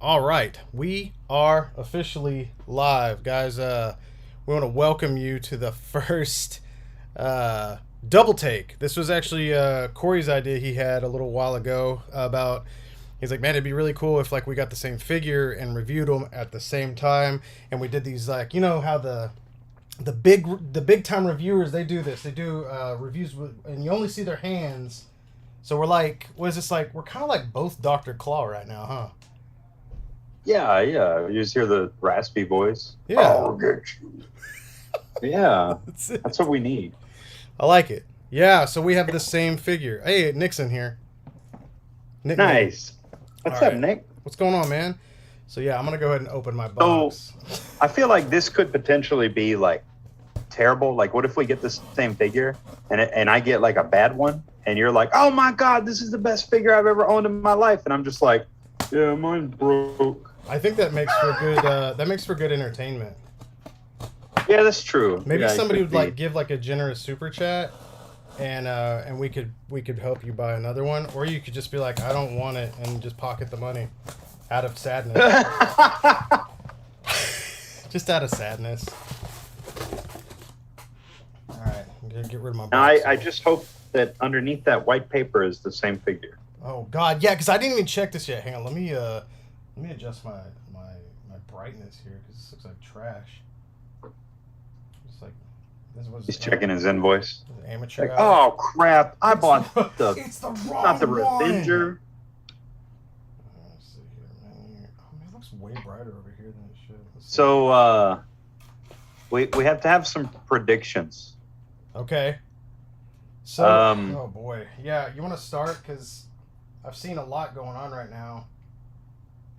All right, we are officially live, guys. We want to welcome you to the first double take. This was actually Corey's idea he had a little while ago about. He's like, man, it'd be really cool if like we got the same figure and reviewed them at the same time, and we did these like how the big time reviewers they do this. They do reviews and you only see their hands. So we're like, what is this like? We're kind of like both Dr. Claw right now, huh? Yeah. You just hear the raspy voice. Yeah. I'll get you. Yeah. That's what we need. I like it. Yeah, so we have the same figure. Hey, Nick's in here. Nick, Nice. What's up, Nick? What's going on, man? So yeah, I'm gonna go ahead and open my box. So I feel like this could potentially be like terrible. Like, what if we get the same figure and I get like a bad one, and you're like, oh my god, this is the best figure I've ever owned in my life, and I'm just like, yeah, mine's broke. I think that makes for good entertainment. Yeah, that's true. Maybe yeah, somebody would like give like a generous super chat, and we could help you buy another one, or you could just be like, I don't want it, and just pocket the money out of sadness. Just out of sadness. All right, I'm gonna get rid of my box. Now, I just hope that underneath that white paper is the same figure. Oh God, yeah, because I didn't even check this yet. Hang on, let me adjust my brightness here because this looks like trash. It's like this was. He's checking his invoice. Amateur. Like, oh crap! I bought it's the wrong not the one. Revenger. Let's see here, man. Oh, man, it looks way brighter over here than it should. So we have to have some predictions. Okay. So oh boy, yeah. You want to start because I've seen a lot going on right now.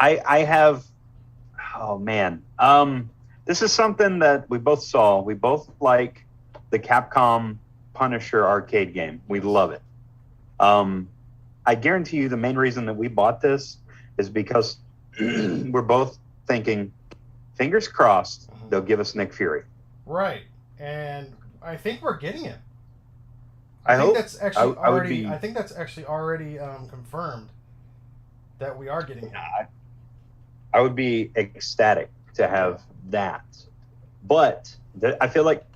I have. Oh man. This is something that we both saw. We both like the Capcom Punisher arcade game. We love it. I guarantee you the main reason that we bought this is because we're both thinking, fingers crossed, they'll give us Nick Fury. Right. And I think we're getting it. I think hope. that's actually I would already. be- I think that's actually already confirmed that we are getting it. I would be ecstatic to have that. But I feel like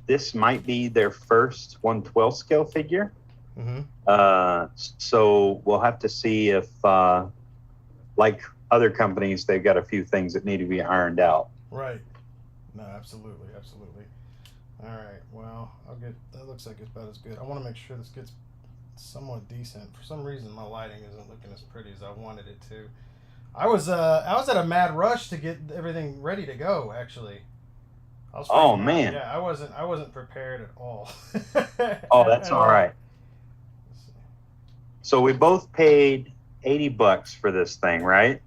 this might be their first 1/12 scale figure. Mm-hmm. So we'll have to see if, like other companies, they've got a few things that need to be ironed out. Right. No, absolutely. All right. Well, that looks like it's about as good. I want to make sure this gets somewhat decent. For some reason, my lighting isn't looking as pretty as I wanted it to. I was at a mad rush to get everything ready to go. Actually. Oh man. Yeah, I wasn't prepared at all. Oh, that's all right. So we both paid $80 for this thing, right?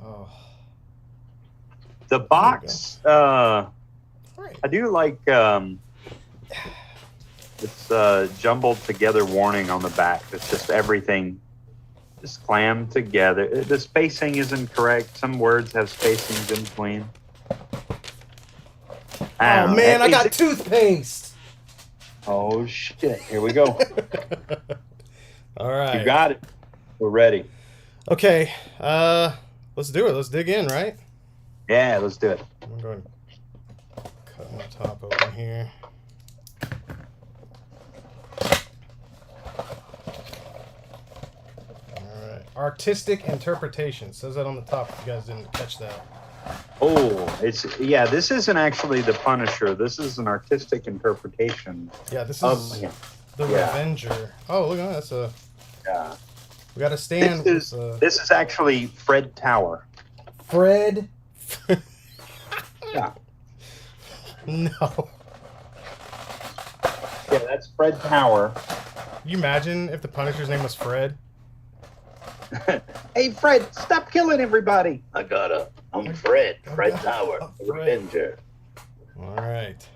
Oh. The box, I do like this jumbled together warning on the back. It's just everything just clammed together. The spacing is incorrect. Some words have spacings in between. Oh man, I got toothpaste. Oh shit! Here we go. All right, You got it. We're ready. Okay, let's do it. Let's dig in, right? Yeah, let's do it. I'm going to cut my top open here. All right, artistic interpretation says that on the top. If you guys didn't catch that. Oh, this isn't actually the Punisher. This is an artistic interpretation. Yeah, this of is him. the Revenger. Oh, look at that. That's a. Yeah. We got a stand. This is actually Fred Tower. Fred. Yeah. No. Yeah, that's Fred Tower. You imagine if the Punisher's name was Fred? Hey, Fred, stop killing everybody. I'm Fred. Fred Tower. Fred. Revenger. All right.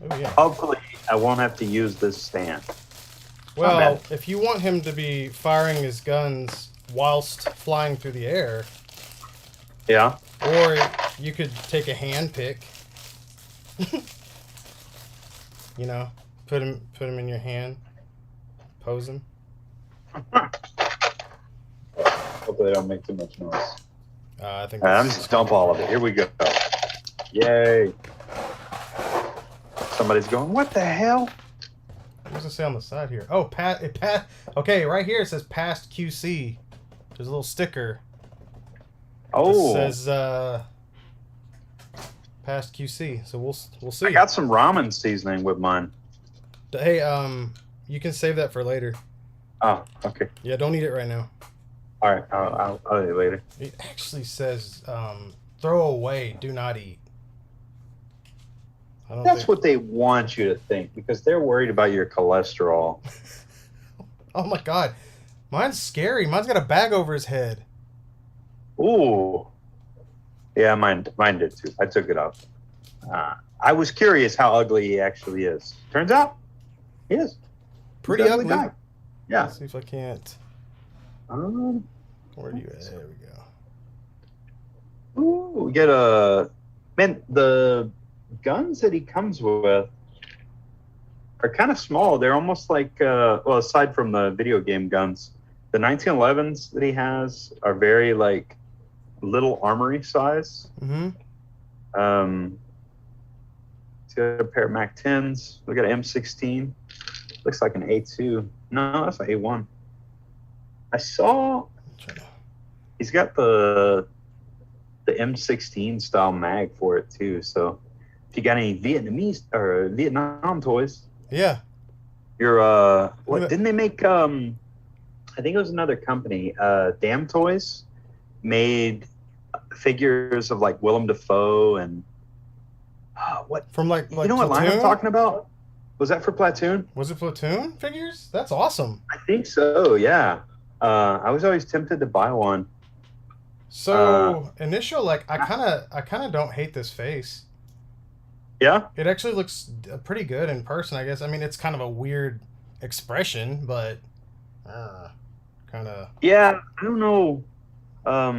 Oh, yeah. Hopefully, I won't have to use this stand. Well, if you want him to be firing his guns whilst flying through the air, Yeah. or you could take a hand pick. Put him in your hand, pose him. Hopefully they don't make too much noise. I think All right, I'm just dump all of it. Here we go. Yay. Somebody's going, what the hell? What does it say on the side here? Oh, okay, right here it says past QC. There's a little sticker. Oh. It says past QC. So we'll see. I got some ramen seasoning with mine. Hey, you can save that for later. Oh, okay. Yeah, don't eat it right now. All right, I'll eat it later. It actually says throw away, do not eat. That's what they want you to think because they're worried about your cholesterol. Oh my god. Mine's scary. Mine's got a bag over his head. Ooh. Yeah, mine did too. I took it off. I was curious how ugly he actually is. Turns out, he is. Pretty ugly. Guy. Yeah. Let's see if I can't. Where do you at? There we go. Ooh, we get man, the guns that he comes with are kind of small. They're almost like, well, aside from the video game guns, the 1911s that he has are very like little armory size. Mm-hmm. He's got a pair of Mac 10s. We got an M16. Looks like an A2. No, that's an A1. I saw he's got the M16 style mag for it too. So if you got any Vietnamese or Vietnam toys, yeah, you're what didn't they make? I think it was another company. Damn Toys made figures of like Willem Dafoe and what from like you know what line I'm talking about? Was that for Platoon? Was it Platoon figures? That's awesome. I think so. Yeah. I was always tempted to buy one. So initial, like I kind of don't hate this face. Yeah. It actually looks pretty good in person, I guess. I mean, it's kind of a weird expression, but kind of. Yeah, I don't know. Yeah,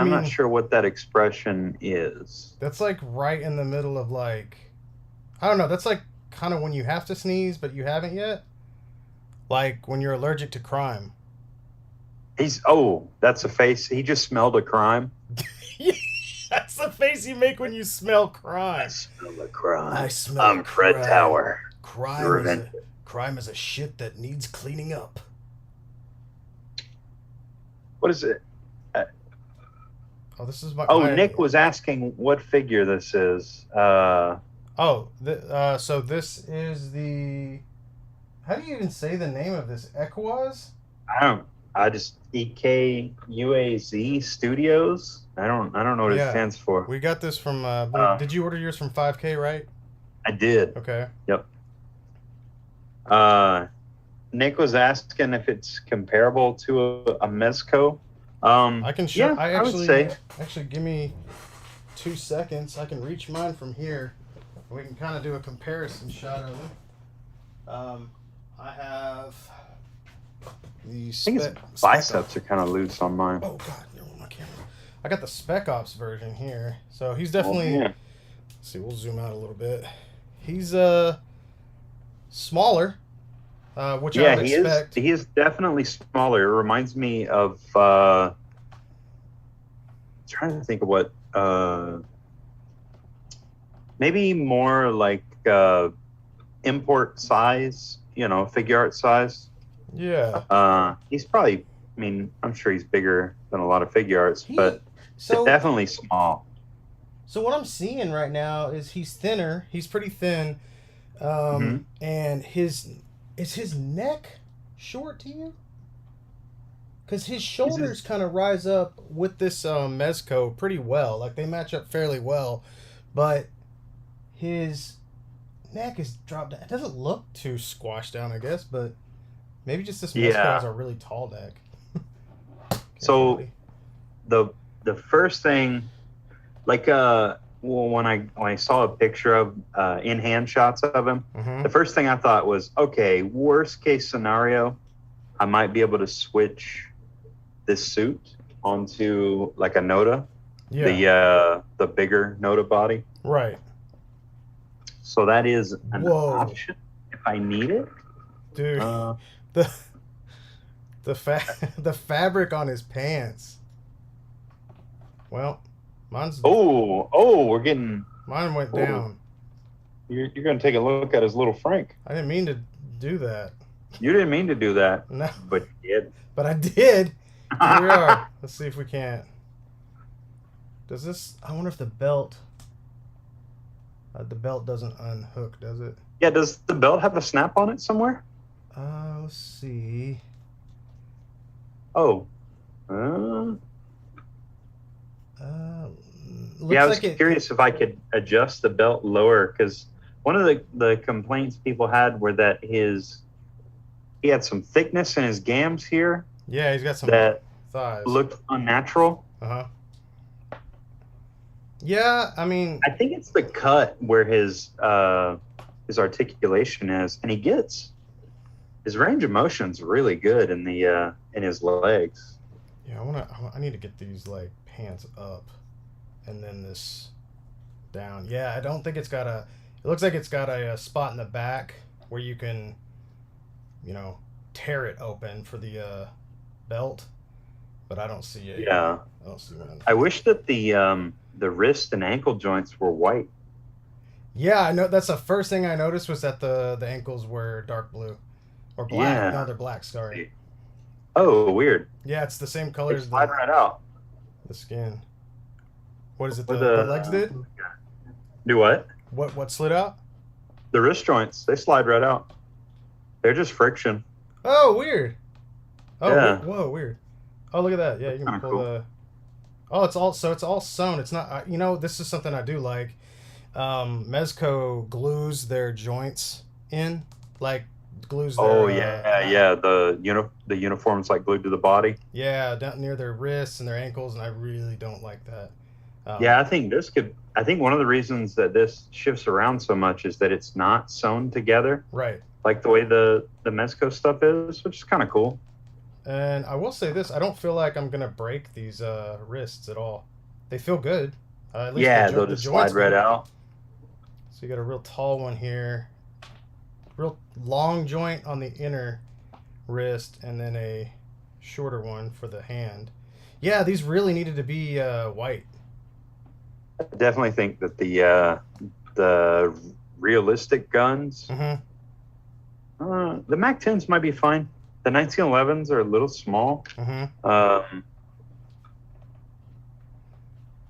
I'm not sure what that expression is. That's like right in the middle of like, I don't know. That's like kind of when you have to sneeze, but you haven't yet. Like when you're allergic to crime. That's a face. He just smelled a crime. That's the face you make when you smell crime. I smell a crime. I'm Fred Tower. Crime is a shit that needs cleaning up. What is it? This is my. Nick was asking what figure this is. So this is the. How do you even say the name of this? EKUAZ? I just EKUAZ Studios. I don't know what it stands for. We got this from. Did you order yours from 5K, right? I did. Okay. Yep. Nick was asking if it's comparable to a Mezco. I can show. Yeah, I would say. Actually, give me 2 seconds. I can reach mine from here. We can kind of do a comparison shot of them. I have the. I think his biceps are kind of loose on mine. Oh God, no, my camera. I got the Spec Ops version here, so he's definitely. Let's see, we'll zoom out a little bit. He's smaller. Which I would expect. He is definitely smaller. It reminds me of trying to think of what maybe more like import size, figure art size. Yeah. He's probably, I'm sure he's bigger than a lot of figure arts, but definitely small. So what I'm seeing right now is he's thinner. He's pretty thin. And is his neck short to you? Because his shoulders kind of rise up with this Mezco pretty well. Like, they match up fairly well. But his neck is dropped down. It doesn't look too squashed down, I guess. But maybe just this Mezco has a really tall neck. So the first thing, like when I saw a picture of in-hand shots of him, the first thing I thought was, okay, worst case scenario, I might be able to switch this suit onto like a Noda, the bigger Noda body. Right. So that is an option if I need it. Dude, the fabric on his pants. Well, mine we're getting. went down. You're going to take a look at his little Frank. I didn't mean to do that. You didn't mean to do that. No. But you did. But I did. Here we are. Let's see if we can't. Does this... I wonder if the belt... the belt doesn't unhook, does it? Yeah, does the belt have a snap on it somewhere? Let's see. Oh. Yeah, I was curious if I could adjust the belt lower, because one of the complaints people had were that he had some thickness in his gams here. Yeah, he's got some that thighs. Looked unnatural. Uh-huh. Yeah, I mean... I think it's the cut where his articulation is, and his range of motion's really good in his legs. Yeah, I need to get these like pants up, and then this down. Yeah, I don't think it's got a... It looks like it's got a spot in the back where you can, tear it open for the belt, but I don't see it. Yeah. I don't see one. I wish that the wrist and ankle joints were white. Yeah, I know. That's the first thing I noticed was that the ankles were dark blue. Or black. Yeah. No, they're black, sorry. Oh, weird. Yeah, it's the same color as slide right out. The skin. What is it? Or The legs did? Do what? What slid out? The wrist joints. They slide right out. They're just friction. Oh, weird. Oh, yeah. Whoa, weird. Oh, look at that. Yeah, you can pull the... Oh, it's all sewn. It's not... this is something I do like. Mezco glues their joints in. Like, glues their... Oh, yeah. The uniform's like glued to the body. Yeah, down near their wrists and their ankles, and I really don't like that. Yeah, I think one of the reasons that this shifts around so much is that it's not sewn together. Right. Like the way the Mezco stuff is, which is kind of cool. And I will say this, I don't feel like I'm going to break these wrists at all. They feel good. At least they'll just slide right out. So you got a real tall one here. Real long joint on the inner wrist, and then a shorter one for the hand. Yeah, these really needed to be white. I definitely think that the realistic guns, Mm-hmm. The Mac 10s might be fine. The 1911s are a little small. Mm-hmm.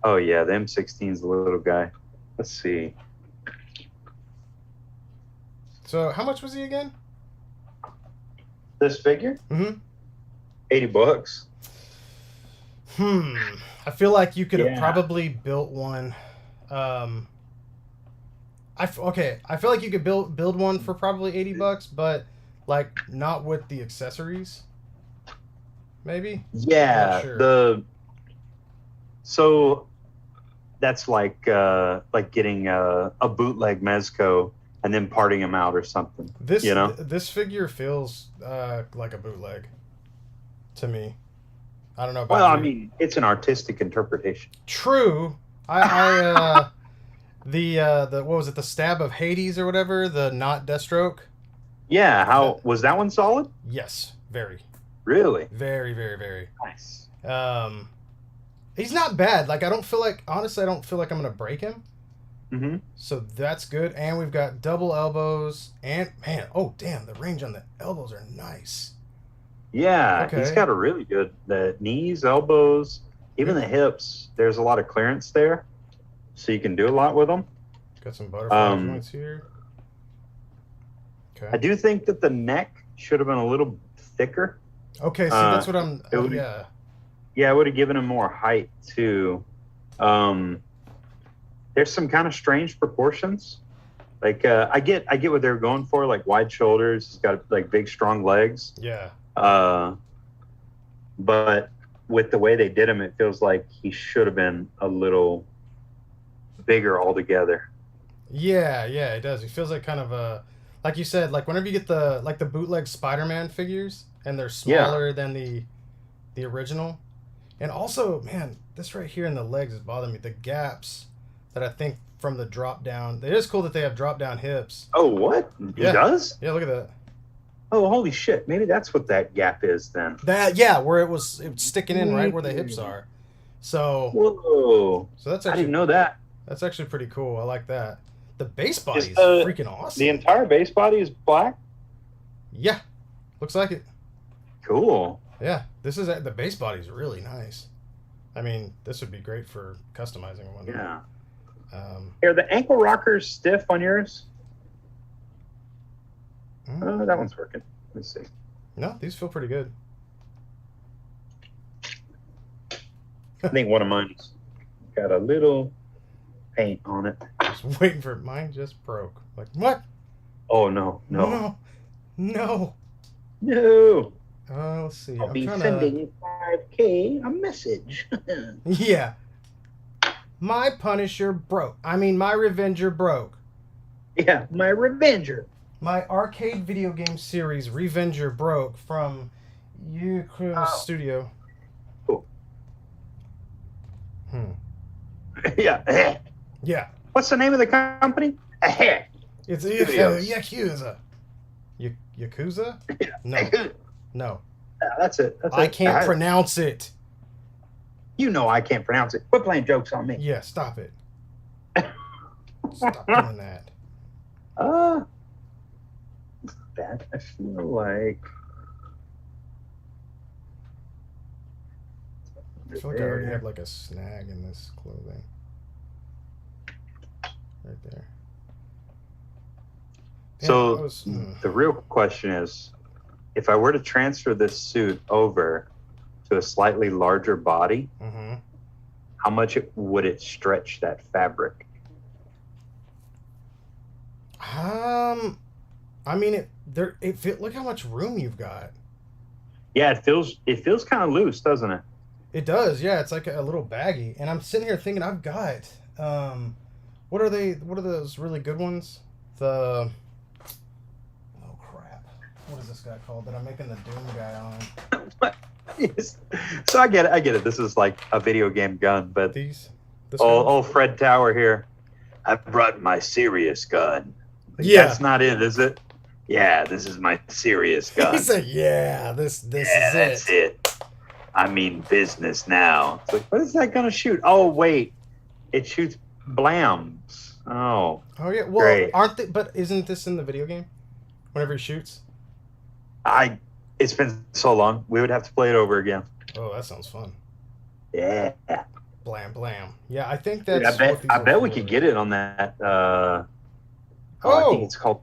Oh yeah, the M16's the little guy. Let's see. So how much was he again? This figure? Mm-hmm. $80. I feel like you could have probably built one. I feel like you could build one for probably $80, but like not with the accessories. Maybe. Yeah. Not sure. So that's like getting a bootleg Mezco and then parting them out or something. This figure feels like a bootleg to me. I don't know about I mean, it's an artistic interpretation. True. The what was it? The Stab of Hades or whatever, the not Deathstroke. Yeah, was that one solid? Yes, very. Really? Very, very, very. Nice. He's not bad. Like, honestly, I don't feel like I'm gonna break him. Mm-hmm. So that's good. And we've got double elbows. And man, oh damn, the range on the elbows are nice. Yeah, Okay. He's got a really good, the knees, elbows, even the hips. There's a lot of clearance there, so you can do a lot with them. Got some butterfly joints here. Okay. I do think that the neck should have been a little thicker. Okay, so that's what I'm. Yeah, it would have given him more height too. There's some kind of strange proportions. Like I get what they're going for, like wide shoulders. He's got like big, strong legs. Yeah. But with the way they did him, it feels like he should have been a little bigger altogether. Yeah, it does. It feels like kind of a, like you said, like whenever you get the bootleg Spider-Man figures and they're smaller than the original. And also, man, this right here in the legs is bothering me. The gaps that I think from the drop down. It is cool that they have drop down hips. Oh, what? He does? Yeah, look at that. Oh, holy shit! Maybe that's what that gap is then. Where it was sticking in right where the hips are. So Whoa! that's I actually didn't know that. That's actually pretty cool. I like that. The base body Is is the freaking awesome. the entire base body is black? Yeah, looks like it. Cool. Yeah, the base body is really nice. I mean, this would be great for customizing one. Yeah. Um, Are the ankle rockers stiff on yours? mm, Oh, that one's working. Let's see. no, these feel pretty good. I think one of mine's got a little paint on it. Just waiting for mine. Just broke. Like what? Oh no. No. Let's see. I'll be sending 5K a message. Yeah. My Punisher broke. I mean, my Revenger broke. Yeah, my Revenger. My arcade video game series Revenger broke from EKUAZ Studio. Cool. Yeah. Yeah. What's the name of the company? It's Yakuza. Yakuza? No. That's it. I can't pronounce it. You know I can't pronounce it. Quit playing jokes on me. Yeah, stop it. Stop doing that. That I feel like. I feel like I already have like a snag in this clothing. Right there. Damn, So the real question is, if I were to transfer this suit over to a slightly larger body, how much would it stretch that fabric? I mean, look how much room you've got. Yeah, it feels kind of loose, doesn't it? It does, yeah. It's like a little baggy. And I'm sitting here thinking, I've got, what are those really good ones? Oh crap. What is this guy called that I'm making the Doom guy on? Yes. So I get it. This is like a video game gun, but this old Fred Tower here. I brought my serious gun. Yeah. That's not it, is it? Yeah, this is my serious gun. He said, yeah, this is that's it. I mean business now. It's like, what is that gonna shoot? Oh wait. It shoots blams. Oh. Oh yeah. Well, great. but isn't this in the video game? Whenever he shoots? It's been so long. We would have to play it over again. Oh, that sounds fun. Yeah. Blam blam. Yeah, I think that's. I bet we could get it on that. I think it's called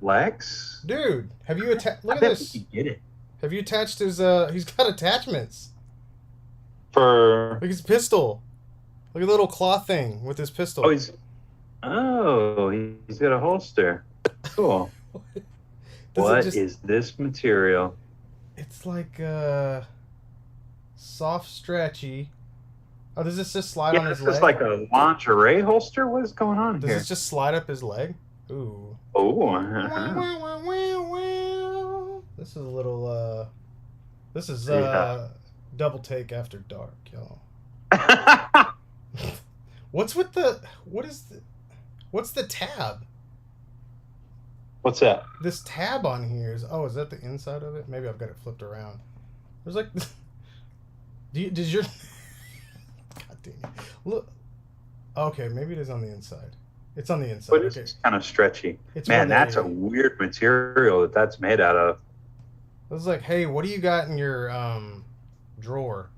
Lex. Dude, have you attached? Look I at bet this. we could get it. Have you attached his? He's got attachments. For Look at his pistol. Look at the little claw thing with his pistol. he's got a holster. Cool. What is this material? It's like soft, stretchy. Oh, does this just slide on his leg? This is like a lingerie holster? What is going on here? Does this just slide up his leg? Ooh. Oh. This is a little this is double take after dark, y'all. What's the tab? What's that? This tab on here is that the inside of it? Maybe I've got it flipped around. There's like does your God damn it. Look. Okay, maybe it is on the inside. It's on the inside. But it's kind of stretchy. Man, that's a weird material that's made out of. I was like, hey, what do you got in your drawer?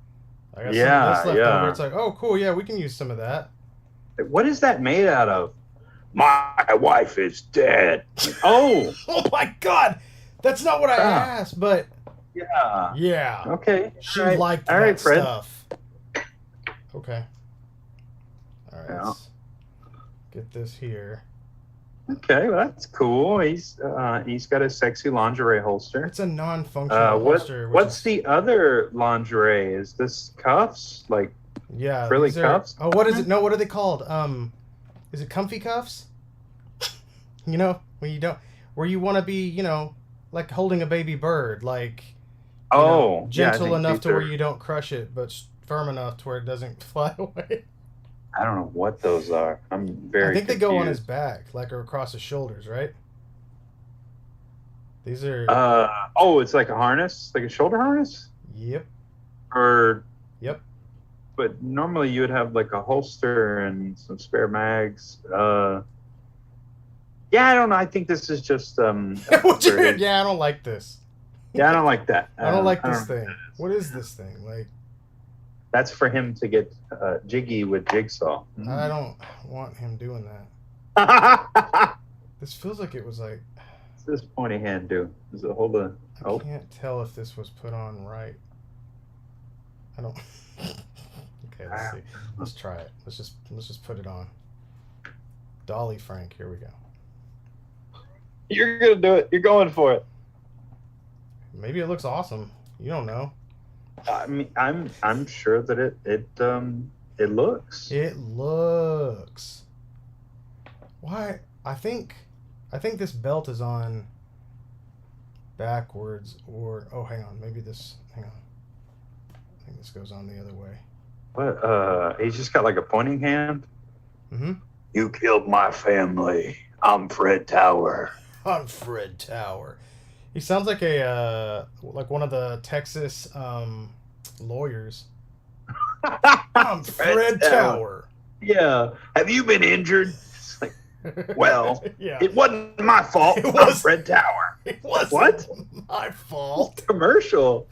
I got some of this left over. It's like, oh, cool, yeah, we can use some of that. What is that made out of? My wife is dead. Oh. Oh my God, that's not what I asked, but yeah. Yeah. Okay. She liked that stuff. Okay. All right. Let's get this here. Okay, well, that's cool. He's got a sexy lingerie holster. It's a non-functional holster. What's the other lingerie? Is this cuffs? Like frilly cuffs? Oh, what is it? No, what are they called? Is it comfy cuffs? You know, when you want to be, like holding a baby bird, like gentle enough to where you don't crush it, but firm enough to where it doesn't fly away. I don't know what those are. I'm very. I think they go on his back, like or across his shoulders, right? These are. Oh, it's like a harness, like a shoulder harness, Yep. or Yep. but normally you would have like a holster and some spare mags. Yeah, I don't know. I think this is just Yeah, I don't like this. Yeah, I don't like that. I don't like this know thing. What is this thing? Like, that's for him to get jiggy with Jigsaw. I don't want him doing that. This feels like it was like. What's this pointy hand do? Does it hold a? I can't tell if this was put on right. I don't. Okay, let's see. Let's try it. Let's just put it on. Dolly Frank. Here we go. You're gonna do it. You're going for it. Maybe it looks awesome. You don't know. I mean, I'm sure that it looks. It looks. Why? I think this belt is on backwards, or hang on, maybe this. Hang on. I think this goes on the other way. What? He's just got like a pointing hand. Mm-hmm. You killed my family. I'm Fred Tower. I'm Fred Tower. He sounds like like one of the Texas lawyers. I'm Fred Tower. Yeah. Have you been injured? It's like, well, yeah. It wasn't my fault. I'm Fred Tower. It wasn't what? My fault. Commercial.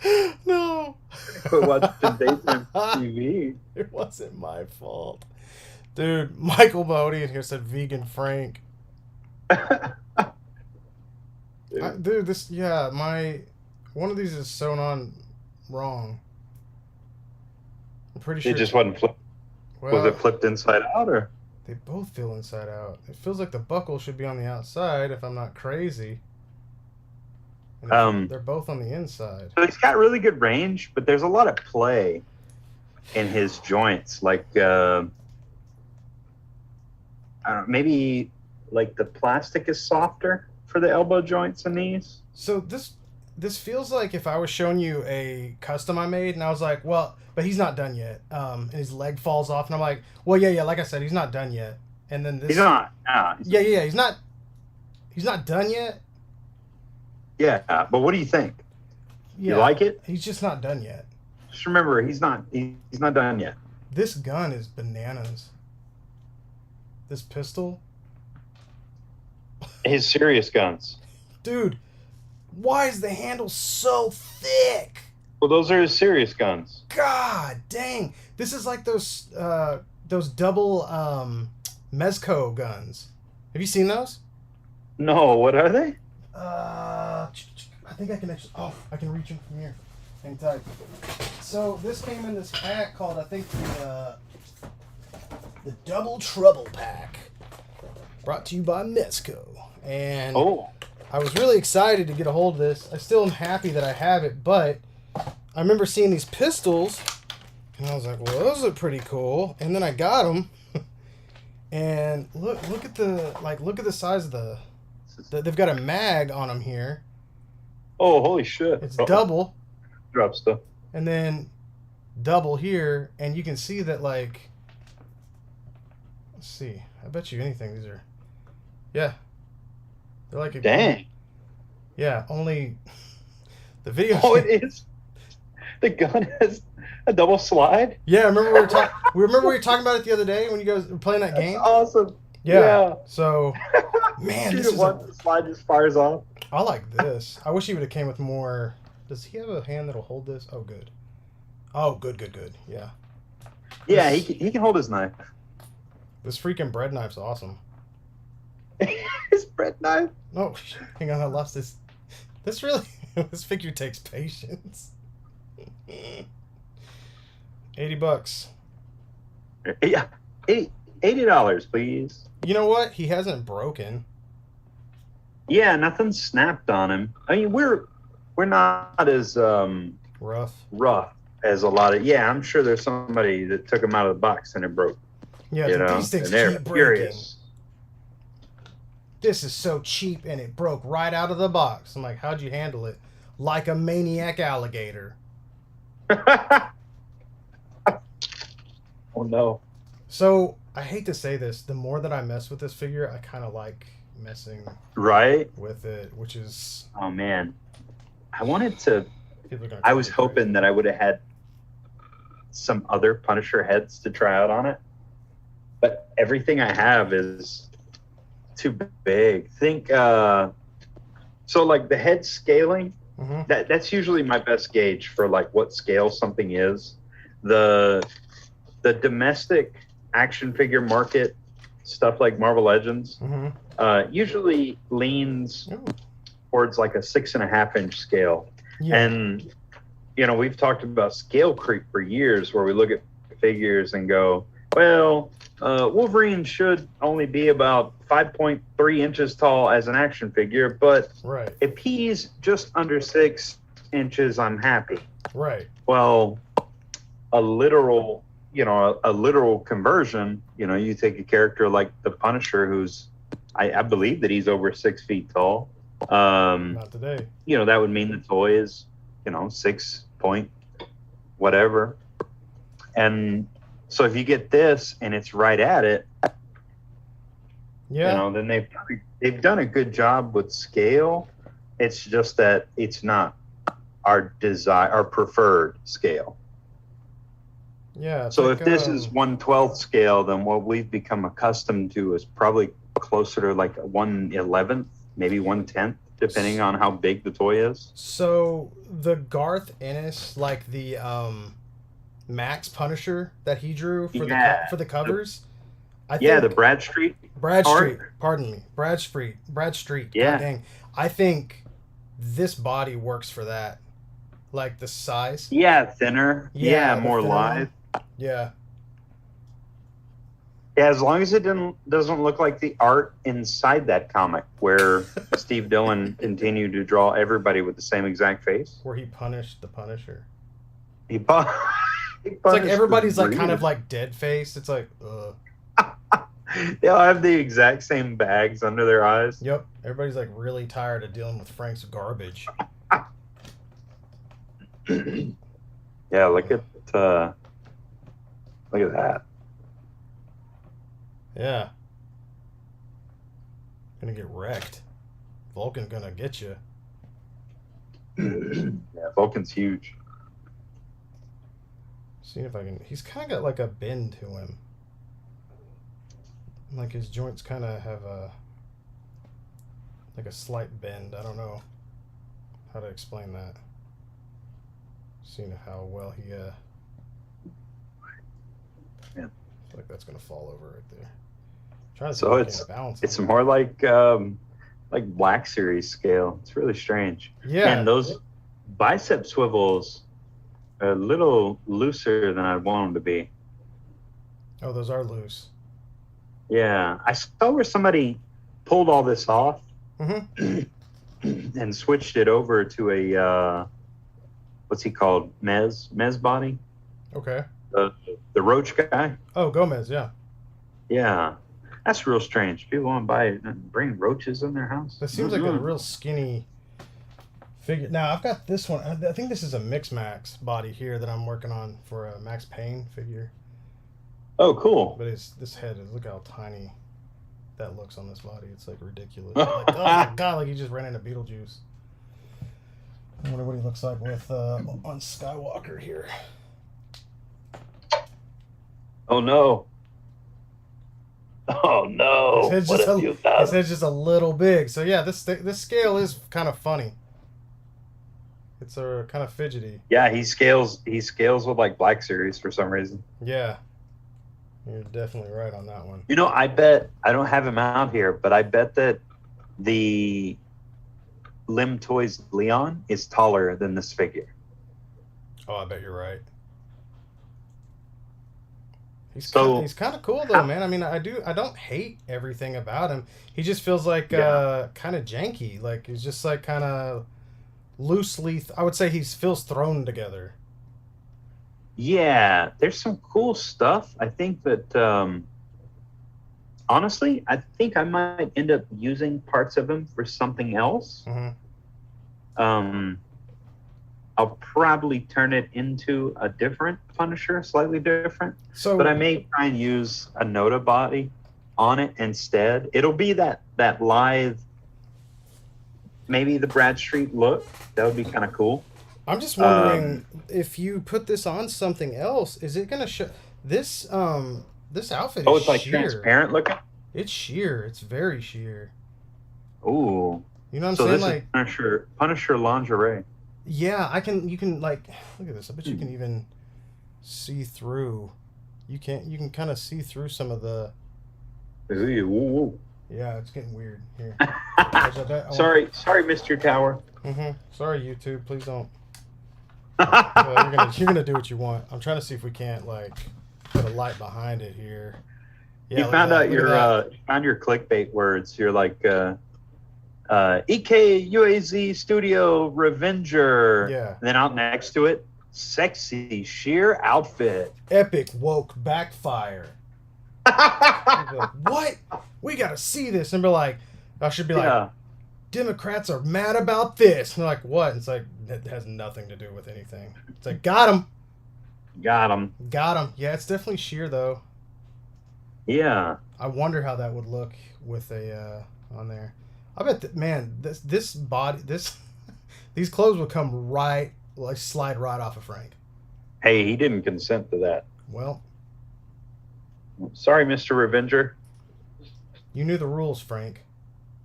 No. Quit watching daytime TV. It wasn't my fault. Dude, Michael Mahoney in here said vegan Frank. Dude, this, yeah, one of these is sewn on wrong. I'm pretty sure. It just wasn't flipped. Well, was it flipped inside out, or? They both feel inside out. It feels like the buckle should be on the outside if I'm not crazy. And they're both on the inside. So he's got really good range, but there's a lot of play in his joints. Like, I don't know, maybe like the plastic is softer for the elbow joints and knees. So this feels like if I was showing you a custom I made and I was like, well, but he's not done yet. And his leg falls off and I'm like, well, yeah, like I said, he's not done yet. And then this. He's not. Yeah, he's not done yet. Yeah, but what do you think? Yeah, you like it? He's just not done yet. Just remember, he's not done yet. This gun is bananas. This pistol. His serious guns. Dude, why is the handle so thick? Well, those are his serious guns. God dang. This is like those double Mezco guns. Have you seen those? No, what are they? I think I can actually. Oh, I can reach them from here. Hang tight. So this came in this pack called, I think, the Double Trouble Pack, brought to you by Mezco. And I was really excited to get a hold of this. I still am happy that I have it, but I remember seeing these pistols, and I was like, well, those look pretty cool. And then I got them, and look at the size of they've got a mag on them here. Oh, holy shit. It's double. Drop stuff. And then double here, and you can see that, like, let's see. I bet you anything these are, yeah. They're like a, dang. Yeah, only the video. Oh, it is. The gun has a double slide. Yeah, remember we were talking about it the other day when you guys were playing that game. Awesome. Yeah. So, man, this is the slide just fires off. I like this. I wish he would have came with more. Does he have a hand that'll hold this? Oh, good. Oh, good. Yeah. Yeah, he can hold his knife. This freaking bread knife's awesome. His bread knife? Oh, hang on, I lost this. This figure takes patience. $80. Yeah, $80, please. You know what? He hasn't broken. Yeah, nothing snapped on him. I mean, we're not as rough as a lot of. Yeah, I'm sure there's somebody that took him out of the box and it broke. Yeah, these things keep breaking. This is so cheap, and it broke right out of the box. I'm like, how'd you handle it? Like a maniac alligator. Oh no. So I hate to say this, the more that I mess with this figure, I kind of like messing Right? with it, which is Oh man, I wanted to. people are gonna. I call was me hoping crazy. that I would have had some other Punisher heads to try out on it, but everything I have is too big. Think so like the head scaling. Mm-hmm. That's usually my best gauge for like what scale something is. The domestic action figure market stuff like Marvel Legends Mm-hmm. usually leans Ooh. towards like a 6.5-inch scale. Yeah. And we've talked about scale creep for years, where we look at figures and go, well, Wolverine should only be about 5.3 inches tall as an action figure, but Right. if he's just under 6 inches, I'm happy. Right. Well, a literal conversion, you take a character like the Punisher, who's, I believe that he's over 6 feet tall. Not today. That would mean the toy is, 6 point whatever. And so if you get this and it's right at it, Yeah. then they've done a good job with scale. It's just that it's not our preferred scale. Yeah. So if this is 1/12 scale, then what we've become accustomed to is probably closer to like a 1/11, maybe 1/10, depending on how big the toy is. So the Garth Ennis, like the Max Punisher that he drew for the covers. I think the Bradstreet. Bradstreet. Pardon me, Bradstreet. Yeah. God dang. I think this body works for that. Like the size. Yeah, thinner. Yeah, the more thinner live. one. Yeah. Yeah, as long as it doesn't look like the art inside that comic where Steve Dillon continued to draw everybody with the same exact face. Where he punished the Punisher. It's like everybody's like kind of like dead faced. It's like, They'll have the exact same bags under their eyes. Yep. Everybody's like really tired of dealing with Frank's garbage. Yeah, look at that. Yeah. Gonna get wrecked. Vulcan's gonna get you. Yeah, Vulcan's huge. See if I can. He's kind of got like a bend to him. Like his joints kind of have a slight bend. I don't know how to explain that. Seeing how well he Yeah. I feel like that's gonna fall over right there. Trying to So see if I can balance it's on more like Black Series scale. It's really strange. Yeah. And those bicep swivels are a little looser than I'd want them to be. Oh, those are loose. Yeah, I saw where somebody pulled all this off Mm-hmm. and switched it over to a what's he called? Mez body. Okay. The Roach guy. Oh, Gomez. Yeah. Yeah, that's real strange. People want to buy it and bring roaches in their house. That seems like a real skinny figure. Now I've got this one. I think this is a Mix Max body here that I'm working on for a Max Payne figure. Oh, cool. But this head is, look how tiny that looks on this body. It's like ridiculous. Like, oh my god, like he just ran into Beetlejuice. I wonder what he looks like with on Skywalker here. Oh no. Oh no. His head's just a little big. So yeah, this scale is kind of funny. It's a kind of fidgety. Yeah, he scales with like Black Series for some reason. Yeah. You're definitely right on that one. I bet, I don't have him out here, but I bet that the Lim Toys Leon is taller than this figure. Oh, I bet you're right. He's kind of cool though, man. I mean, I don't hate everything about him. He just feels like kind of janky. Like he's just like kind of loosely. I would say he feels thrown together. Yeah, there's some cool stuff. I think that honestly, I think I might end up using parts of him for something else. Mm-hmm. I'll probably turn it into a different Punisher, slightly different. So, but I may try and use a Noda body. on it instead. It'll be that lithe, maybe the Bradstreet look. That would be kind of cool. I'm just wondering if you put this on something else, is it gonna show this? This outfit Oh, is it's like sheer. transparent looking. It's sheer. It's very sheer. Ooh. You know what I'm So saying? this Like, is Punisher lingerie. yeah, I can. You can like look at this. I bet you can even see through. You can't. You can kind of see through some of the. Ooh. Yeah, it's getting weird here. Sorry, Mr. Tower. Sorry, YouTube. Please don't. You're gonna do what you want. I'm trying to see if we can't like put a light behind it here. Yeah, You found out your clickbait words. You're like EKUAZ Studio Revenger. Yeah. And then out next to it, sexy sheer outfit. Epic woke backfire. Like, what? We gotta see this, and be like, I should be like, Democrats are mad about this. And they're like, what? And it's like, it has nothing to do with anything. It's like, got him. Got him. Yeah, it's definitely sheer though. Yeah. I wonder how that would look with a on there. I bet that, man, this body, these clothes would come right, like slide right off of Frank. Hey, he didn't consent to that. Well, sorry, Mr. Revenger. You knew the rules, Frank.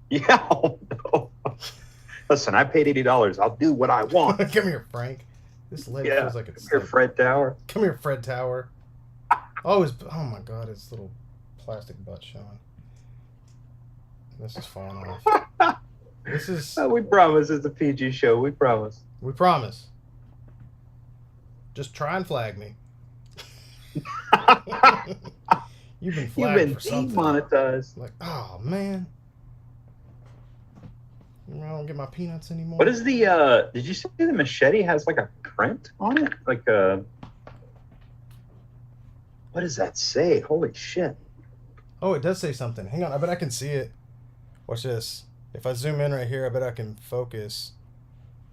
Yeah. No. Listen, I paid $80. I'll do what I want. Come here, Frank. This leg feels like it's. Come here, Fred Tower. Come here, Fred Tower. Oh my God, his little plastic butt showing. This is falling off. This is. We promise it's a PG show. We promise. We promise. Just try and flag me. You've been flagged for something. Demonetized. Like, oh man. I don't get my peanuts anymore. What is the? Did you see the machete has like a print on it? Like a. What does that say? Holy shit! Oh, it does say something. Hang on, I bet I can see it. Watch this. If I zoom in right here, I bet I can focus.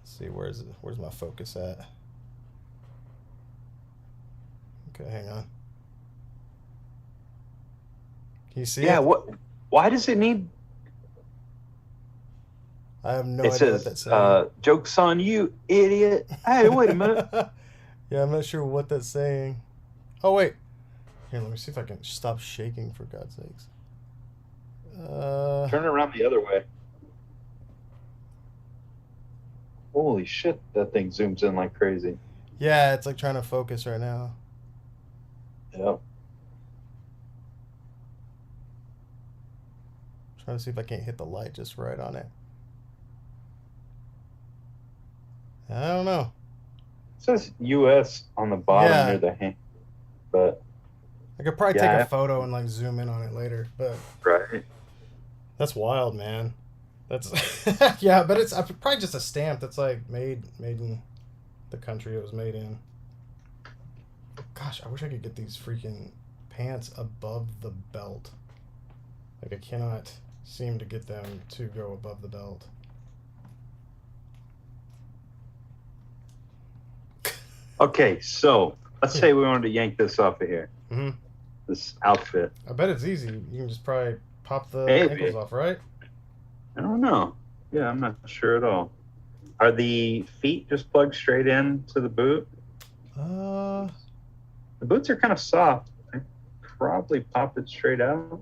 Let's see, where's my focus at? Okay, hang on. Can you see it? Yeah. What? Why does it need? I have no idea what that's saying. It says, "Joke's on you, idiot." Hey, wait a minute. Yeah, I'm not sure what that's saying. Oh wait. Here, let me see if I can stop shaking, for God's sakes. Turn it around the other way. Holy shit, that thing zooms in like crazy. Yeah, it's like trying to focus right now. Yep. Trying to see if I can't hit the light just right on it. I don't know. It says U.S. on the bottom near the hand, but I could probably take a photo and like zoom in on it later. But right. That's wild, man. That's yeah, but it's probably just a stamp that's like made in the country it was made in. Gosh, I wish I could get these freaking pants above the belt. Like I cannot seem to get them to go above the belt. Okay, so let's say we wanted to yank this off of here. Mm-hmm. This outfit. I bet it's easy. You can just probably pop the ankles off, right? I don't know. Yeah, I'm not sure at all. Are the feet just plugged straight in to the boot? The boots are kind of soft. I probably pop it straight out.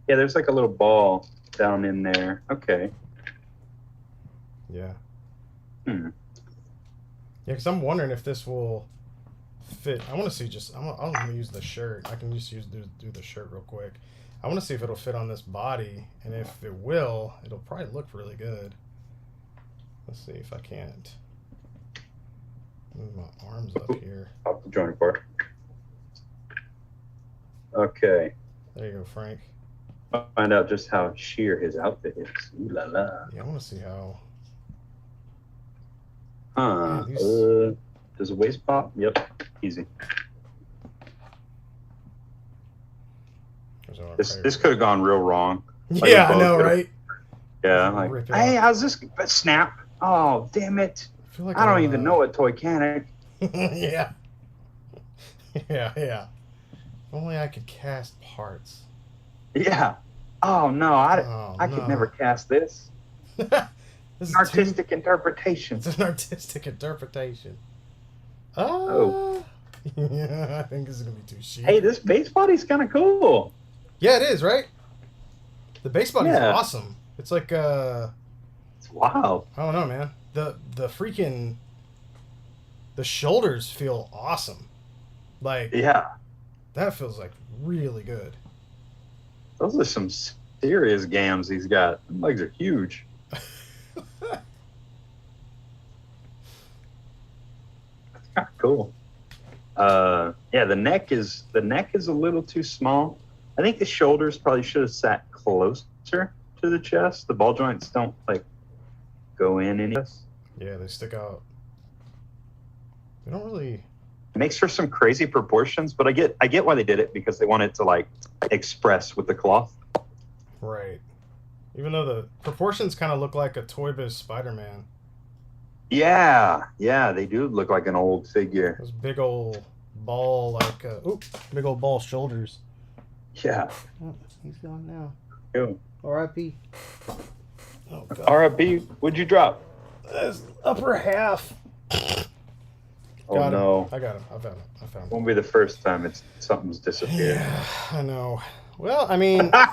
Yeah, there's like a little ball down in there. Okay. Yeah. Yeah, because I'm wondering if this will fit. I want to see I'm going to use the shirt. I can just do the shirt real quick. I want to see if it'll fit on this body, and if it will, it'll probably look really good. Let's see if I can't move my arms up here. Pop the joint cord. Okay. There you go, Frank. I'll find out just how sheer his outfit is. Ooh la la. Yeah, I want to see how. Does a waist pop? Yep, easy. This could have gone real wrong. Yeah, I know, right? Yeah, I'm like, hey, how's this? Snap! Oh, damn it! I don't even know a Toychanic. Yeah. Yeah. If only I could cast parts. Yeah. Oh no, Oh I could never no. cast this. This is An artistic interpretation. It's an artistic interpretation. Oh, Yeah, I think this is gonna be too hey, cheap. this base body's kind of cool. Yeah, it is, right? The base body's Yeah, awesome. It's like it's wild. I don't know, man. The freaking the shoulders feel awesome. Like Yeah, that feels like really good. those are some serious gams he's got. Them legs are huge. Kind of cool. Yeah, the neck is a little too small. I think the shoulders probably should have sat closer to the chest. The ball joints don't like go in any. It Yeah, they stick out. They don't really. makes for some crazy proportions, but I get why they did it because they wanted to like express with the cloth. Right. Even though the proportions kind of look like a Toy Biz Spider-Man. Yeah, they do look like an old figure. Those big old ball, like, big old ball shoulders. Yeah. Oh, he's gone now. Ew. R.I.P. Oh, God. R.I.P. What'd you drop? That's upper half. Oh Got him. no. I got him. I found him. Won't be the first time something's disappeared. Yeah, I know. Well, I mean, The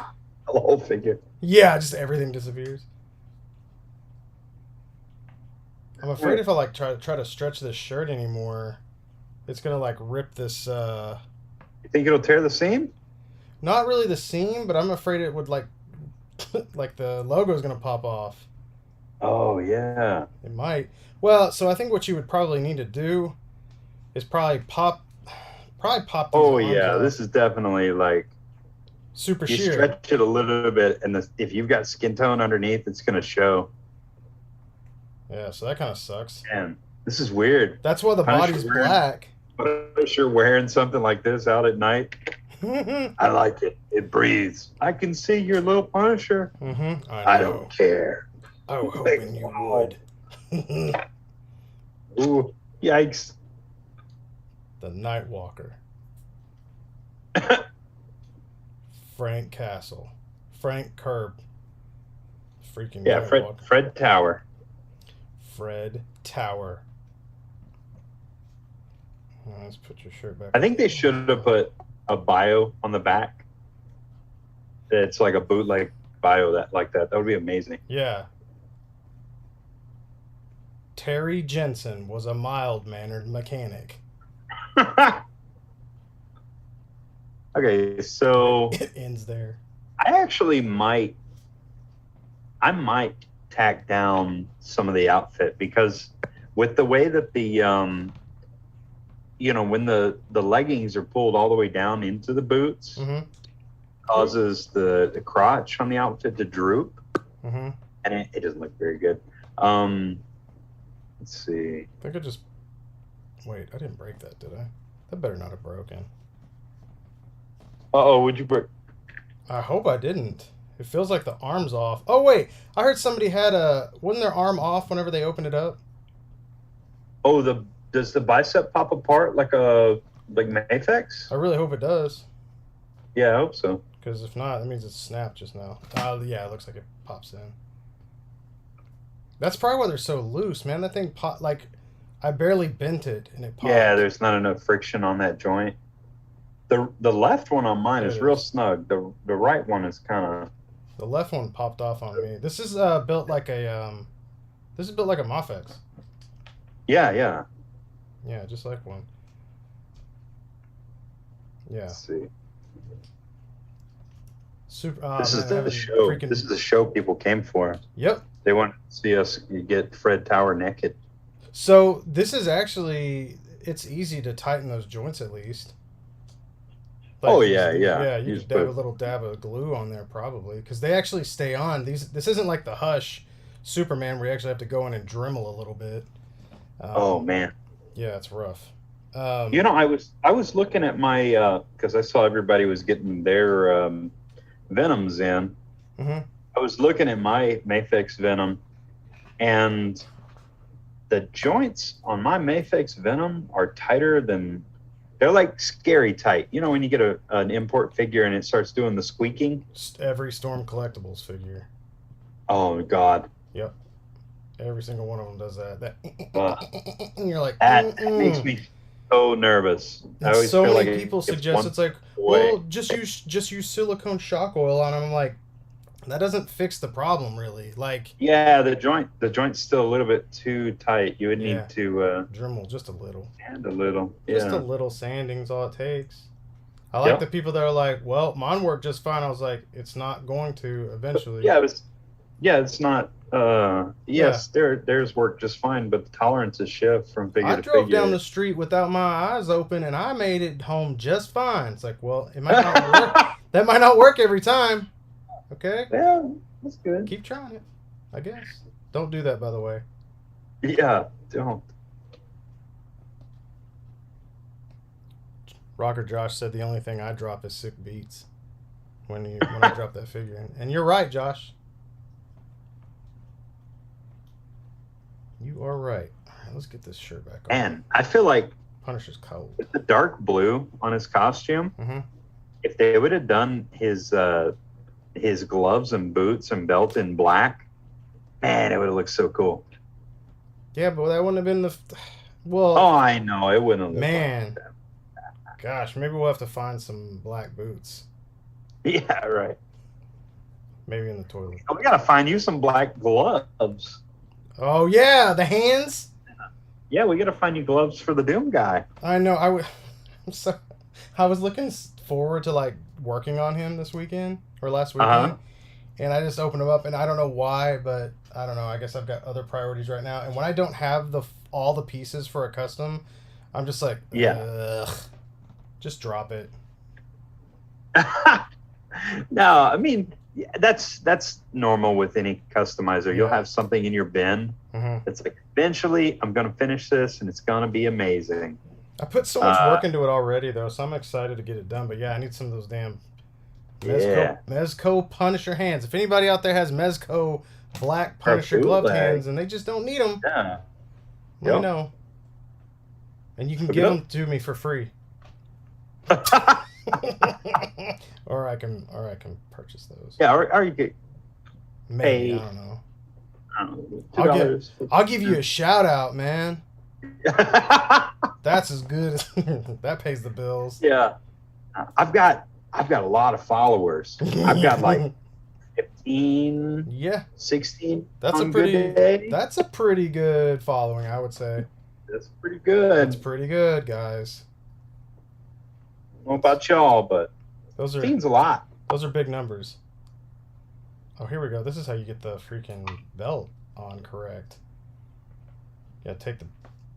whole figure. yeah, just everything disappears. I'm afraid if I like try to stretch this shirt anymore, it's gonna like rip this. You think it'll tear the seam? Not really the seam, but I'm afraid it would like, like the logo's gonna pop off. Oh yeah. It might. Well, so I think what you would probably need to do is probably pop these Oh arms yeah. off. This is definitely like Super you sheer. stretch it a little bit, and if you've got skin tone underneath, it's gonna show. Yeah, so that kind of sucks. Man, this is weird. That's why the Punisher body's wearing- black. Punisher wearing something like this out at night. I like it. It breathes. I can see your little Punisher. Mm-hmm. I don't care. I was hoping you would. Ooh, yikes. The Nightwalker. Frank Castle. Frank Curb. Freaking Yeah, Nightwalker. Fred Tower. Fred Tower. Let's put your shirt back. I think they should have put a bio on the back. It's like a bootleg bio that like that. That would be amazing. Yeah. Terry Jensen was a mild-mannered mechanic. Okay, so It ends there. I might tack down some of the outfit because with the way that the when the leggings are pulled all the way down into the boots, Mm-hmm. causes the crotch on the outfit to droop, Mm-hmm. and it doesn't look very good. Let's see. I think I just... Wait, I didn't break that, did I? That better not have broken. Uh-oh, would you break? I hope I didn't. It feels like the arm's off. Oh, wait. I heard somebody had a... Wasn't their arm off whenever they opened it up? Oh, does the bicep pop apart like Mayfex? I really hope it does. Yeah, I hope so. Because if not, that means it's snapped just now. Yeah, it looks like it pops in. That's probably why they're so loose, man. That thing like I barely bent it and it popped. Yeah, there's not enough friction on that joint. The left one on mine There is it real is. snug. The right one is kind of. The left one popped off on me. This is built like a This is built like a Mafex. Yeah. Yeah, just like one. Yeah. Let's see. Super. This is man, the having show. freaking- This is the show people came for. Yep. They want to see us get Fred Tower naked. So this is actually it's easy to tighten those joints at least. Oh, you yeah, just- yeah. Yeah, You you just could dab put- a little dab of glue on there probably because they actually stay on. This isn't like the Hush Superman where you actually have to go in and Dremel a little bit. Oh man. Yeah, it's rough. I was looking at my because I saw everybody was getting their Venoms in. Mhm. I was looking at my Mayfix Venom, and the joints on my Mayfix Venom are tighter than They're like scary tight. You know when you get an import figure and it starts doing the squeaking? Every Storm Collectibles figure. Oh, God. Yep. Every single one of them does that. And you're like, That makes me so nervous. I always so feel many like people suggest it's like, away. well, just use silicone shock oil on them. I'm like, that doesn't fix the problem, really. Like, yeah, the joint's still a little bit too tight. You would need to Dremel just a little. sand a little. Just a Yeah. little sanding's all it takes. I like the people that are like, well, mine worked just fine. I was like, it's not going to eventually. It's not. Yes, theirs work just fine, but the tolerances shift from figure to figure. I drove down the street without my eyes open, and I made it home just fine. It's like, well, it might not work. That might not work every time. Okay. Yeah, that's good. Keep trying it, I guess. Don't do that, by the way. Yeah, don't. Rocker Josh said the only thing I drop is sick beats when I drop that figure. And you're right, Josh. You are right. All right, let's get this shirt back on. And I feel like Punisher's cold. with the dark blue on his costume, Mm-hmm. if they would have done his gloves and boots and belt in black, man, it would have looked so cool. Yeah, but that wouldn't have been the. Well. Oh, I know. It wouldn't have looked Man. like that. Gosh, maybe we'll have to find some black boots. Yeah, right. Maybe in the toilet. We got to find you some black gloves. Oh, yeah, the hands. Yeah, we got to find you gloves for the Doom guy. I know. I was looking forward to like working on him this weekend or last weekend, and I just opened him up, and I don't know why, but I don't know. I guess I've got other priorities right now, and when I don't have all the pieces for a custom, I'm just like, ugh, just drop it. No, I mean that's normal with any customizer. You'll have something in your bin. Mm-hmm. It's like eventually I'm going to finish this, and it's going to be amazing. I put so much work into it already, though, so I'm excited to get it done. But yeah, I need some of those damn Mezco Punisher hands. If anybody out there has Mezco black Punisher gloved hands and they just don't need them, let me know. And you can give them to me for free. or I can purchase those. Yeah, or you could maybe, I don't know. $2. I'll give you a shout out, man. That's as good as that pays the bills. Yeah. I've got a lot of followers. I've got like 15, 16. That's a pretty good following, I would say. That's pretty good. That's pretty good, guys. I don't know about y'all, but those are seems a lot. Those are big numbers. Oh, here we go. This is how you get the freaking belt on correct. You gotta take the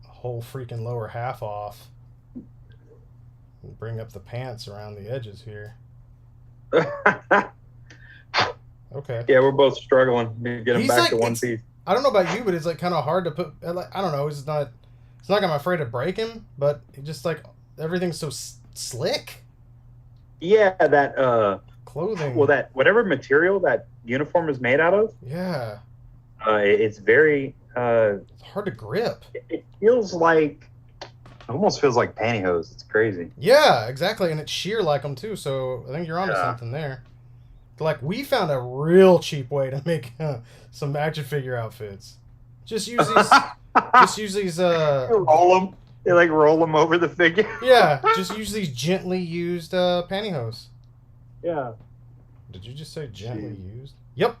whole freaking lower half off and bring up the pants around the edges here. Okay. Yeah, we're both struggling to get them back to one piece. I don't know about you, but it's like kind of hard to put. Like, I don't know. It's not like I'm afraid to break him, but it just like everything's so slick. Yeah, that clothing. Well, that whatever material that uniform is made out of. Yeah. It's very. It's hard to grip. It almost feels like pantyhose. It's crazy. Yeah, exactly, and it's sheer like them too. So I think you're onto something there. Like, we found a real cheap way to make some action figure outfits. Just use these. Roll them. They like roll them over the figure. Yeah, just use these gently used pantyhose. Yeah. Did you just say gently used? Yep.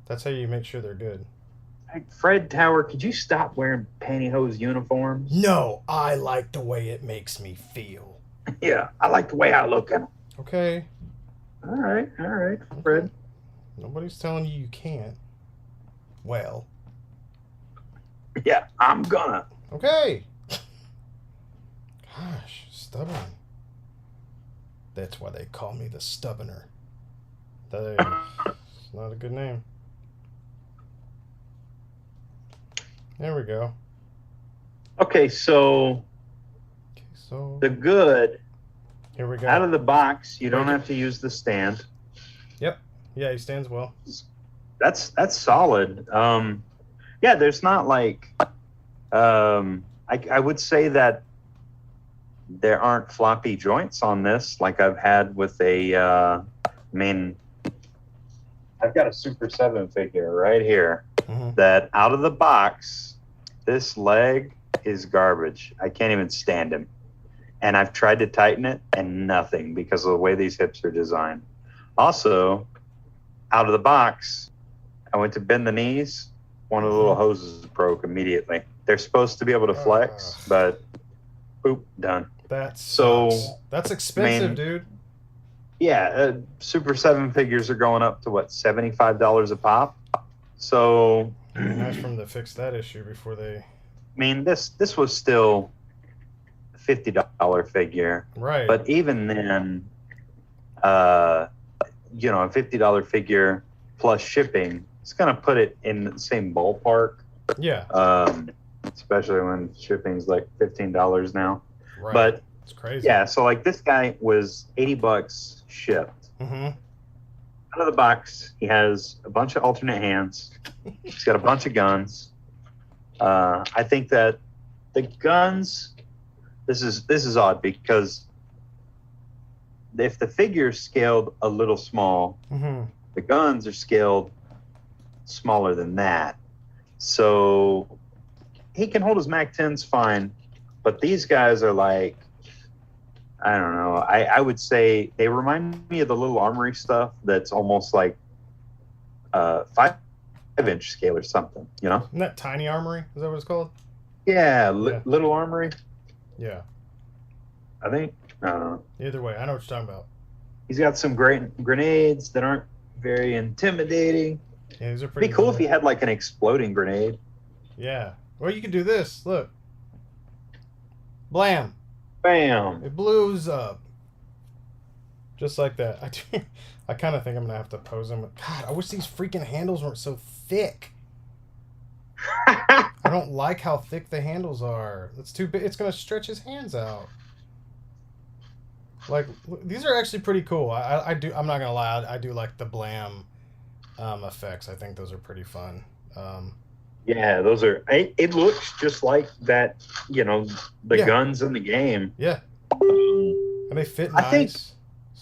That's how you make sure they're good. Hey, Fred Tower, could you stop wearing pantyhose uniforms? No, I like the way it makes me feel. Yeah, I like the way I look at them. Okay. All right, Fred. Nobody's telling you can't. Well. Yeah, I'm gonna. Okay. Gosh, stubborn. That's why they call me the stubborner. It's not a good name. There we go. Okay, so the good. Here we go. Out of the box, you don't have to use the stand. Yep. Yeah, he stands well. That's solid. Yeah, there's not like I would say that there aren't floppy joints on this like I've had with a. I mean, I've got a Super 7 figure right here that out of the box, this leg is garbage. I can't even stand him. And I've tried to tighten it and nothing because of the way these hips are designed. Also, out of the box, I went to bend the knees. One of the little hoses broke immediately. They're supposed to be able to flex, but boop, done. That's expensive, I mean, dude. Yeah, Super 7 figures are going up to what, $75 a pop. So nice for them to fix that issue before they. I mean, this was still a $50 figure, right? But even then, a $50 figure plus shipping, it's gonna put it in the same ballpark. Yeah. Especially when shipping's like $15 now. Right. But it's crazy. Yeah, so like this guy was $80 shipped. Out of the box, he has a bunch of alternate hands. He's got a bunch of guns. I think that the guns. This is odd because if the figure's scaled a little small, the guns are scaled smaller than that. So he can hold his MAC-10s fine, but these guys are like, I don't know. I would say they remind me of the little armory stuff that's almost like 5-inch scale or something, you know? Isn't that tiny armory? Is that what it's called? Yeah, little armory. Yeah. I think. I don't know. Either way, I know what you're talking about. He's got some great grenades that aren't very intimidating. Yeah, these are pretty. It'd be cool if he had like an exploding grenade. Yeah. Well, you can do this. Look. Blam. Bam. It blows up. Just like that. I kind of think I'm going to have to pose him. God, I wish these freaking handles weren't so thick. I don't like how thick the handles are. It's too big. It's going to stretch his hands out. Like, these are actually pretty cool. I do. I'm not going to lie. I do like the blam effects. I think those are pretty fun. Yeah, those are. It looks just like that. You know, the guns in the game. Yeah, and they fit nice.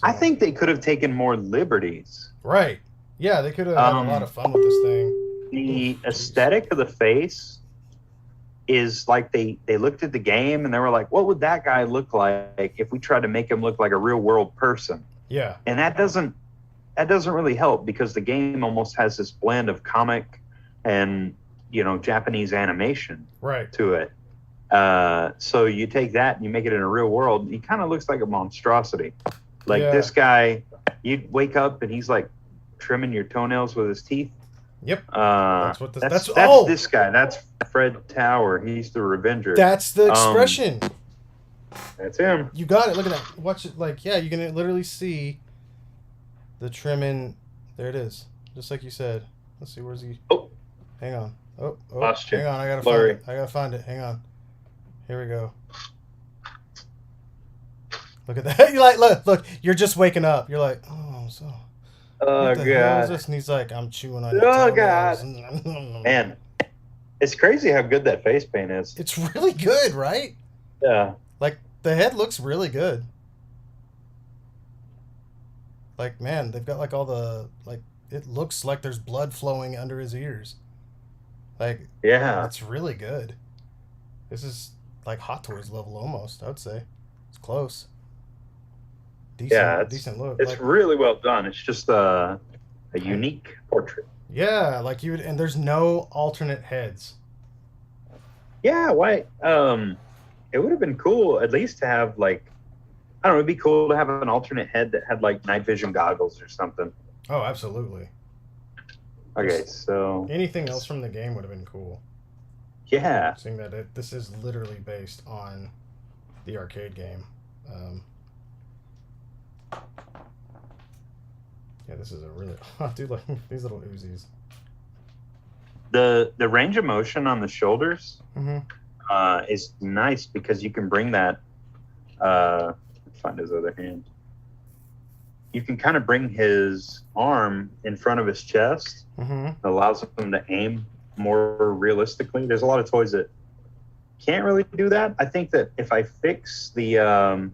I think they could have taken more liberties. Right. Yeah, they could have had a lot of fun with this thing. The aesthetic of the face is like they looked at the game and they were like, what would that guy look like if we tried to make him look like a real world person? Yeah. And that doesn't really help because the game almost has this blend of comic and, Japanese animation to it. So you take that and you make it in a real world, he kind of looks like a monstrosity. Like this guy, you'd wake up and he's like trimming your toenails with his teeth. Yep. That's this guy. That's Fred Tower. He's the Revenger. That's the expression. That's him. You got it. Look at that. Watch it. Like, yeah, you can literally see the trimming. There it is. Just like you said. Let's see. Where's he? Oh. Hang on. Oh. Lost you. Hang on. I gotta find it. Hang on. Here we go. Look at that. You're like, look. You're just waking up. You're like, oh, so. Oh, what the hell is this? And he's like, I'm chewing on your Oh, God. Man, it's crazy how good that face paint is. It's really good, right? Yeah. Like, the head looks really good. Like, man, they've got, like, all the, like, it looks like there's blood flowing under his ears. Like, yeah. It's really good. This is, like, Hot Toys level almost, I would say. It's close. Decent look. It's really well done. It's just a unique portrait. Yeah, like you would, and there's no alternate heads. Yeah, why? It would have been cool at least to have like, I don't know, it'd be cool to have an alternate head that had like night vision goggles or something. Oh, absolutely. Okay, so anything else from the game would have been cool. Yeah. Seeing that this is literally based on the arcade game. Yeah, this is a really... dude, like these little Uzis. The range of motion on the shoulders is nice because you can bring that... find his other hand. You can kind of bring his arm in front of his chest. It allows him to aim more realistically. There's a lot of toys that can't really do that. I think that if I fix the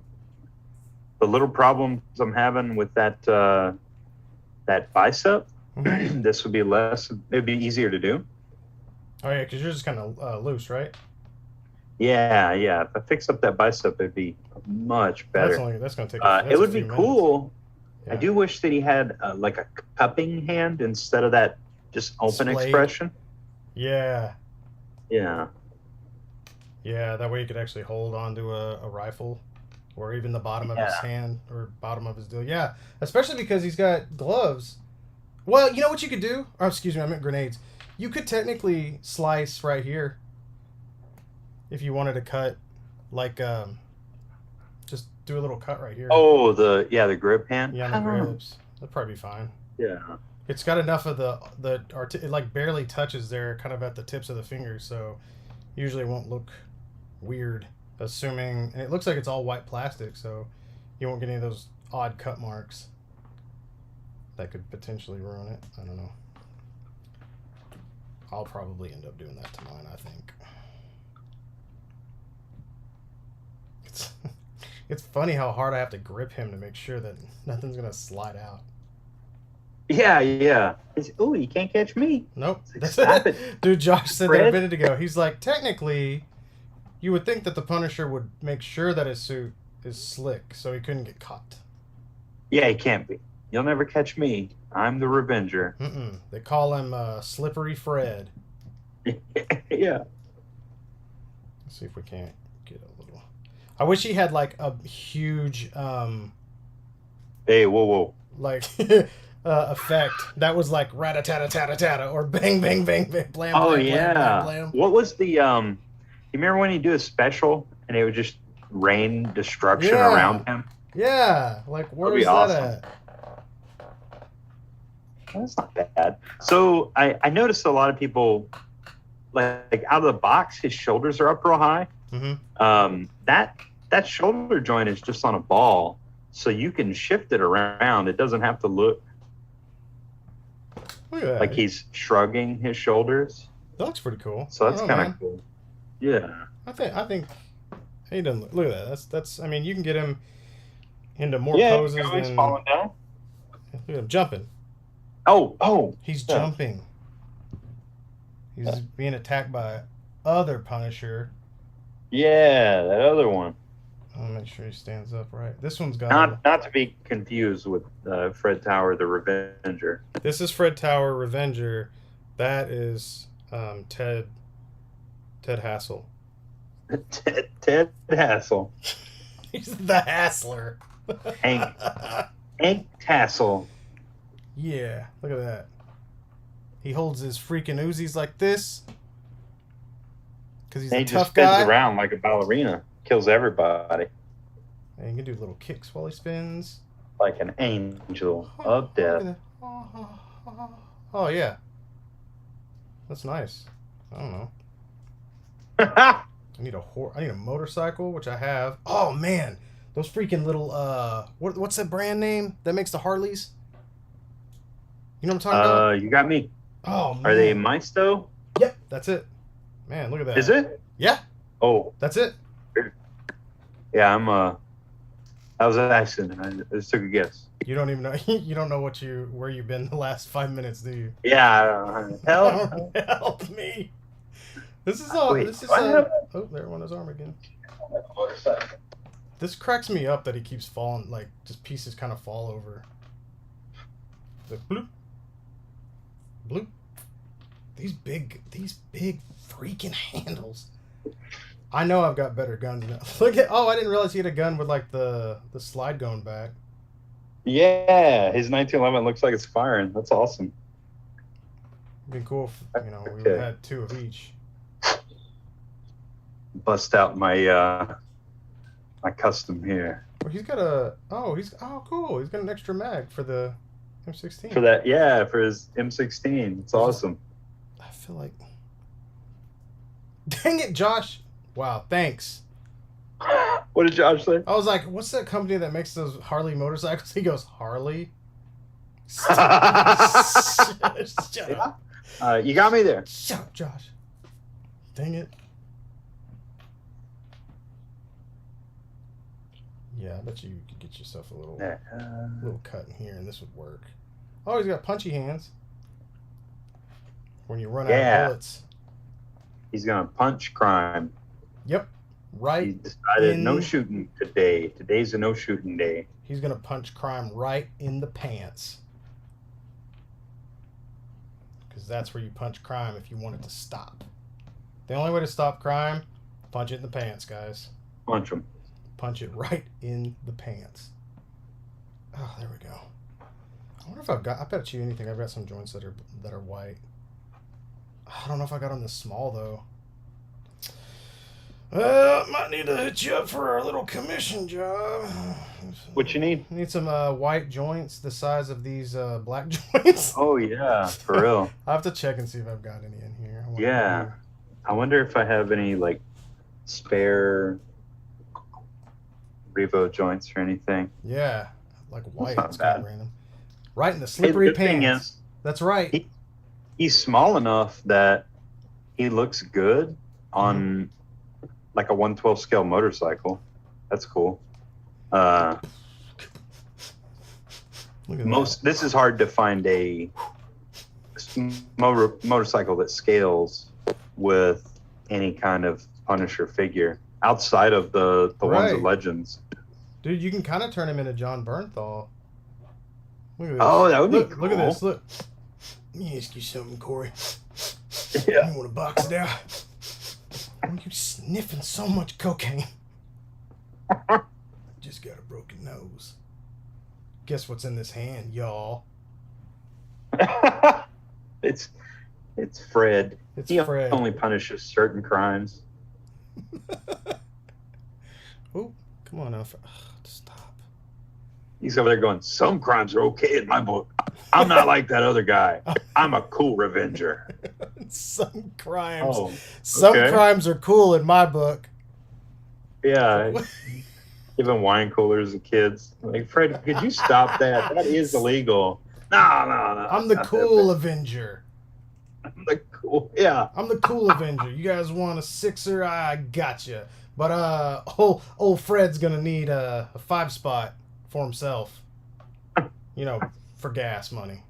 little problems I'm having with that that bicep, Mhm. this would be less. It'd be easier to do. Oh yeah, because you're just kind of loose, right? Yeah, yeah. If I fix up that bicep, it'd be much better. That's gonna take It a would be few minutes. cool. Yeah. I do wish that he had like a cupping hand instead of that just open Splayed. expression. Yeah. Yeah. Yeah, that way you could actually hold onto a rifle or even the bottom of his hand or bottom of his deal. Yeah, especially because he's got gloves. Well, you know what you could do? Oh, excuse me, I meant grenades. You could technically slice right here if you wanted to cut, like, just do a little cut right here. Oh, the grip hand? Yeah, the grips. That'd probably be fine. Yeah. It's got enough of it like barely touches there, kind of at the tips of the fingers, so usually it won't look weird, assuming, and it looks like it's all white plastic, so you won't get any of those odd cut marks that could potentially ruin it. I don't know. I'll probably end up doing that to mine, I think. It's funny how hard I have to grip him to make sure that nothing's gonna slide out. Yeah. Oh, you can't catch me. Nope. Stop it. Dude, Josh said Fred? that a minute ago. He's like, technically, you would think that the Punisher would make sure that his suit is slick so he couldn't get caught. Yeah, he can't be. You'll never catch me. I'm the Revenger. They call him Slippery Fred. Yeah. Let's see if we can't get a little. I wish he had like a huge Hey, whoa. like effect that was like rat-a-tat-a-tat-a-tat or bang bang bang bang blam. Oh blam, yeah. blam, blam, blam. What was the you remember when he do a special and it would just rain destruction Yeah. around him? Yeah, like where That'd is be awesome. that at? That's not bad. So I noticed a lot of people like out of the box, his shoulders are up real high. Mm-hmm. That shoulder joint is just on a ball, so you can shift it around. It doesn't have to look Look at that. like he's shrugging his shoulders. That looks pretty cool. So that's I don't know, kind man. of cool. Yeah. I think he doesn't look at that. That's I mean, you can get him into more Yeah, poses he's than falling down. look at him jumping. Oh. He's Yeah. jumping. He's being attacked by other Punisher. Yeah, that other one. I'll make sure he stands up right. This one's got Not to be confused with Fred Tower, the Revenger. This is Fred Tower Revenger. That is Ted Hassel. Ted Hassel. He's the Hassler. Hank Tassel. Yeah, look at that. He holds his freaking Uzis like this because he's And a he tough just spins guy. around like a ballerina. Kills everybody. And he can do little kicks while he spins. Like an angel of Look at death. that. Oh yeah, that's nice. I don't know. I need a motorcycle, which I have. Oh man, those freaking little what's that brand name that makes the Harleys? You know what I'm talking about? You got me. Oh man. Are they Maisto? Yep, that's it. Man, look at that. Is it? Yeah, Oh, that's it. yeah, that was an accident. I just took a guess. You don't even know. You don't know where you've been the last 5 minutes, do you? Yeah, hell. Help me. This is all. Wait, This is. do I have Oh, there went his arm again. Motorcycle. This cracks me up that he keeps falling. Like just pieces kind of fall over. The bloop, bloop. These big freaking handles. I know I've got better guns now. Look at. Oh, I didn't realize he had a gun with like the slide going back. Yeah, his 1911 looks like it's firing. That's awesome. It'd be cool if, we Okay. had two of each. Bust out my my custom here. Well, he's got cool. He's got an extra mag for the M16. For that, yeah, for his M16. It's awesome. I feel like. Dang it, Josh! Wow, thanks. What did Josh say? I was like, "What's that company that makes those Harley motorcycles?" He goes, "Harley." Shut up! You got me there. Shut up, Josh! Dang it! Yeah, I bet you could get yourself a little Yeah. little cut in here, and this would work. Oh, he's got punchy hands. When you run out of bullets. He's gonna punch crime. Yep. Right. He decided no shooting today. Today's a no shooting day. He's gonna punch crime right in the pants. Because that's where you punch crime if you want it to stop. The only way to stop crime, punch it in the pants, guys. Punch him. Punch it right in the pants. Oh, there we go. I wonder if I've got. I bet you anything. I've got some joints that are white. I don't know if I got on this small though. Might need to hit you up for a little commission job. What you need? Need some white joints the size of these black joints. Oh yeah, for real. I have to check and see if I've got any in here. Yeah, I wonder if I have any like spare Revo joints or anything. Yeah, like white. That's It's not kind of bad. random. Right in the slippery The thing pants. is, That's right. he's small enough that he looks good on like a 1/12 scale motorcycle. That's cool. Look at that. This is hard to find a motorcycle that scales with any kind of Punisher figure outside of the ones Right. of Legends. Dude, you can kind of turn him into John Bernthal. Look at this. Oh, that would be Look, Look at cool. this. Look. Let me ask you something, Corey. Yeah. You want to box it out? Why are you sniffing so much cocaine? Just got a broken nose. Guess what's in this hand, y'all? It's Fred. It's He Fred. only punishes certain crimes. Oh, come on now. Stop. He's over there going, some crimes are okay in my book. I'm not like that other guy. I'm a cool revenger. Some crimes. Oh, Some okay. crimes are cool in my book. Yeah. Giving wine coolers to kids. Like, Fred, could you stop that? That is illegal. No. I'm the cool Avenger. I'm the cool. Yeah. I'm the cool Avenger. You guys want a sixer? I gotcha. But old Fred's gonna need a 5-spot for himself. You know, for gas money.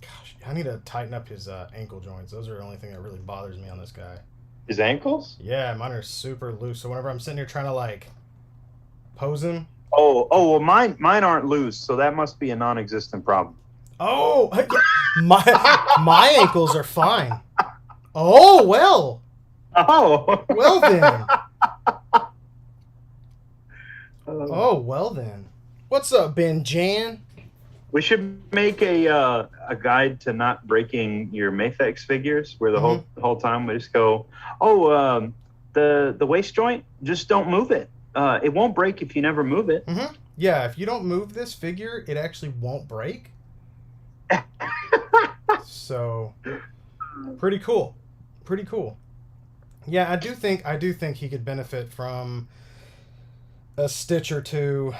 Gosh, I need to tighten up his ankle joints. Those are the only thing that really bothers me on this guy. His ankles? Yeah, mine are super loose. So whenever I'm sitting here trying to like pose him. Oh, well, mine aren't loose, so that must be a non-existent problem. Oh, my ankles are fine. Oh well. Oh. Well then. Oh well then. What's up, Ben Jan? We should make a guide to not breaking your Mayfex figures, where the whole time we just go, the waist joint, just don't move it. It won't break if you never move it. Mm-hmm. Yeah, if you don't move this figure, it actually won't break. So, pretty cool. Pretty cool. Yeah, I do think he could benefit from a stitch or two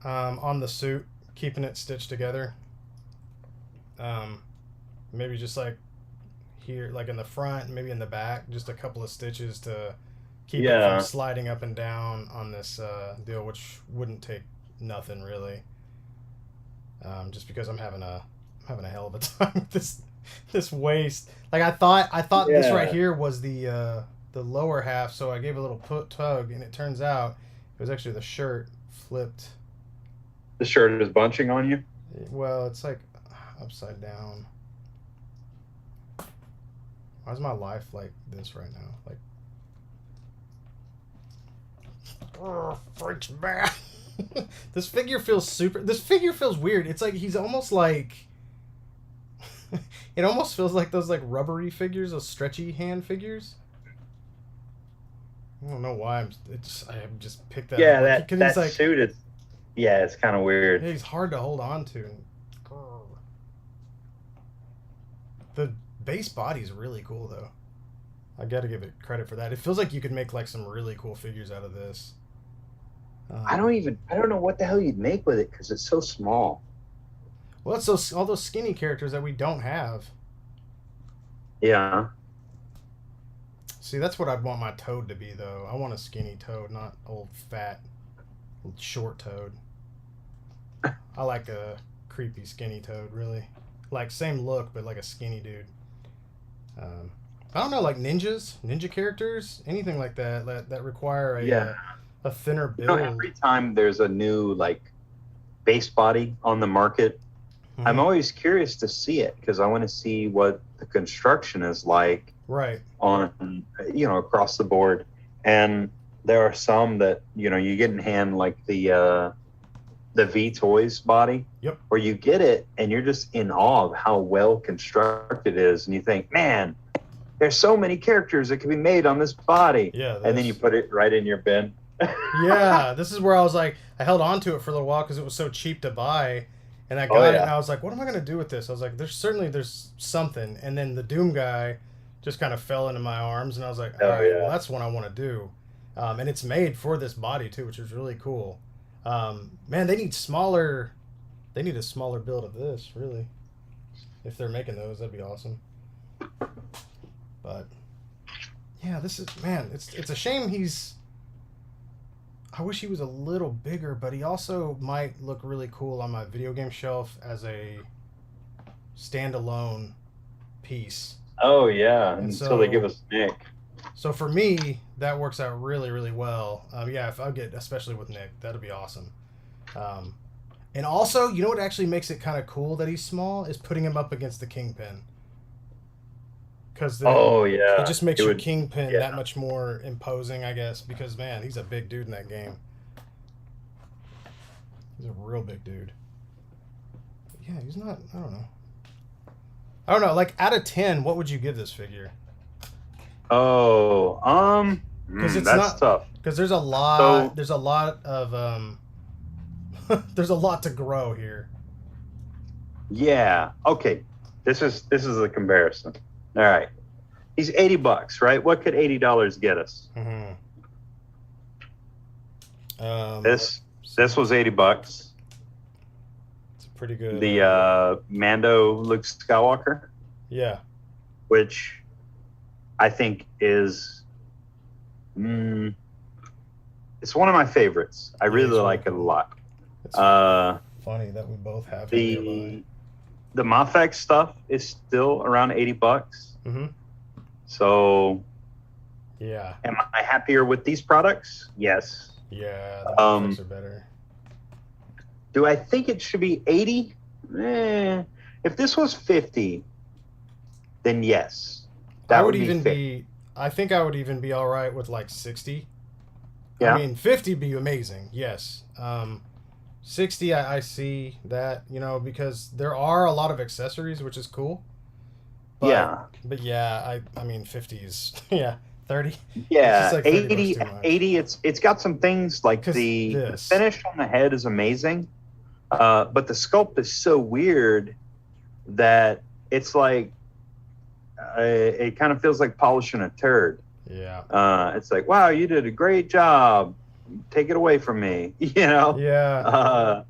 on the suit, keeping it stitched together. Maybe just like here, like in the front, maybe in the back, just a couple of stitches to keep it from sliding up and down on this deal, which wouldn't take nothing really. Just because I'm having a hell of a time with this waist. Like I thought this right here was the lower half, so I gave a little tug, and it turns out it was actually the shirt flipped. The shirt is bunching on you? Well, it's like upside down. Why is my life like this right now? Like, oh, freaks back. This figure feels weird. It's like he's almost like it almost feels like those like rubbery figures, those stretchy hand figures. I don't know why I just picked that up. That like, suit is it's kind of weird. He's hard to hold on to. The base body's really cool though. I gotta give it credit for that. It feels like you could make like some really cool figures out of this. I don't know what the hell you'd make with it because it's so small. Well, it's all those skinny characters that we don't have. Yeah. So See, that's what I'd want my Toad to be, though. I want a skinny Toad, not old, fat, short Toad. I like a creepy, skinny Toad, really. Like, same look, but like a skinny dude. I don't know, like ninja characters, anything like that require a thinner build. Every time there's a new like base body on the market, I'm always curious to see it because I want to see what the construction is like, right? On across the board. And there are some that you get in hand, like the V Toys body, yep, where you get it and you're just in awe of how well constructed it is, and you think, man, there's so many characters that can be made on this body. Yeah, and then you put it right in your bin. Yeah, this is where I was like, I held on to it for a little while because it was so cheap to buy, and I got it, and I was like, what am I gonna do with this? I was like, there's something, and then the Doom guy just kind of fell into my arms, and I was like, all right, well, that's what I want to do, and it's made for this body too, which is really cool. Man, they need a smaller build of this, really. If they're making those, that'd be awesome. But yeah, this is, man, it's a shame I wish he was a little bigger, but he also might look really cool on my video game shelf as a standalone piece. Oh yeah, until they give us Nick. So for me, that works out really, really well. Yeah, if I get, especially with Nick, that'd be awesome. And also, you know what actually makes it kind of cool that he's small is putting him up against the Kingpin. Because it just makes your Kingpin that much more imposing, I guess. Because man, he's a big dude in that game. He's a real big dude. But yeah, he's not. I don't know. Like out of 10, what would you give this figure? Oh, because that's tough. Because there's a lot. There's a lot of there's a lot to grow here. Yeah. Okay. This is the comparison. All right. He's $80, right? What could $80 get us? This was $80. It's pretty good. The Mando Luke Skywalker. Yeah. Which I think is it's one of my favorites. I really like it a lot. It's funny that we both have the Mafex stuff is still around $80. So yeah, am I happier with these products? Yes. Yeah, the Mafex are better. Do I think it should be 80? If this was 50, then yes. That would even be. I think I would even be all right with like 60. Yeah. I mean, 50 would be amazing. Yes. 60, I see that, because there are a lot of accessories, which is cool. But, But yeah, I mean, 50 is 30. Yeah, like 80. It's got some things like the finish on the head is amazing, but the sculpt is so weird that it's like it kind of feels like polishing a turd. Yeah. It's like, wow, you did a great job. Take it away from me, Yeah.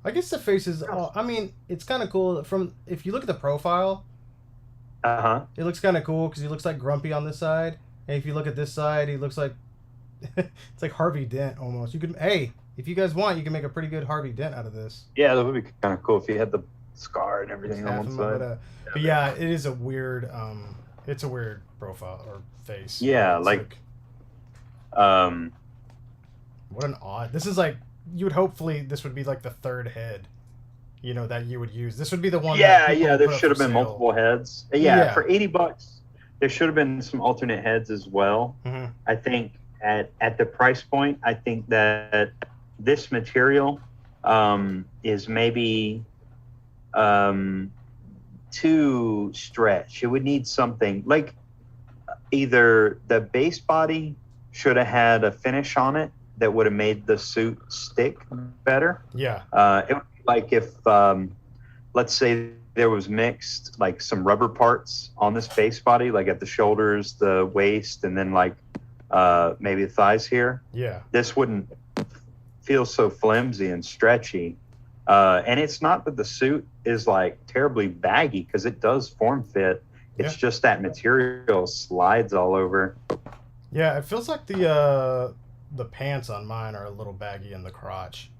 I guess the face is. I mean, it's kind of cool. If you look at the profile, it looks kind of cool because he looks like Grumpy on this side, and if you look at this side, he looks like it's like Harvey Dent almost. You could, if you guys want, you can make a pretty good Harvey Dent out of this. Yeah, that would be kind of cool if you had the scar and everything on one side. But yeah, it is a weird. It's a weird profile or face. Yeah, like what an odd. This is like you would hopefully this would be like the third head, that you would use. This would be the one. Yeah, there should have been multiple heads. Yeah, for $80, there should have been some alternate heads as well. I think at the price point, I think that this material is maybe too stretch. It would need something like either the base body should have had a finish on it that would have made the suit stick better. Yeah. It would be like if, let's say there was mixed like some rubber parts on this base body, like at the shoulders, the waist, and then like maybe the thighs here. Yeah. This wouldn't feel so flimsy and stretchy. And it's not that the suit is like terribly baggy because it does form fit. It's just that material slides all over. Yeah, it feels like the pants on mine are a little baggy in the crotch.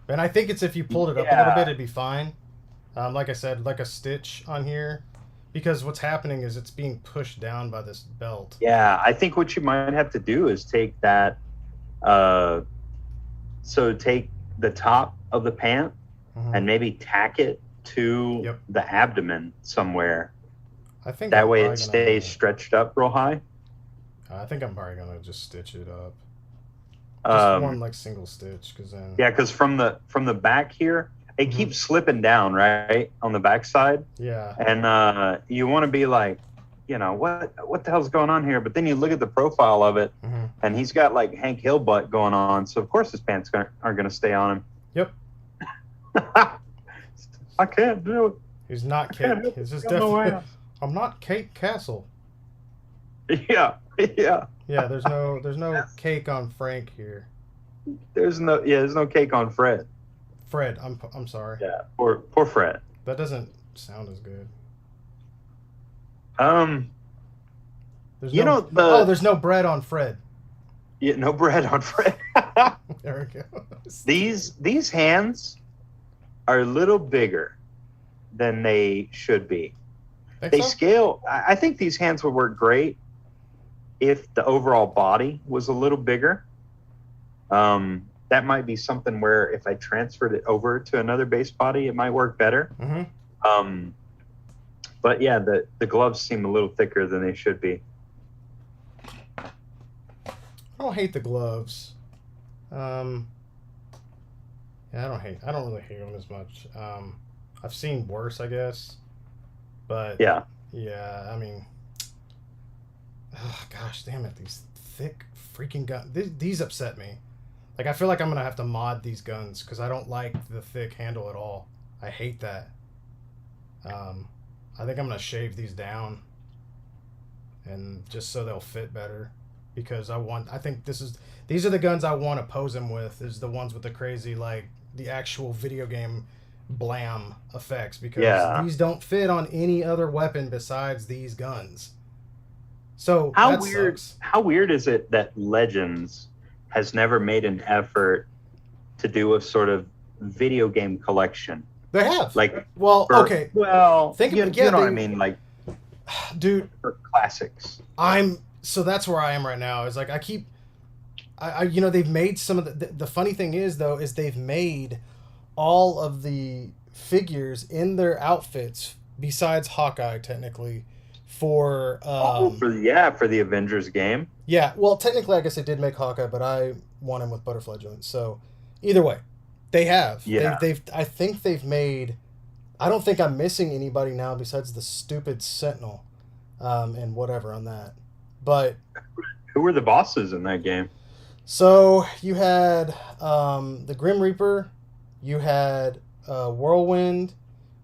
And I think it's if you pulled it up a little bit, Yeah, it'd be fine. Like I said, like a stitch on here, because what's happening is it's being pushed down by this belt. yeah. I think what you might have to do is take that. Uh, so take the top of the pant Hmm. and maybe tack it to Yep. the abdomen somewhere. I think That I'm way probably it stays gonna. stretched up real high. I think I'm probably gonna just stitch it up. Just one Um, like single stitch, because then. yeah, because from the back here, it Hmm. keeps slipping down right on the backside, Yeah. and you want to be like, what the hell's going on here? But then you look at the profile of it, Hmm. and he's got like Hank Hill butt going on, so of course his pants aren't going to stay on Yep. him. I can't do it. He's not I can't Kate. help He's it. just Got no definitely. ass. I'm not Kate Castle. Yeah, yeah. Yeah, there's no cake on Frank here. There's no cake on Fred. Fred, I'm sorry. Yeah, poor Fred. That doesn't sound as good. Um, you There's know no. Oh, the there's no bread on Fred. yeah, no bread on Fred. There we go. These hands are a little bigger than they should be. Think They so? scale. I think these hands would work great if the overall body was a little bigger. That might be something where if I transferred it over to another base body, it might work better. Mm-hmm. But yeah, the gloves seem a little thicker than they should be. I don't hate the gloves. Yeah, I don't really hate them as much. I've seen worse, I guess. But Yeah, yeah, I mean, oh, gosh, damn it, these thick freaking guns. These upset me. Like, I feel like I'm gonna have to mod these guns because I don't like the thick handle at all. I hate that. Um, I think I'm gonna shave these down and just so they'll fit better because I think these are the guns I want to pose him with, is the ones with the crazy, like, the actual video game blam effects, because yeah. these don't fit on any other weapon besides these guns. So How that weird? sucks. How weird is it that Legends has never made an effort to do a sort of video game collection? They have. Like, Well, okay, well, think you, of yeah, you know what they, I mean, like dude. for classics. So that's where I am right now. Is like they've made some of the funny thing is though is they've made all of the figures in their outfits besides Hawkeye technically for For the Avengers game. yeah, well technically I guess they did make Hawkeye, but I want him with butterfly joints. So either way, they have. Yeah. They've I think they've made. I don't think I'm missing anybody now besides the stupid Sentinel, and whatever on that. But Who were the bosses in that game? so you had the Grim Reaper, you had Whirlwind,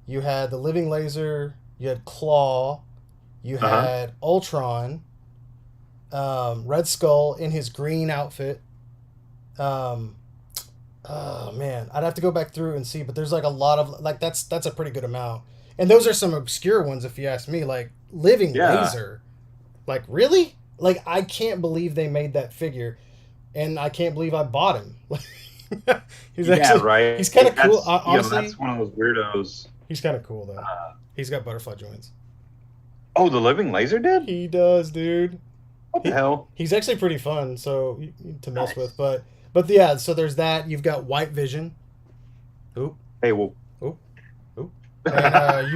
you had the Living Laser, you had Claw, you Uh-huh. had Ultron, Red Skull in his green outfit. Um, oh man, I'd have to go back through and see, but there's like a lot of like that's a pretty good amount, and those are some obscure ones if you ask me. Like Living Yeah. Laser, like really, like I can't believe they made that figure, and I can't believe I bought him. He's actually right. he's kind of cool. That's, Honestly, that's one of those weirdos. he's kind of cool though. He's got butterfly joints. Oh, the Living Laser did? He does, dude. What the hell? He's actually pretty fun, so to mess Nice. with. But yeah, so there's that. You've got White Vision. Oop, Hey, well, oop, oop. And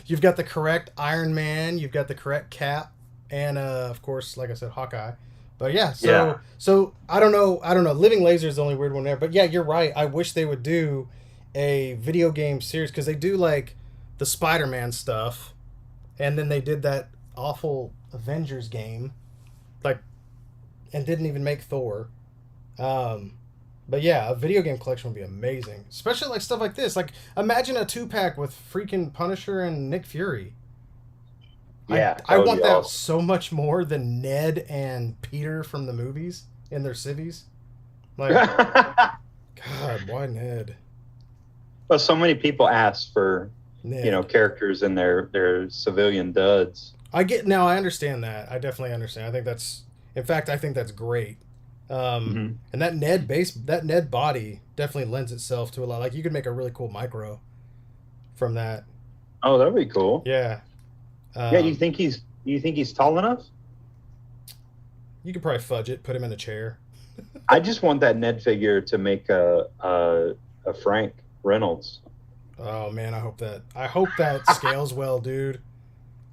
you've got the correct Iron Man. You've got the correct Cap, and of course, like I said, Hawkeye. But yeah, Yeah. so I don't know. Living Laser is the only weird one there. But yeah, you're right. I wish they would do a video game series because they do like the Spider-Man stuff, and then they did that awful Avengers game, like, and didn't even make Thor. But yeah, a video game collection would be amazing, especially like stuff like this. Like, imagine a 2-pack with freaking Punisher and Nick Fury. yeah. I that would want be that awesome. so much more than Ned and Peter from the movies in their civvies. Like, God, why Ned? Well, so many people ask for Ned. characters in their civilian duds. I understand that. I definitely understand. I think that's In fact, I think that's great. Mm-hmm. And that Ned body definitely lends itself to a lot. Like you could make a really cool micro from that. Oh, that'd be cool. Yeah. Yeah, you think he's tall enough? You could probably fudge it, put him in a chair. I just want that Ned figure to make a Frank Reynolds. Oh man, I hope that scales well, dude.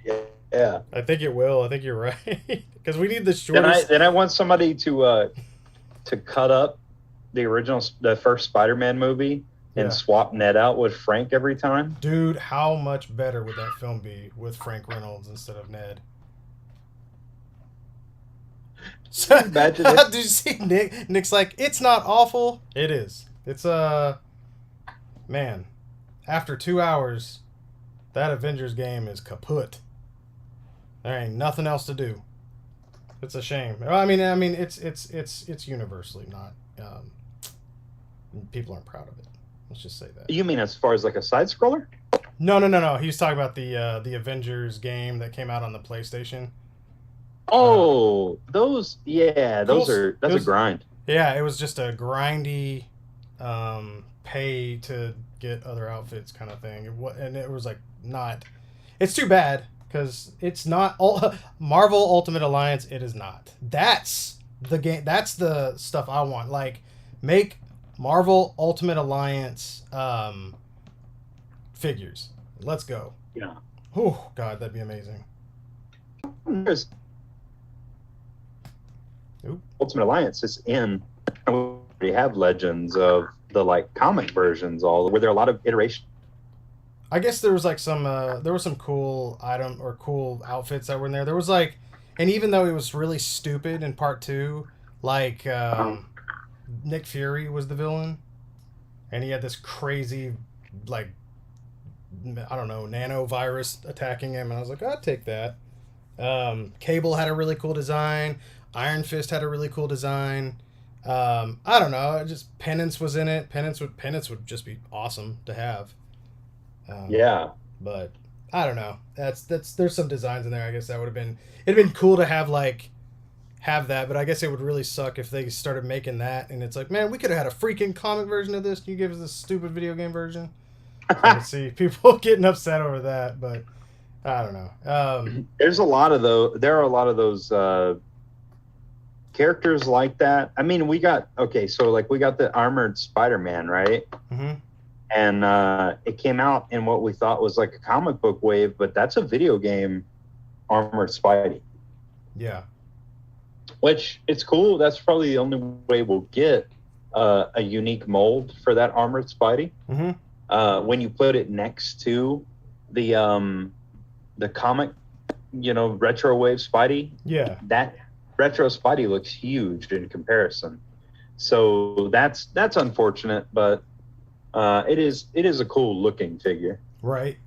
Yeah. I think it will. I think you're right. Because we need the shortest. Then I want somebody to cut up the first Spider-Man movie and swap Ned out with Frank every time. Dude, how much better would that film be with Frank Reynolds instead of Ned? Imagine it. Did you see Nick? Nick's like, it's not awful. It is. It's man. After 2 hours, that Avengers game is kaput. There ain't nothing else to do. It's a shame. I mean, it's universally not. People aren't proud of it. Let's just say that. You mean as far as like a side scroller? No. He was talking about the Avengers game that came out on the PlayStation. Oh, those that's a grind. Yeah, it was just a grindy, pay to get other outfits kind of thing. And it was like not. It's too bad because it's not Marvel Ultimate Alliance. It is not. That's the game. That's the stuff I want. Like make Marvel Ultimate Alliance figures. Let's go. Yeah. Oh God, that'd be amazing. There's Ultimate Alliance is in. We already have Legends of the like comic versions. Were there a lot of iterations? I guess there was like some cool item or cool outfits that were in there. There was like, and even though it was really stupid in part 2, like Nick Fury was the villain, and he had this crazy like I don't know nanovirus attacking him, and I was like, I'd take that. Cable had a really cool design. Iron Fist had a really cool design. I don't know. Just Penance was in it. Penance would just be awesome to have. Yeah. But I don't know. There's some designs in there. I guess that it'd been cool to have that. But I guess it would really suck if they started making that and it's like, man, we could have had a freaking comic version of this. You give us this stupid video game version. So I see people getting upset over that, but I don't know. There are a lot of those characters like that. I mean, we got the armored Spider-Man, right? Mm-hmm. And it came out in what we thought was like a comic book wave, but that's a video game armored Spidey. Yeah. Which it's cool. That's probably the only way we'll get a unique mold for that armored Spidey. Mm-hmm. When you put it next to the comic, retro wave Spidey. Yeah. That retro Spidey looks huge in comparison. So that's unfortunate, but it is a cool looking figure. Right.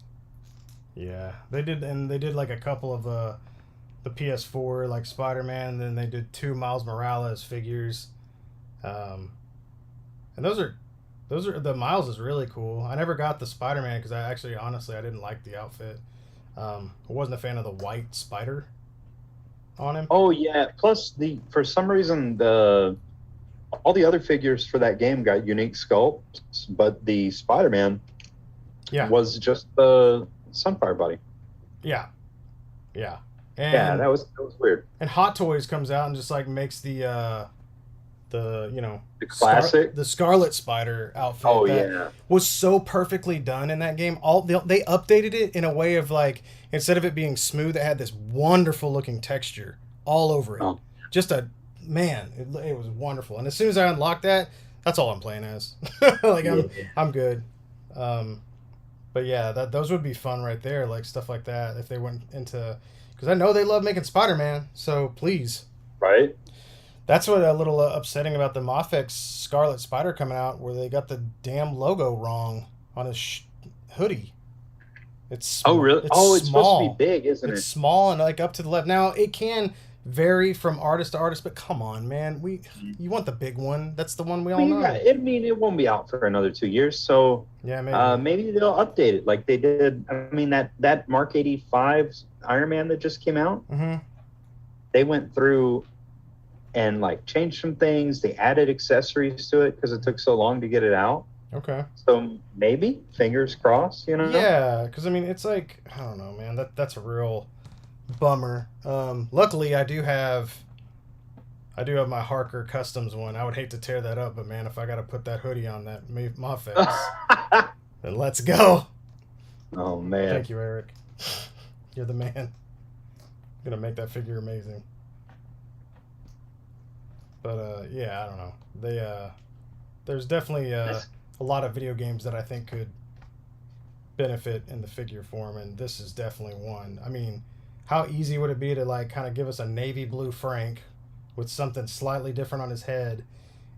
Yeah. They did like a couple of the PS4 like Spider-Man, and then they did 2 Miles Morales figures. And those are the Miles is really cool. I never got the Spider-Man because honestly I didn't like the outfit. I wasn't a fan of the white spider on him. Oh yeah. Plus for some reason all the other figures for that game got unique sculpts, but the Spider-Man was just the Sunfire body. Yeah. Yeah. And yeah, that was weird. And Hot Toys comes out and just like makes the classic the Scarlet Spider outfit. Oh that yeah, was so perfectly done in that game. They updated it in a way of like instead of it being smooth, it had this wonderful looking texture all over it. Oh. Just it was wonderful. And as soon as I unlocked that, that's all I'm playing as. I'm good. But yeah, those would be fun right there, like stuff like that if they went into. Because I know they love making Spider-Man, so please. Right. That's what a little upsetting about the Mafex Scarlet Spider coming out, where they got the damn logo wrong on his hoodie. It's oh really? It's supposed to be big, isn't it? It's small and like up to the left. Now it can vary from artist to artist, but come on, man, you want the big one? That's the one we all know. Yeah, it won't be out for another 2 years, so yeah, maybe they'll update it like they did. I mean that Mark 85 Iron Man that just came out. Mm-hmm. They went through and like changed some things. They added accessories to it because it took so long to get it out. Okay. So maybe, fingers crossed, you know? Yeah, because I mean, it's like, I don't know, man. That's a real bummer. Luckily, I do have my Harker Customs one. I would hate to tear that up, but man, if I got to put that hoodie on that Mafex, then let's go. Oh man! Thank you, Eric. You're the man. Gonna make that figure amazing. But yeah, I don't know. There's definitely a lot of video games that I think could benefit in the figure form, and this is definitely one. I mean, how easy would it be to like kind of give us a navy blue Frank with something slightly different on his head,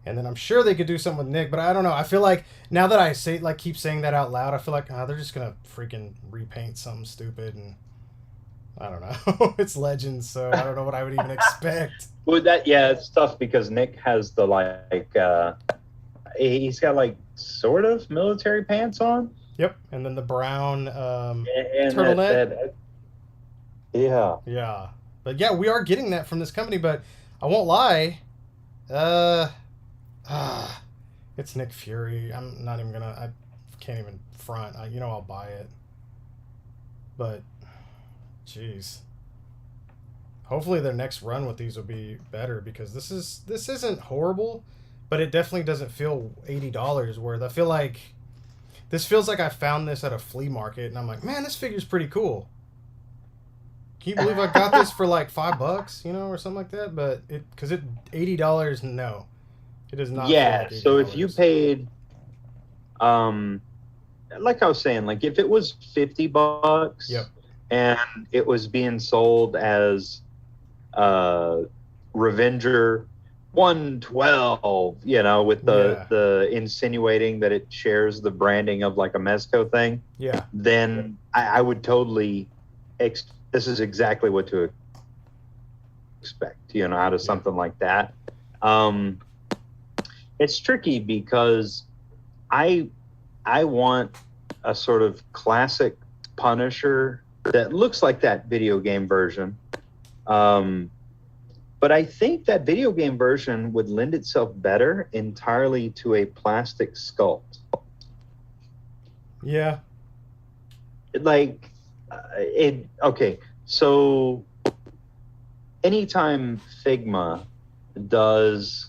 and then I'm sure they could do something with Nick, but I don't know. I feel like now that I say like keep saying that out loud, I feel like they're just gonna freaking repaint something stupid, and I don't know. It's Legends, so I don't know what I would even expect. Well, it's tough because Nick has the he's got like sort of military pants on. Yep, and then the brown And turtleneck. Yeah. Yeah, but yeah, we are getting that from this company, but I won't lie. It's Nick Fury. I'm not even gonna. I can't even front. I'll buy it. But, jeez. Hopefully their next run with these will be better, because this isn't horrible, but it definitely doesn't feel $80 worth. I feel like this feels like I found this at a flea market, and I'm like, man, this figure's pretty cool. Can you believe I got this for like $5, or something like that? But because $80, no, it is not. Yeah. Like so if you paid, like I was saying, like if it was $50, yep, and it was being sold as Revenger 112, with the insinuating that it shares the branding of like a Mezco thing, yeah, then I would totally this is exactly what to expect, out of something like that. It's tricky because I want a sort of classic Punisher that looks like that video game version. But I think that video game version would lend itself better entirely to a plastic sculpt. yeah. Okay, so anytime Figma does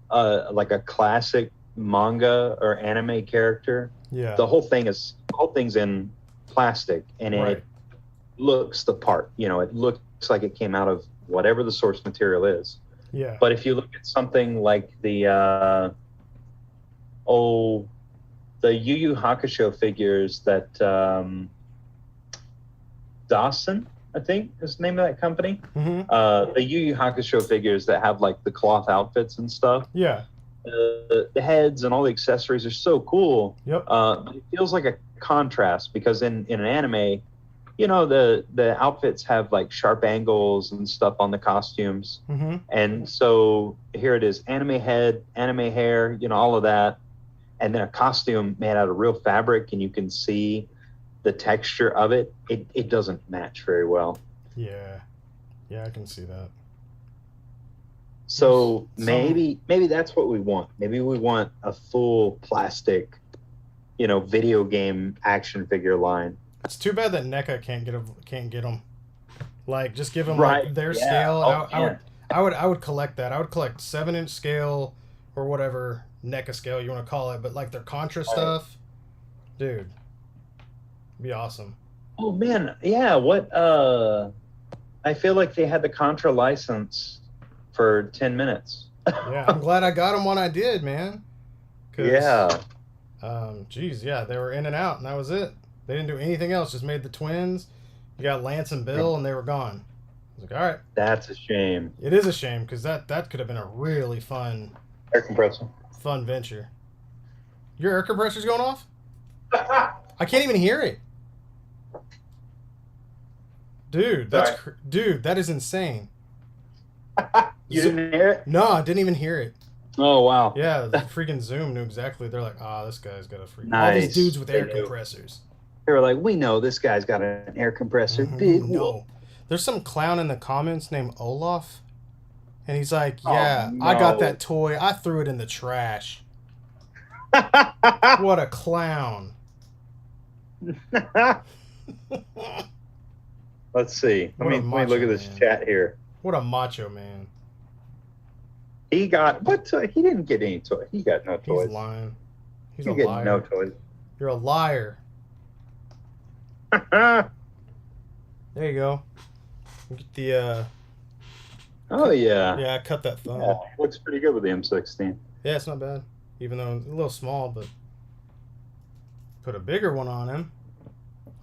like a classic manga or anime character, Yeah. the whole thing's in plastic, and it looks the part. It looks like it came out of whatever the source material is. Yeah. But if you look at something like the Yu Yu Hakusho figures that Dawson, I think is the name of that company. Mm-hmm. The Yu Yu Hakusho figures that have like the cloth outfits and stuff. Yeah. The heads and all the accessories are so cool. Yep. But it feels like a contrast because in an anime, the outfits have like sharp angles and stuff on the costumes. Mm-hmm. And so here it is, anime head, anime hair, all of that. And then a costume made out of real fabric, and you can see the texture of it. It doesn't match very well. Yeah. Yeah, I can see that. So maybe that's what we want. Maybe we want a full plastic, video game action figure line. It's too bad that NECA can't get them. Like, just give them Right. their Yeah. scale. Oh, I would collect that. I would collect 7-inch scale or whatever NECA scale you want to call it, but like their Contra stuff, dude, be awesome. Oh man, yeah. What? I feel like they had the Contra license for 10 minutes. Yeah, I'm glad I got them when I did, man. Yeah. Geez, yeah, they were in and out, and that was it. They didn't do anything else. Just made the twins. You got Lance and Bill, and they were gone. I was like, all right. That's a shame. It is a shame, because that could have been a really fun Air compressor. venture. Your air compressor's going off? I can't even hear it. Dude, that is insane. You didn't hear it? No, I didn't even hear it. Oh wow. Yeah, the freaking Zoom knew exactly. They're like, this guy's got a freaking... Nice. All these dudes with They air knew. compressors. They were like, we know this guy's got an air compressor. Mhm. Big No. whoop. There's some clown in the comments named Olaf, And he's like, Oh, yeah, I got no. that toy. I threw it in the trash. What a clown. Let's see. What a Let me macho look at this man. chat here. What a macho man. He got what? He didn't get any toy. He got no toys. He's lying. He's You a get liar. no toys. You're a liar. There you go. Get the Oh yeah. yeah, I cut that thumb. Yeah, looks pretty good with the M16. Yeah, it's not bad. Even though it's a little small, but put a bigger one on him.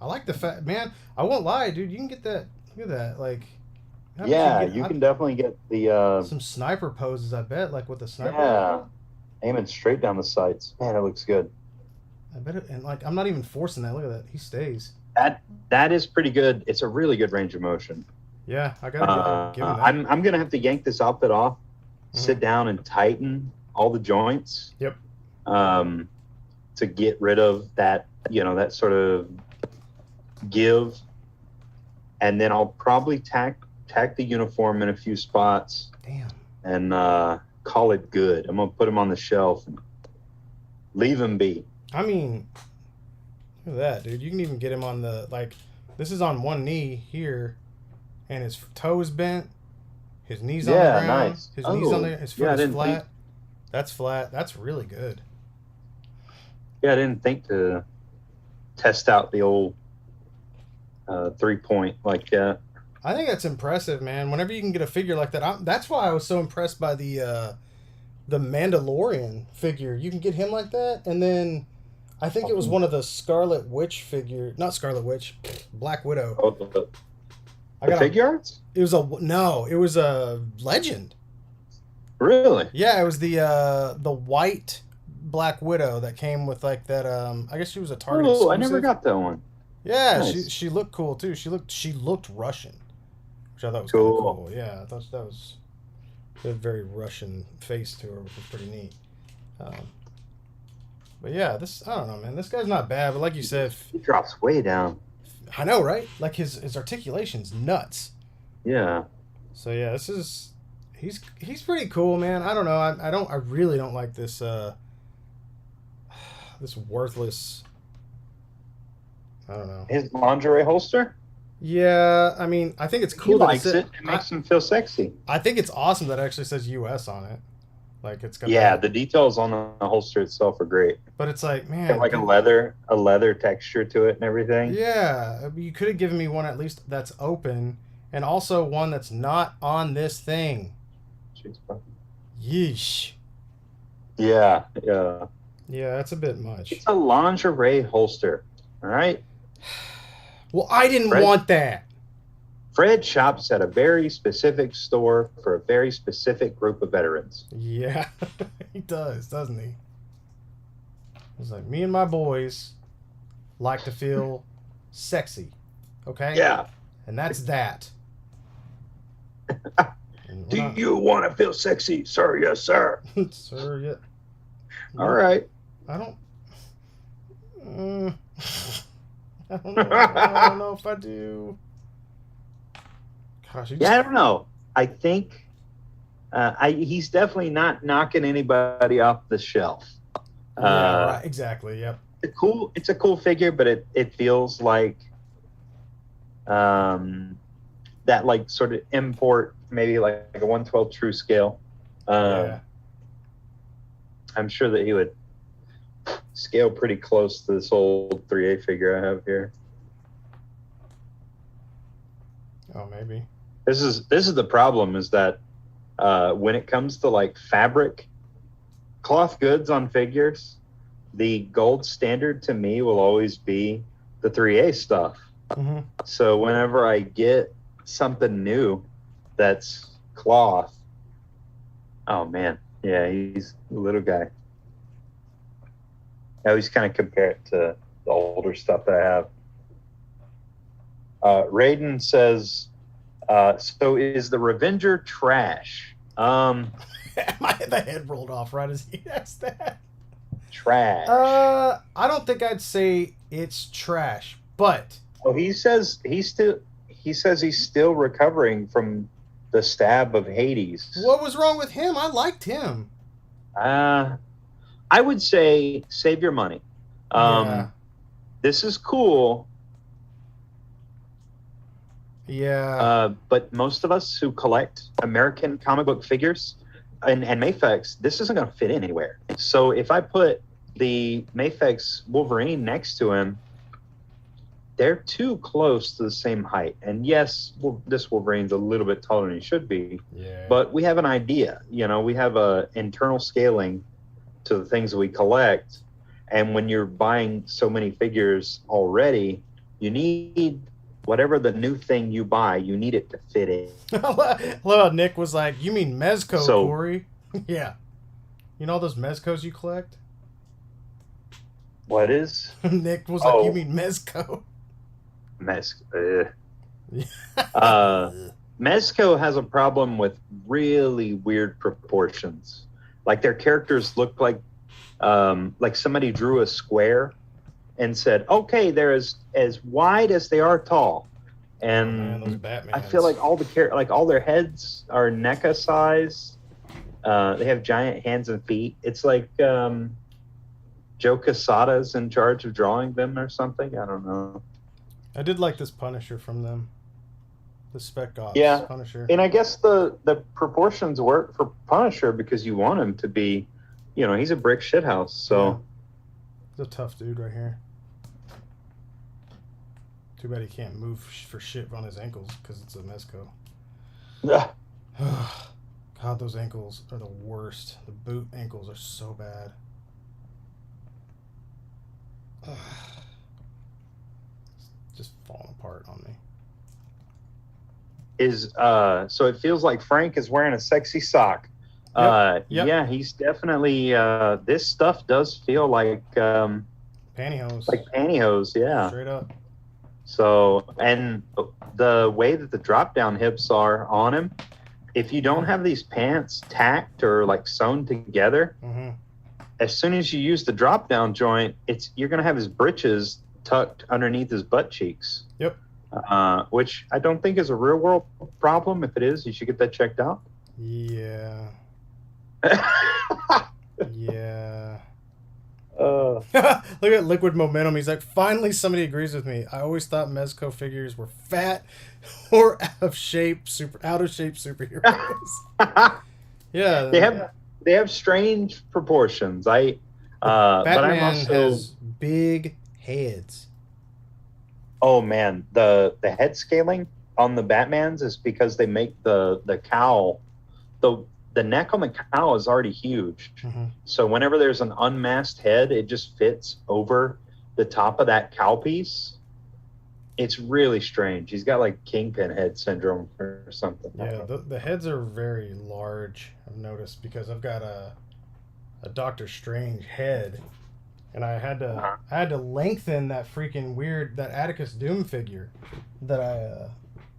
I like the fact, man. I won't lie, dude. You can get that. Look at that. Like, how much Yeah, get- you I- can definitely get the some sniper poses. I bet, like with the sniper. yeah, rifle. aiming straight down the sights. Man, it looks good. I bet it, and like I'm not even forcing that. Look at that. He stays. That is pretty good. It's a really good range of motion. Yeah, I gotta give him that. I'm gonna have to yank this outfit off, Mhm. sit down and tighten all the joints. Yep. To get rid of that, that sort of give, and then I'll probably tack the uniform in a few spots Damn. and call it good. I'm gonna put him on the shelf and leave him be. I mean, look at that, dude. You can even get him on the like. This is on one knee here, and his toes bent. His knees on the Yeah, ground. nice. His knees on Oh, the. His yeah, I foot is didn't flat. think- That's flat. That's really good. Yeah, I didn't think to test out the old 3-point like that. I think that's impressive, man. Whenever you can get a figure like that, that's why I was so impressed by the Mandalorian figure. You can get him like that, and then I think it was one of the Scarlet Witch figure, not Scarlet Witch, Black Widow. Oh, the I got figure arts? It was a Legend. Really? Yeah, it was the white Black Widow that came with like that. I guess she was a Target. Oh, I never exclusive. got that one. Yeah, Nice. she looked cool too. She looked Russian, which I thought was Cool. kinda cool. Yeah, I thought that was a very Russian face to her, which was pretty neat. But yeah, I don't know, man. This guy's not bad, but like you said, He drops way down. I know, right? Like his articulation's nuts. Yeah. So yeah, he's pretty cool, man. I don't know. I really don't like this this worthless. I don't know. His lingerie holster? Yeah, I mean, I think it's He cool that likes it. It makes him feel sexy. I think it's awesome that it actually says US on it. Like it's got Yeah, that- the details on the holster itself are great. but it's like, man, Got like a leather texture to it and everything. yeah, you could have given me one at least that's open, and also one that's not on this thing. Yeesh. Yeah. Yeah, that's a bit much. It's a lingerie holster. All right. Well, I didn't Fred? want that. Fred shops at a very specific store for a very specific group of veterans. Yeah, he does, doesn't he? He's like, me and my boys like to feel sexy, okay? Yeah. And that's that. And Do we're not- you want to feel sexy, sir? Yes, sir. Sir, yeah. All right. I don't. I don't know. I don't know if I do. Gosh, Yeah, I don't know. I think he's definitely not knocking anybody off the shelf. Yeah, right. Exactly. Yep. It's a cool figure, but it feels like that like sort of import, maybe like a 1/12 true scale. Yeah. I'm sure that he would scale pretty close to this old 3A figure I have here. Oh, maybe. This is the problem, is that when it comes to like fabric cloth goods on figures, the gold standard to me will always be the 3A stuff. Mm-hmm. So whenever I get something new that's cloth, oh man, yeah, he's a little guy. I always kind of compare it to the older stuff that I have. Raiden says, so is the Revenger trash? The head rolled off right as he asked that. Trash. I don't think I'd say it's trash, but Oh, he says he's still recovering from the stab of Hades. What was wrong with him? I liked him. I would say save your money. Yeah. This is cool. Yeah. But most of us who collect American comic book figures and Mafex, this isn't going to fit in anywhere. So if I put the Mafex Wolverine next to him, they're too close to the same height. And yes, this Wolverine's a little bit taller than he should be. Yeah. But we have an idea. You know, we have a internal scaling to the things that we collect. And when you're buying so many figures already, you need whatever the new thing you buy, you need it to fit in. Hello, Nick was like, "You mean Mezco, So- Corey?" Yeah. You know all those Mezcos you collect? What is Nick was like, Oh. "You mean Mezco?" Mezco? Mezco has a problem with really weird proportions. Like their characters look like somebody drew a square and said, "Okay, they're as wide as they are tall." And Man, those Batmans. I feel like all their heads are NECA size. They have giant hands and feet. It's like Joe Quesada's in charge of drawing them or something. I don't know. I did like this Punisher from them. The Spec Ops Yeah. Punisher. And I guess the proportions work for Punisher because you want him to be, he's a brick shithouse. So He's a tough dude right here. Too bad he can't move for shit on his ankles because it's a Mezco. yeah. God, those ankles are the worst. The boot ankles are so bad. It's just falling apart on me. So it feels like Frank is wearing a sexy sock. Yep. Yeah, he's definitely this stuff does feel like Pantyhose. like pantyhose, yeah. Straight up. So, and the way that the drop down hips are on him, if you don't have these pants tacked or like sewn together, Mm-hmm. as soon as you use the drop down joint, you're gonna have his britches tucked underneath his butt cheeks. Yep. Which I don't think is a real world problem. If it is, you should get that checked out. Yeah. Yeah. Uh, Look at Liquid Momentum. He's like, finally somebody agrees with me. I always thought Mezco figures were fat or out of shape superheroes. Yeah. they have strange proportions. But I'm Batman also, has big heads. oh man, the head scaling on the Batmans is because they make the cowl, the neck on the cowl is already huge. Mm-hmm. So whenever there's an unmasked head, it just fits over the top of that cowl piece. It's really strange. He's got like kingpin head syndrome or something. Yeah, the heads are very large, I've noticed, because I've got a Doctor Strange head, and I had to lengthen that freaking that Atticus Doom figure that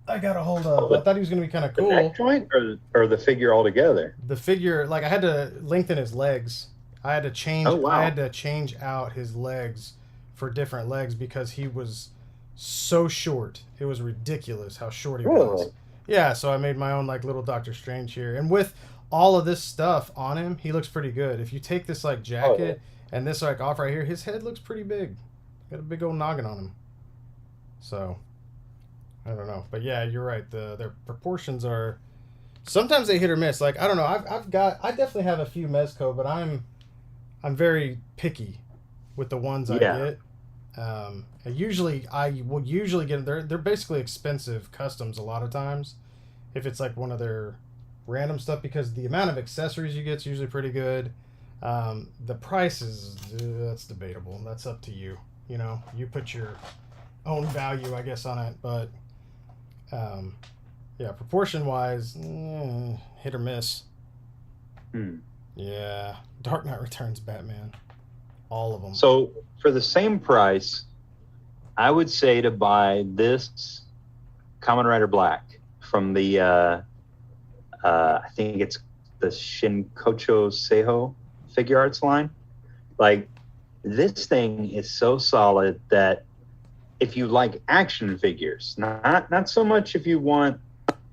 I got a hold of. I thought he was gonna be kind of The cool. neck joint or the figure altogether? The figure, like, I had to lengthen his legs. I had to change. Oh, wow. I had to change out his legs for different legs because he was so short. It was ridiculous how short he was. Really? Yeah, so I made my own like little Doctor Strange here, and with all of this stuff on him, he looks pretty good. If you take this like jacket and this like off right here, his head looks pretty big. Got a big old noggin on him. So I don't know, but yeah, you're right. Their proportions are sometimes they hit or miss. Like I don't know. I definitely have a few Mezco, but I'm very picky with the ones I get. I will usually get they're basically expensive customs a lot of times if it's like one of their random stuff because the amount of accessories you get is usually pretty good. The price is that's debatable. That's up to you. You know, you put your own value, I guess, on it, but yeah, proportion wise, hit or miss. Yeah, Dark Knight Returns Batman, all of them. So for the same price, I would say to buy this Kamen Rider Black from the I think it's the Shinkocho Seiho figure arts line. Like this thing is so solid that if you like action figures, not so much if you want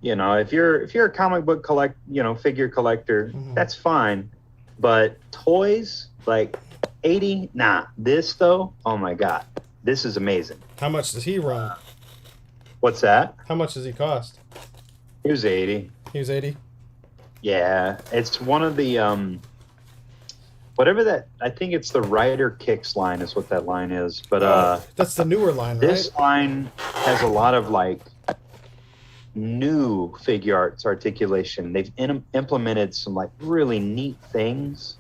You know, if you're a comic book figure collector, that's fine. But toys, like 80, nah. This though, oh my god, this is amazing. How much does he run? What's that? How much does he cost? He was 80. He was 80. Yeah, it's one of the whatever that. I think it's the Rider Kicks line is what that line is. But that's the newer line, right? This line has a lot of like new figure arts articulation. They've implemented some like really neat things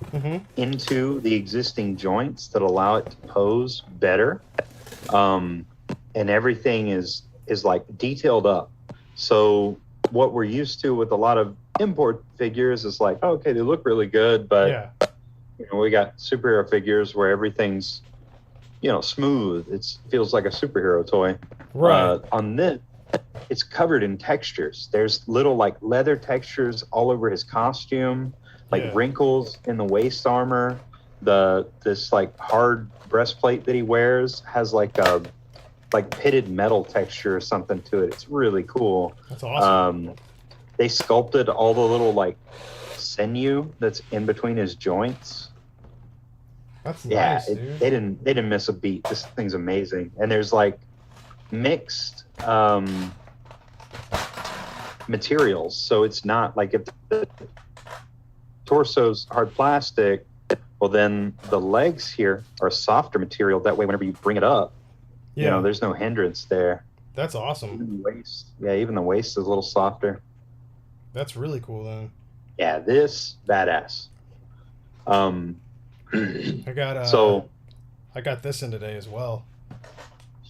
into the existing joints that allow it to pose better, and everything is like detailed up. So what we're used to with a lot of import figures is like, oh, okay, they look really good, but you know, we got superhero figures where everything's, you know, smooth. It feels like a superhero toy. Right. On this, it's covered in textures. There's little like leather textures all over his costume, like wrinkles in the waist armor. This like hard breastplate that he wears has like a pitted metal texture or something to it. It's really cool. That's awesome. They sculpted all the little like sinew that's in between his joints. That's nice, dude. They didn't miss a beat. This thing's amazing. And there's like mixed materials, so it's not like if the torso's hard plastic, well then the legs here are softer material. That way whenever you bring it up, you know, there's no hindrance there. That's awesome. Even the waist, even the waist is a little softer. That's really cool then. Yeah, this badass. I got this in today as well.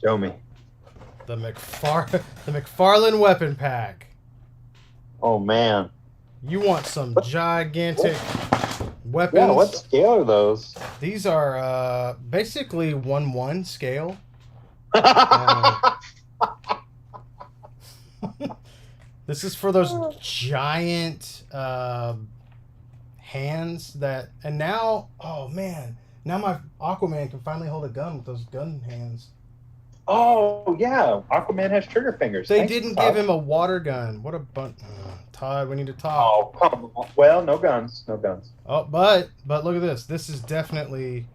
Show me. The McFarlane weapon pack. Oh man. You want some gigantic weapons? Yeah, what scale are those? These are basically 1/1 scale. This is for those giant hands that, and now, oh man, now my Aquaman can finally hold a gun with those gun hands. Oh yeah, Aquaman has trigger fingers. They didn't give him a water gun. What a bunch. Todd, we need to talk. Oh, come on. Well, no guns. Oh, but look at this. This is definitely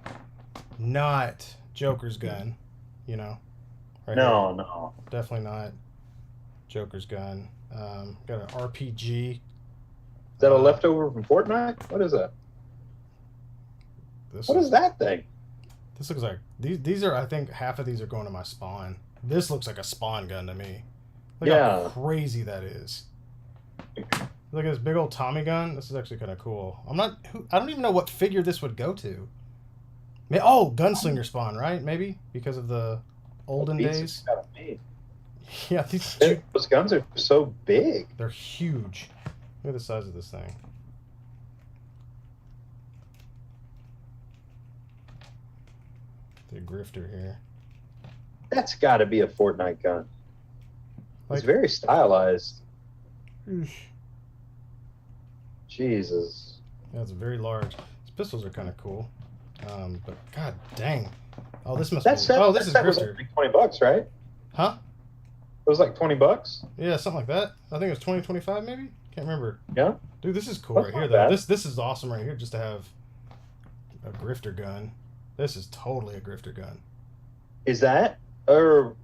not Joker's gun. You know. Right no, here. no. Definitely not Joker's gun. Got an RPG. Is that a leftover from Fortnite? What is that? What is that thing? This looks like these are. I think half of these are going to my spawn. This looks like a spawn gun to me. Look how crazy that is. Look at this big old Tommy gun. This is actually kind of cool. I don't even know what figure this would go to. Oh, gunslinger spawn, right? Maybe because of the olden days. Yeah, those guns are so big. They're huge. Look at the size of this thing. The grifter here. That's got to be a Fortnite gun. It's very stylized. Jesus. Yeah, it's very large. These pistols are kind of cool. But god dang. Oh, this must this is grifter. Like $20, right? Huh? It was like $20. Yeah, something like that. I think it was 20, 25 maybe. Can't remember. Yeah. Dude, this is cool right here though. This is awesome right here just to have a grifter gun. This is totally a grifter gun. Is that? Or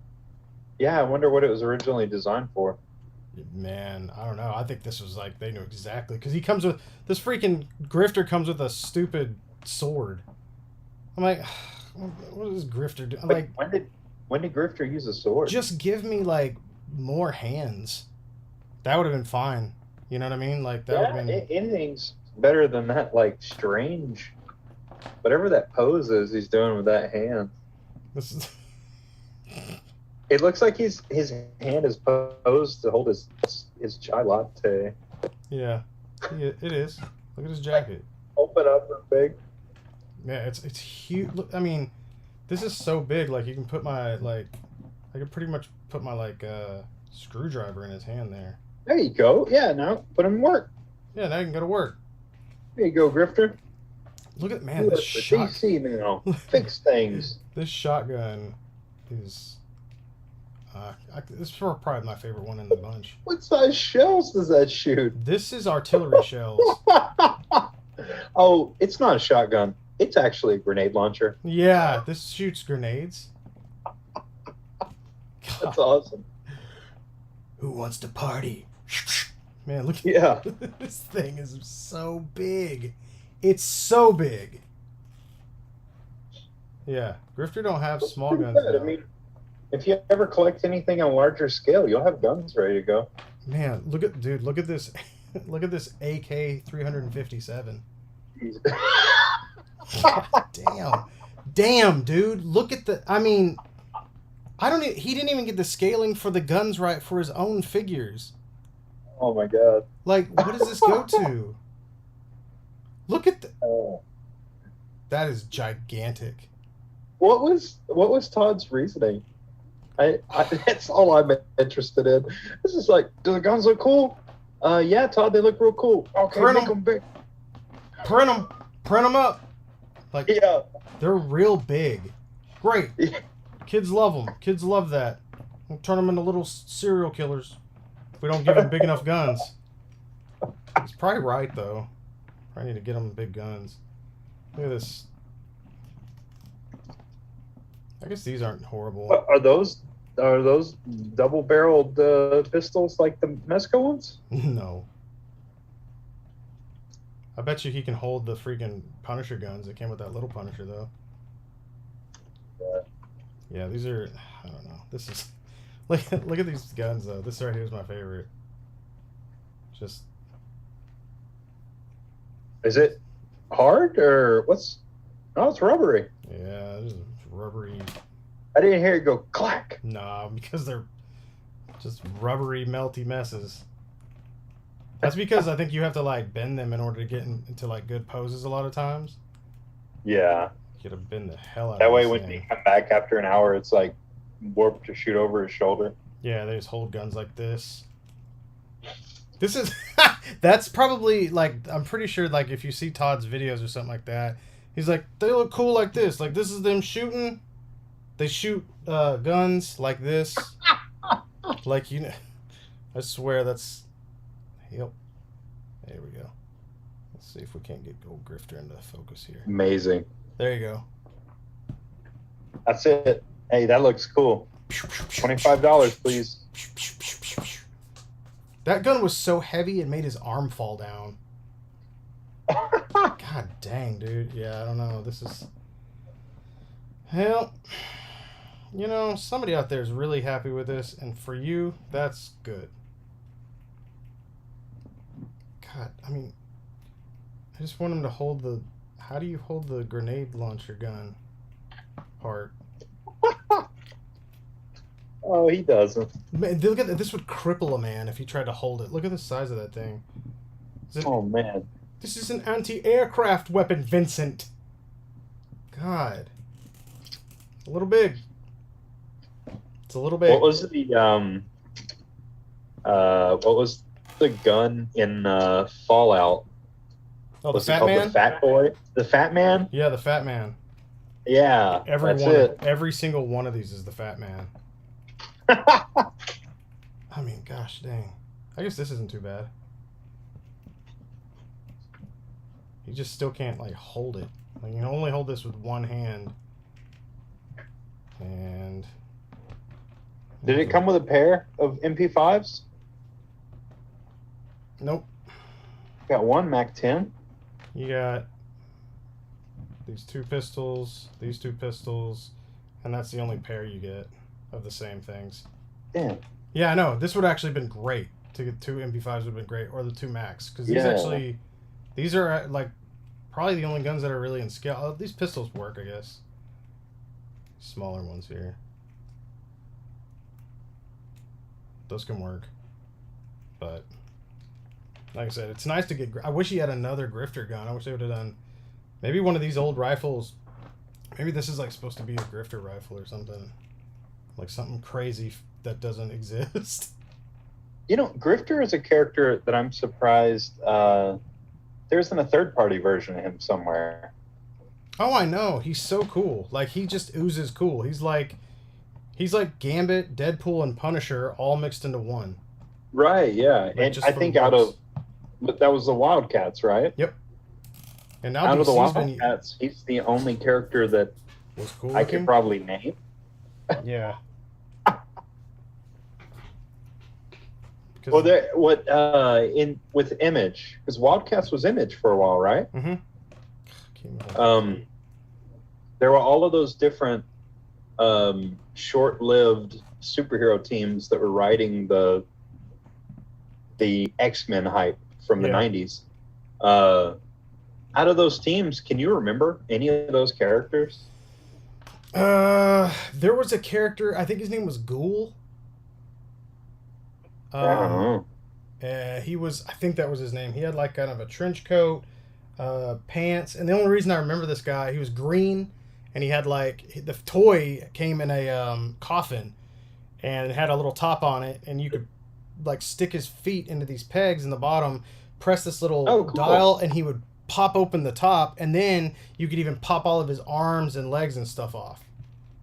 yeah, I wonder what it was originally designed for. Man, I don't know. I think this was like they knew exactly because he comes with this freaking grifter comes with a stupid sword. I'm like, what is grifter do? Like, when did grifter use a sword? Just give me like more hands. That would have been fine. You know what I mean? Like that would have been anything's better than that. Like strange, whatever that pose is he's doing with that hand. This is. It looks like his hand is posed to hold his chai latte. Yeah, it is. Look at his jacket. Open up and big. Yeah, it's huge. Look, I mean, this is so big. Like you can put I could pretty much put my screwdriver in his hand there. There you go. Yeah, now put him to work. Yeah, now you can go to work. There you go, grifter. Look at this shot. DC now. Fix things. This shotgun is This is probably my favorite one in the bunch. What size shells does that shoot? This is artillery shells. Oh, it's not a shotgun. It's actually a grenade launcher. Yeah, this shoots grenades. That's awesome. Who wants to party? Man, look at Yeah. this thing is so big. It's so big. Yeah, Grifter don't have small guns. I mean, if you ever collect anything on a larger scale, you'll have guns ready to go. Man, look at this. Look at this AK 357. Damn, dude. Look at the. I mean, he didn't even get the scaling for the guns right for his own figures. Oh my god. Like, what does this go to? Look at the. Oh. That is gigantic. What was Todd's reasoning? That's all I'm interested in. This is like, do the guns look cool? Yeah, Todd, they look real cool. Okay, make them big. Print them up. Like, yeah, they're real big. Great. Kids love them. Kids love that. We'll turn them into little serial killers if we don't give them big enough guns. He's probably right, though. Probably need to get them big guns. Look at this. I guess these aren't horrible. Are those double-barreled pistols like the Mesco ones? No. I bet you he can hold the freaking Punisher guns. It came with that little Punisher, though. Yeah. Yeah, these are... I don't know. This is... Look at these guns, though. This right here is my favorite. Just... Is it hard, or what's... Oh, it's rubbery. Yeah, this is rubbery... I didn't hear it go clack. Nah, because they're just rubbery, melty messes. That's because I think you have to, like, bend them in order to get into, like, good poses a lot of times. Yeah. You gotta bend the hell out That of way this when thing. you come back after an hour, it's like warped to shoot over his shoulder. Yeah, they just hold guns like this. This is... That's probably, like... I'm pretty sure, like, if you see Todd's videos or something like that, he's like, they look cool like this. Like, this is them shooting. They shoot guns like this. Like, you know... I swear that's... Yep. There we go. Let's see if we can't get old Grifter into focus here. Amazing. There you go. That's it. Hey, that looks cool. $25, please. That gun was so heavy it made his arm fall down. God dang, dude. Yeah, I don't know. This is... Hell... You know, somebody out there is really happy with this, and for you, that's good. God, I mean... I just want him to hold the... How do you hold the grenade launcher gun part? Oh, he doesn't. Man, look at that. This would cripple a man if he tried to hold it. Look at the size of that thing. Oh, man. This is an anti-aircraft weapon, Vincent. God. A little big. It's a little big. What was the gun in Fallout? Oh, the Was it Fat called Man? The Fat Boy? The Fat Man? Yeah, the Fat Man. Yeah, that's it. Every single one of these is the Fat Man. I mean, gosh dang. I guess this isn't too bad. You just still can't, like, hold it. Like, you can only hold this with one hand. And... Did it come with a pair of MP5s? Nope. Got one Mac 10. You got these two pistols, and that's the only pair you get of the same things. Damn. Yeah, I know. This would actually have been great. To get two MP5s would have been great, or the two Macs. Because these are, like, probably the only guns that are really in scale. Oh, these pistols work, I guess. Smaller ones here. Those can work. But... Like I said, it's nice to get... I wish he had another Grifter gun. I wish they would have done... Maybe one of these old rifles... Maybe this is like supposed to be a Grifter rifle or something. Like something crazy that doesn't exist. You know, Grifter is a character that I'm surprised... there isn't a third-party version of him somewhere. Oh, I know. He's so cool. Like, he just oozes cool. He's like... He's like Gambit, Deadpool, and Punisher all mixed into one. Right, yeah. Like, And just I for think looks. but that was the Wildcats, right? Yep. And now Out of the DC's been Wildcats, he's the only character that was cool I looking. could probably name. Yeah. Well, with Image, because Wildcats was Image for a while, right? Mm-hmm. There were all of those different short-lived superhero teams that were riding the X-Men hype from the 90s. Out of those teams, can you remember any of those characters? There was a character, I think his name was Ghoul. I don't know. I think that was his name. He had like kind of a trench coat, pants, and the only reason I remember this guy, he was green, and he had like, the toy came in a coffin, and it had a little top on it, and you could like stick his feet into these pegs in the bottom, press this little dial, and he would pop open the top, and then you could even pop all of his arms and legs and stuff off.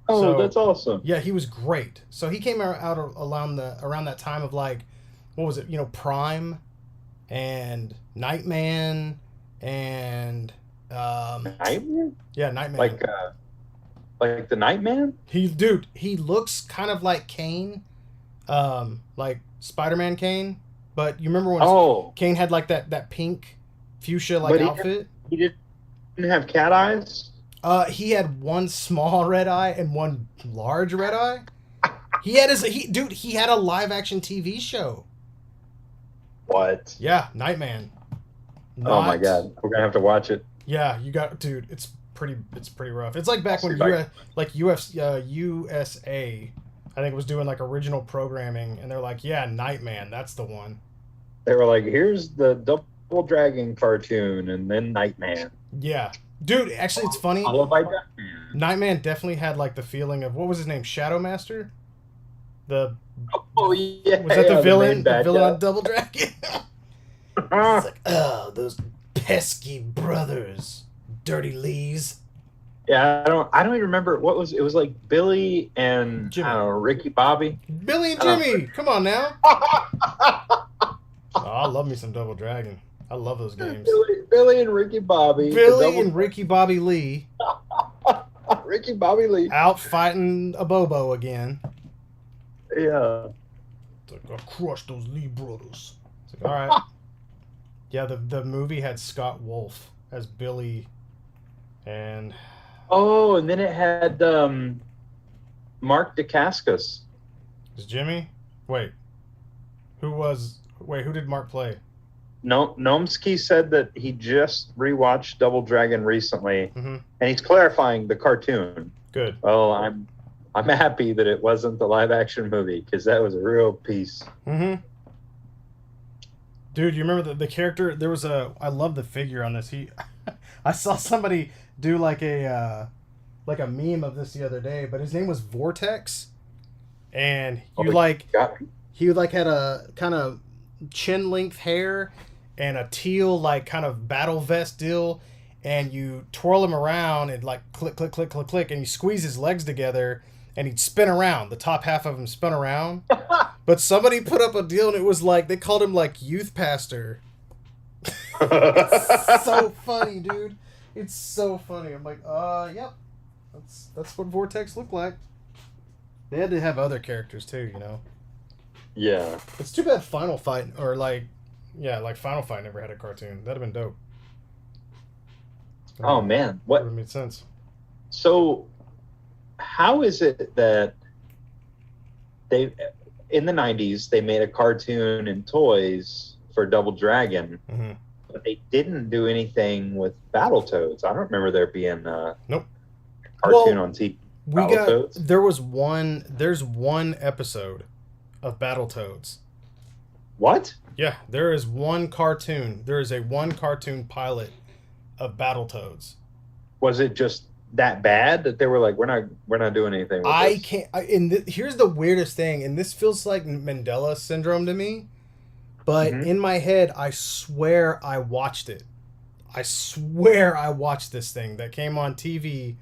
Oh, So, that's awesome. yeah, he was great. So he came out around that time of like, what was it? You know, Prime and Nightman and Nightman? yeah, Nightman. Like the Nightman? He looks kind of like Kane, like Spider-Man Kane. But you remember when Kane had like that pink fuchsia like outfit? He didn't have cat eyes? He had one small red eye and one large red eye. He had he had a live action TV show. What? Yeah, Nightman. Oh my god, we're gonna have to watch it. Yeah, it's pretty rough. It's like back when USA, I think, was doing like original programming, and they're like, yeah, Nightman, that's the one. They were like, here's the Double Dragon cartoon, and then Nightman. Yeah. Dude, actually, it's funny. Nightman definitely had like the feeling of, what was his name? Shadow Master? Was that the villain? The villain on Double Dragon? It's like, oh, those pesky brothers, dirty Lees. Yeah, I don't even remember what it was like Billy and Ricky Bobby. Billy and Jimmy, come on now. I love me some Double Dragon. I love those games. Billy and Ricky Bobby. Billy and Ricky Bobby Lee. Ricky Bobby Lee. Out fighting a Bobo again. Yeah. It's like, I'll crush those Lee brothers. It's like, all right. Yeah, the movie had Scott Wolf as Billy, and... Oh, and then it had Mark Dacascos. Is Jimmy? Wait. Who did Mark play? No, Nomsky said that he just rewatched Double Dragon recently, mm-hmm. and he's clarifying the cartoon. Good. Well, I'm happy that it wasn't the live action movie, because that was a real piece. Mm-hmm. Dude, you remember the character? There was I love the figure on this. I saw somebody do like a meme of this the other day, but his name was Vortex, and he had a kind of chin length hair and a teal like kind of battle vest deal, and you twirl him around and like click click click click click, and you squeeze his legs together and he'd spin around. The top half of him spun around. But somebody put up a deal and it was like they called him like Youth Pastor. It's so funny, dude. It's so funny. I'm like, yep. That's what Vortex looked like. They had to have other characters too, you know. Yeah. It's too bad Final Fight Final Fight never had a cartoon. That'd have been dope. Oh man, what would have made sense? So, how is it that in the 90s they made a cartoon and toys for Double Dragon, mm-hmm. but they didn't do anything with Battletoads? I don't remember there being nope cartoon on TV. There's one episode of Battletoads. What? Yeah, there is one cartoon. There is a one cartoon pilot of Battletoads. Was it just that bad that they were like, we're not doing anything with this? Here's the weirdest thing, and this feels like Mandela syndrome to me, but mm-hmm. in my head, I swear I watched it. I swear I watched this thing that came on TV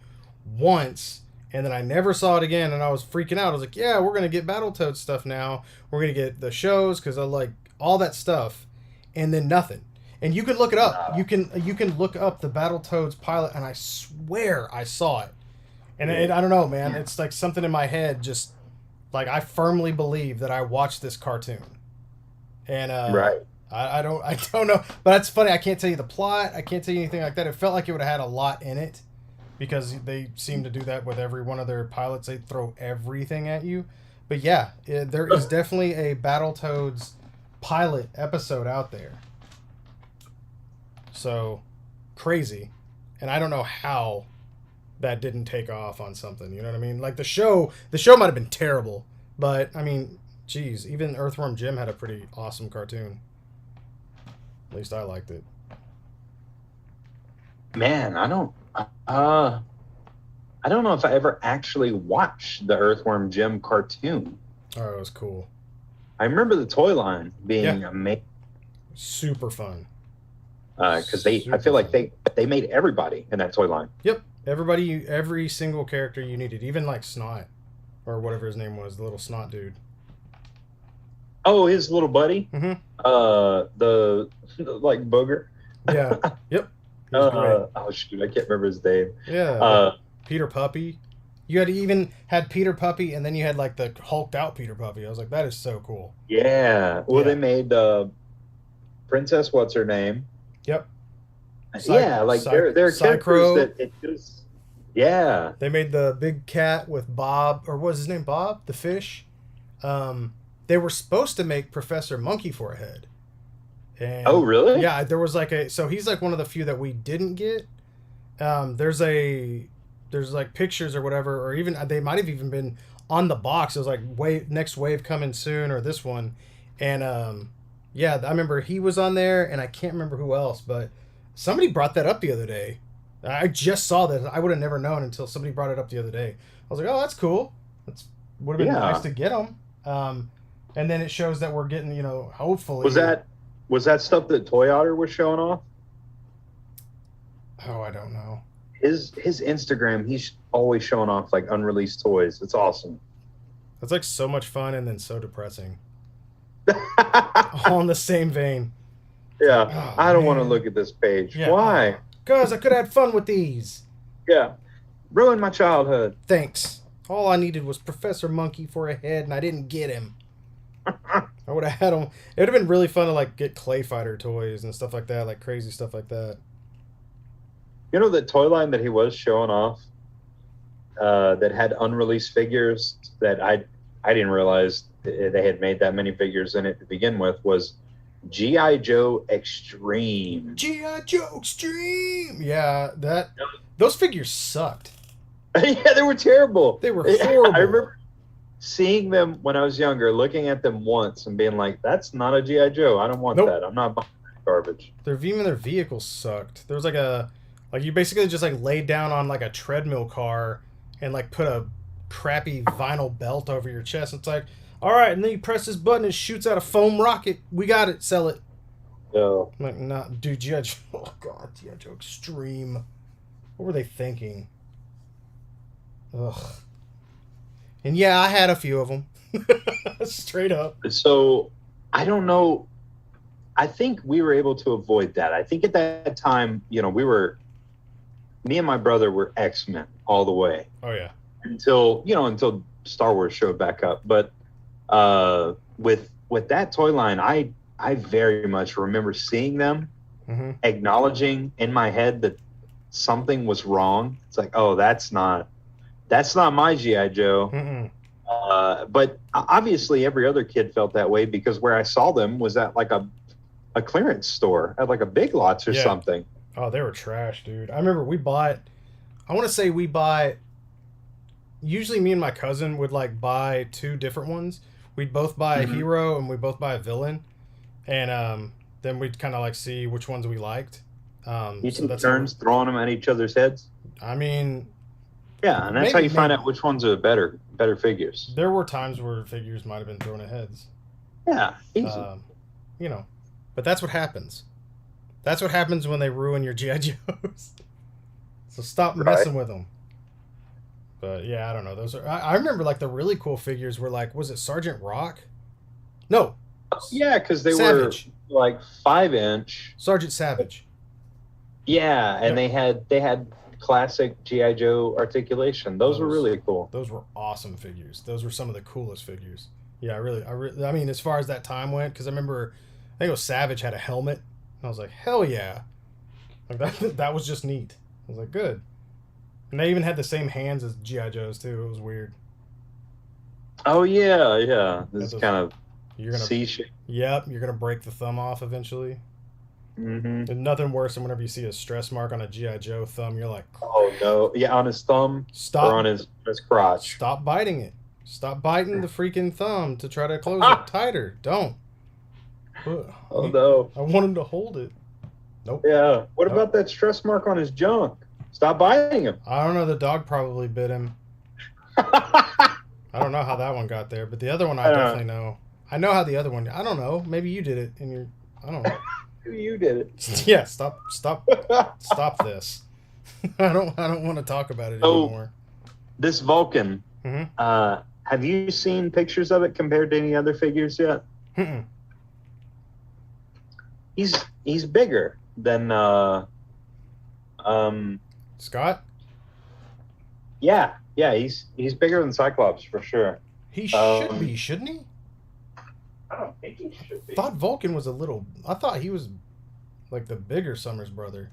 once, And then I never saw it again, and I was freaking out. I was like, yeah, we're going to get Battletoads stuff now. We're going to get the shows, because I like all that stuff. And then nothing. And you can look it up. You can look up the Battletoads pilot, and I swear I saw it. And I don't know, man. It's like something in my head just, like, I firmly believe that I watched this cartoon. And Right. I don't know. But that's funny. I can't tell you the plot. I can't tell you anything like that. It felt like it would have had a lot in it, because they seem to do that with every one of their pilots. They throw everything at you. But yeah, there is definitely a Battletoads pilot episode out there. So, crazy. And I don't know how that didn't take off on something. You know what I mean? Like, the show might have been terrible. But, I mean, geez, even Earthworm Jim had a pretty awesome cartoon. At least I liked it. Man, I don't know if I ever actually watched the Earthworm Jim cartoon. Oh, it was cool. I remember the toy line being amazing. Super fun. Because I feel like they made everybody in that toy line. Yep. Every single character you needed. Even like Snot. Or whatever his name was. The little Snot dude. Oh, his little buddy? Mm-hmm. The like booger. Yeah. Yep. Oh shoot, I can't remember his name. Yeah. Peter Puppy. You even had Peter Puppy, and then you had like the hulked out Peter Puppy. I was like, that is so cool. Yeah. Well, they made Princess, what's her name? Yep. There are characters that it just. Yeah. They made the big cat with Bob, or what was his name? Bob the fish. They were supposed to make Professor Monkey for a head. And, oh really? Yeah, there was like so he's like one of the few that we didn't get. There's like pictures or whatever, or even they might have even been on the box. It was like next wave coming soon, or this one. And yeah, I remember he was on there, and I can't remember who else, but somebody brought that up the other day. I just saw that. I would have never known until somebody brought it up the other day. I was like, oh, that's cool. That's would have been nice to get them. And then it shows that we're getting, hopefully. Was that stuff that Toy Otter was showing off? Oh, I don't know. His Instagram, he's always showing off like unreleased toys. It's awesome. It's like so much fun and then so depressing. All in the same vein. Yeah, I don't want to look at this page. Yeah. Why? Because I could have had fun with these. Yeah. Ruined my childhood. Thanks. All I needed was Professor Monkey for a head, and I didn't get him. I would have had him. It would have been really fun to like get Clay Fighter toys and stuff like that, like crazy stuff like that. You know the toy line that he was showing off that had unreleased figures that I didn't realize they had made that many figures in it to begin with was G.I. Joe Extreme. G.I. Joe Extreme! Yeah, those figures sucked. Yeah, they were terrible. They were horrible. I remember seeing them when I was younger, looking at them once and being like, that's not a G.I. Joe. I don't want that. I'm not buying that garbage. Even their vehicles sucked. There was like you basically just like laid down on like a treadmill car and like put a crappy vinyl belt over your chest. It's like, all right, and then you press this button, it shoots out a foam rocket. We got it. Sell it. No. I'm like, nah, dude, G.I. Joe. Oh, God, G.I. Joe Extreme. What were they thinking? Ugh. And yeah, I had a few of them. Straight up. So, I don't know. I think we were able to avoid that. I think at that time, me and my brother were X-Men all the way. Oh, yeah. Until Star Wars showed back up. But with that toy line, I very much remember seeing them, acknowledging in my head that something was wrong. It's like, oh, that's not my G.I. Joe. But obviously every other kid felt that way because where I saw them was at like a clearance store at like a Big Lots or something. Oh, they were trash, dude. I remember we bought usually me and my cousin would like buy two different ones. We'd both buy a hero and we'd both buy a villain. And then we'd kind of like see which ones we liked. You took turns throwing them at each other's heads? I mean... Yeah, and that's how you find out which ones are better figures. There were times where figures might have been thrown at heads. Yeah, easy. But that's what happens. That's what happens when they ruin your G.I. Joes. So stop messing with them. But yeah, I don't know. Those are. I remember like the really cool figures were like, was it Sergeant Rock? No, Yeah, because they Savage. were like 5-inch. Sergeant Savage. Yeah, and Yep. they had classic GI Joe articulation. Those were really cool. Those were awesome figures. Those were some of the coolest figures. Yeah, I mean, as far as that time went, because I remember, I think it was Savage had a helmet. And I was like, hell yeah, like that was just neat. I was like, good. And they even had the same hands as GI Joes too. It was weird. Oh yeah, yeah. This is kind of You're gonna. C shape. Yep, you're gonna break the thumb off eventually. Mm-hmm. And nothing worse than whenever you see a stress mark on a GI Joe thumb. You're like, Oh no, yeah, on his thumb stop, or on his crotch. stop biting it. Stop biting the freaking thumb to try to close it tighter. Don't. Oh no. I want him to hold it. Nope. Yeah. What Nope. about that stress mark on his junk? Stop biting him. I don't know. The dog probably bit him. I don't know how that one got there, but the other one I definitely know. I know how the other one. I don't know. Maybe you did it, and you're. I don't know. You did it. Yeah. Stop this. I don't want to talk about it So- anymore. This Vulcan. Mhm. Have you seen pictures of it compared to any other figures yet? Mm-mm. He's bigger than Scott. yeah, he's bigger than Cyclops for sure. He should be, shouldn't he? I don't think he should be. I thought Vulcan was a little. I thought he was like the bigger Summers brother.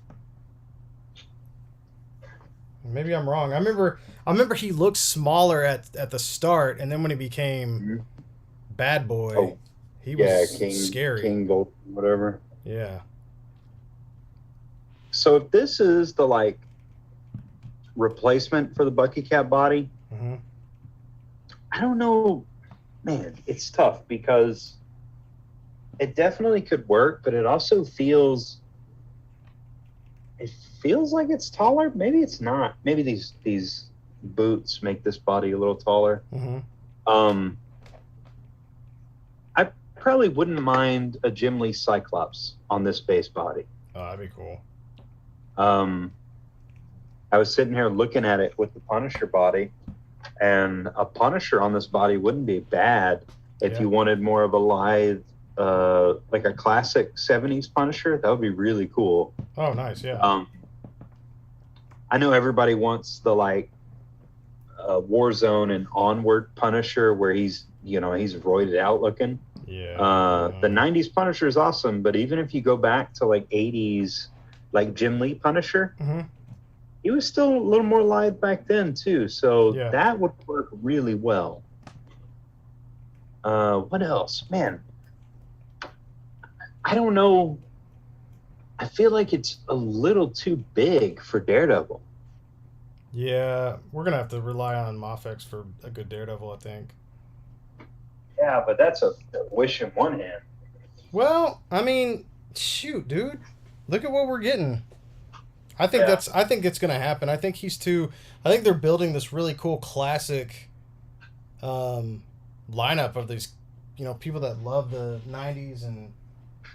Maybe I'm wrong. I remember he looked smaller at the start, and then when he became Bad Boy, he was scary. King Gold, whatever. Yeah. So if this is the like replacement for the Bucky Cat body, Mm-hmm. I don't know, man. It's tough because it definitely could work, but it also feels like it's taller. Maybe it's not. Maybe these boots make this body a little taller. Mm-hmm. I probably wouldn't mind a Jim Lee Cyclops on this base body. Oh, that'd be cool. I was sitting here looking at it with the Punisher body, and a Punisher on this body wouldn't be bad if you wanted more of a lithe, like a classic 70s Punisher. That would be really cool. Oh, nice. Yeah. I know everybody wants the like Warzone and Onward Punisher where he's roided out looking. Yeah. The 90s Punisher is awesome, but even if you go back to like 80s, like Jim Lee Punisher, Mm-hmm. he was still a little more lithe back then too. So Yeah. that would work really well. What else? Man, I don't know. I feel like it's a little too big for Daredevil. Yeah, we're gonna have to rely on Mafex for a good Daredevil, I think. Yeah, but that's a wish in one hand. Well, I mean, shoot, dude, look at what we're getting. I think it's gonna happen. I think they're building this really cool classic lineup of these, people that love the '90s and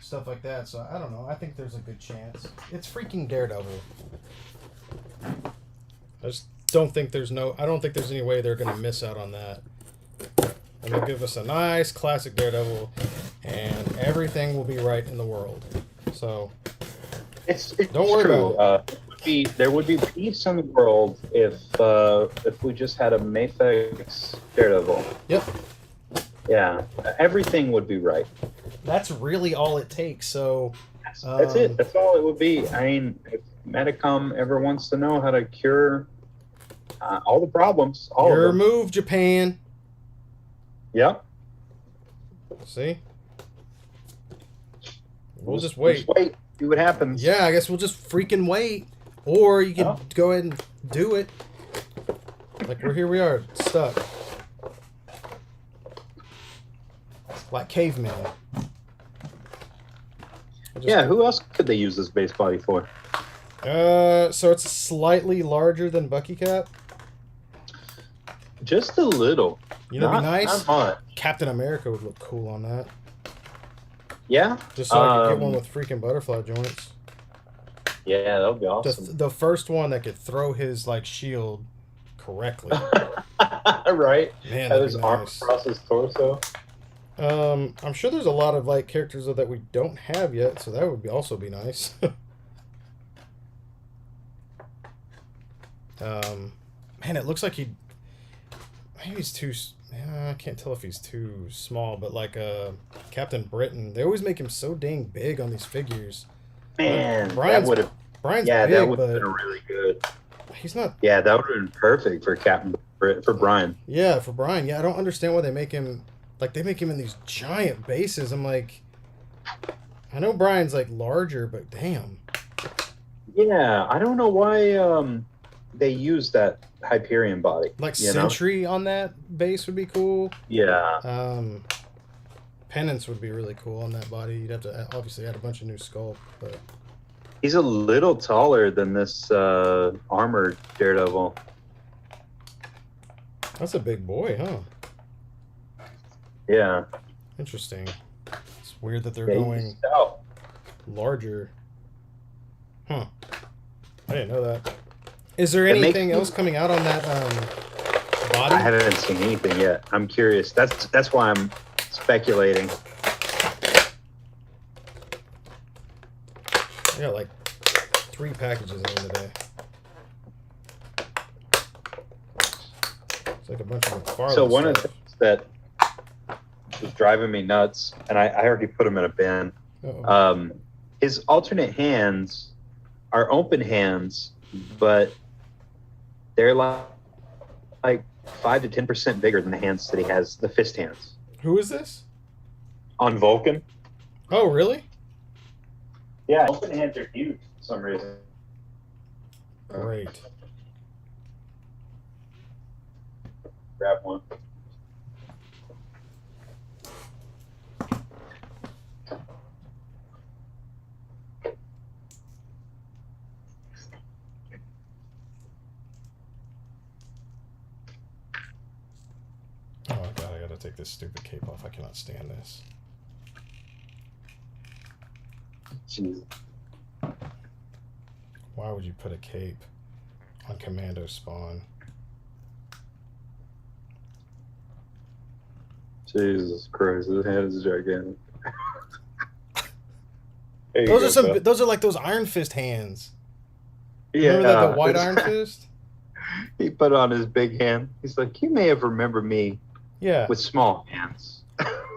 stuff like that. So I don't know. I think there's a good chance. It's freaking Daredevil. I just don't think I don't think there's any way they're gonna miss out on that. And they'll give us a nice classic Daredevil, and everything will be right in the world. So It's don't worry true. about it. There would be peace in the world if we just had a Mafex Daredevil. Yep. Yeah, everything would be right. That's really all it takes. So That's it. That's all it would be. I mean, if Medicom ever wants to know how to cure all the problems, your of them. move, Japan. Yep. See? We'll just wait. Wait. See what happens. Yeah, I guess we'll just freaking wait. Or you can go ahead and do it. Like here we are, stuck. Like cavemen. Yeah, who else could they use this base body for? So it's slightly larger than Bucky Cap. Just a little. You know, it'd be nice. Not much. Captain America would look cool on that. Yeah. Just so I could get one with freaking butterfly joints. Yeah, that would be awesome. The first one that could throw his like shield correctly. Right? Man, Have that'd his be arm nice. across his torso. I'm sure there's a lot of like characters though that we don't have yet, so that would also be nice. Man, it looks like maybe he's too. I can't tell if he's too small, but like Captain Britain, they always make him so dang big on these figures. Man, Brian's that would have. Brian's Yeah, big, that would have but been really good. he's not. Yeah, that would have been perfect for for Brian. Yeah, for Brian. Yeah, I don't understand why they make him like they make him in these giant bases. I'm like, I know Brian's like larger, but damn. Yeah, I don't know why they use that Hyperion body. Like you know? Sentry on that base would be cool. Yeah. Penance would be really cool on that body. You'd have to obviously add a bunch of new sculpt, but He's a little taller than this armored Daredevil. that's a big boy, huh? Yeah. Interesting. It's weird that they're Yeah, going he's stout. larger. Huh. I didn't know that. Is there It makes anything me- else coming out on that body? I haven't seen anything yet. I'm curious. That's why I'm speculating. I got like 3 packages in today. It's like a bunch of McFarlane So one of the stuff. things that was driving me nuts, and I already put him in a bin. Uh-oh. His alternate hands are open hands, but they're like 5 to 10% bigger than the hands that he has, the fist hands. Who is this? On Vulcan? Oh, really? Yeah, open hands are huge for some reason. Great. Grab one. Oh god, I gotta take this stupid cape off. I cannot stand this. Jeez. Why would you put a cape on Commando Spawn? Jesus Christ, his head is gigantic. There you go, Phil. Those are like those Iron Fist hands. Yeah, Remember that the white Iron Fist? He put on his big hand. He's like, you may have remembered me Yeah. with small hands.